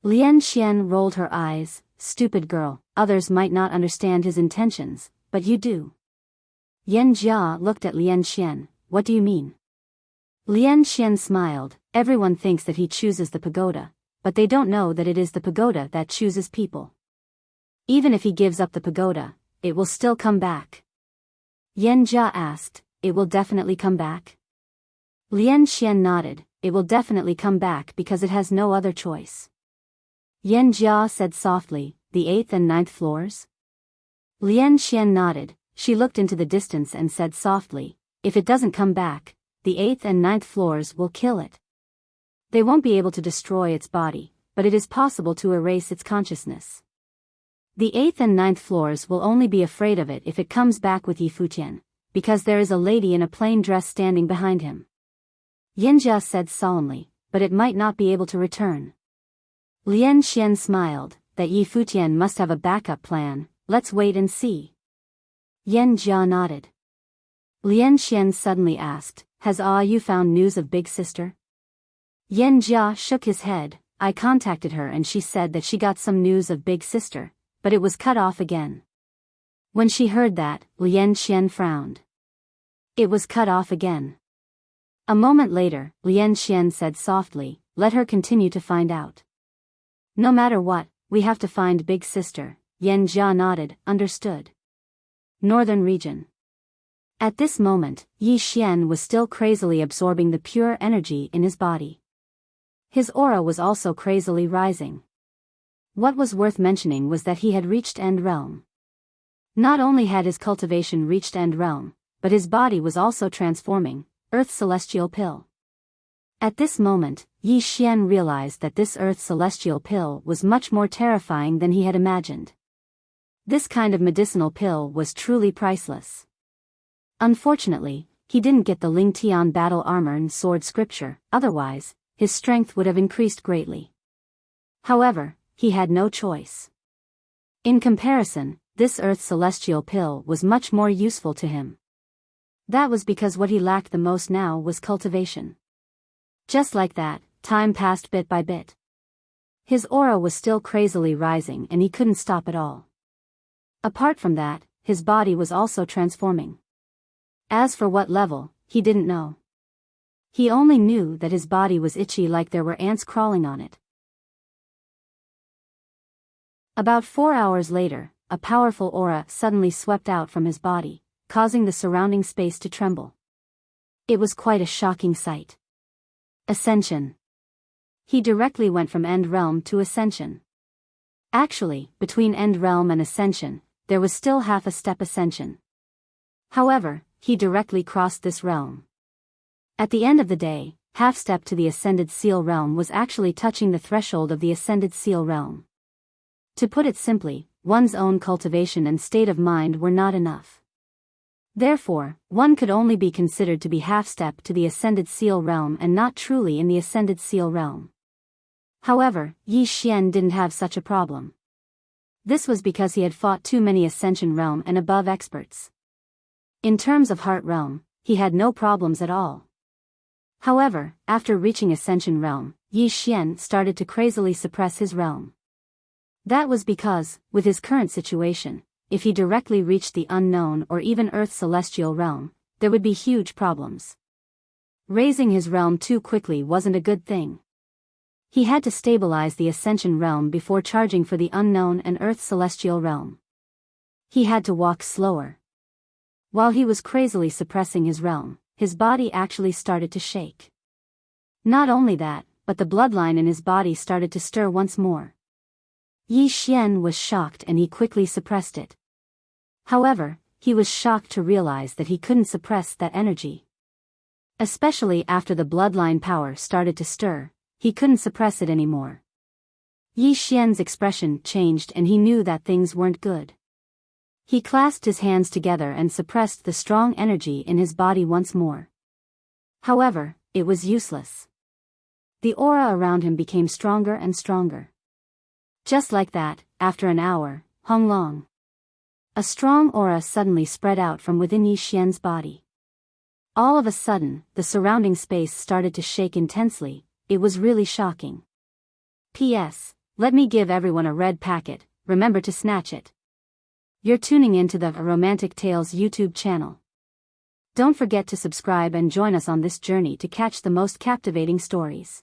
Lian Xian rolled her eyes, "Stupid girl, others might not understand his intentions, but you do." Yan Jia looked at Lian Xian, "What do you mean?" Lian Xian smiled, "Everyone thinks that he chooses the pagoda, but they don't know that it is the pagoda that chooses people. Even if he gives up the pagoda, it will still come back." Yan Jia asked, "It will definitely come back?" Lian Xian nodded, "It will definitely come back because it has no other choice." Yan Jia said softly, "The 8th and 9th floors?" Lian Xian nodded. She looked into the distance and said softly, "If it doesn't come back, the 8th and 9th floors will kill it. They won't be able to destroy its body, but it is possible to erase its consciousness. The 8th and 9th floors will only be afraid of it if it comes back with Yi Futian, because there is a lady in a plain dress standing behind him." Yinjia said solemnly, "But it might not be able to return." Lian Xian smiled, "That Yi Futian must have a backup plan, let's wait and see." Yan Jia nodded. Lian Xian suddenly asked, "Has Yu found news of Big Sister?" Yan Jia shook his head. "I contacted her and she said that she got some news of Big Sister, but it was cut off again." When she heard that, Lian Xian frowned. It was cut off again. A moment later, Lian Xian said softly, "Let her continue to find out. No matter what, we have to find Big Sister." Yan Jia nodded, "Understood." Northern region. At this moment, Yi Xian was still crazily absorbing the pure energy in his body. His aura was also crazily rising. What was worth mentioning was that he had reached End Realm. Not only had his cultivation reached End Realm, but his body was also transforming, Earth Celestial Pill. At this moment, Yi Xian realized that this Earth Celestial Pill was much more terrifying than he had imagined. This kind of medicinal pill was truly priceless. Unfortunately, he didn't get the Ling Tian battle armor and sword scripture, otherwise, his strength would have increased greatly. However, he had no choice. In comparison, this Earth Celestial Pill was much more useful to him. That was because what he lacked the most now was cultivation. Just like that, time passed bit by bit. His aura was still crazily rising and he couldn't stop at all. Apart from that, his body was also transforming. As for what level, he didn't know. He only knew that his body was itchy like there were ants crawling on it. About 4 hours later, a powerful aura suddenly swept out from his body, causing the surrounding space to tremble. It was quite a shocking sight. Ascension. He directly went from End Realm to Ascension. Actually, between End Realm and Ascension, there was still half a step ascension. However, he directly crossed this realm. At the end of the day, half step to the Ascended Seal Realm was actually touching the threshold of the Ascended Seal Realm. To put it simply, one's own cultivation and state of mind were not enough. Therefore, one could only be considered to be half step to the Ascended Seal Realm and not truly in the Ascended Seal Realm. However, Yi Xian didn't have such a problem. This was because he had fought too many Ascension Realm and above experts. In terms of Heart Realm, he had no problems at all. However, after reaching Ascension Realm, Yi Xian started to crazily suppress his realm. That was because, with his current situation, if he directly reached the unknown or even Earth Celestial Realm, there would be huge problems. Raising his realm too quickly wasn't a good thing. He had to stabilize the Ascension Realm before charging for the unknown and Earth Celestial Realm. He had to walk slower. While he was crazily suppressing his realm, his body actually started to shake. Not only that, but the bloodline in his body started to stir once more. Yi Xian was shocked and he quickly suppressed it. However, he was shocked to realize that he couldn't suppress that energy. Especially after the bloodline power started to stir, he couldn't suppress it anymore. Yi Xian's expression changed and he knew that things weren't good. He clasped his hands together and suppressed the strong energy in his body once more. However, it was useless. The aura around him became stronger and stronger. Just like that, after an hour, Hong Long. A strong aura suddenly spread out from within Yi Xian's body. All of a sudden, the surrounding space started to shake intensely. It was really shocking. P.S. Let me give everyone a red packet, remember to snatch it. You're tuning into the Romantic Tales YouTube channel. Don't forget to subscribe and join us on this journey to catch the most captivating stories.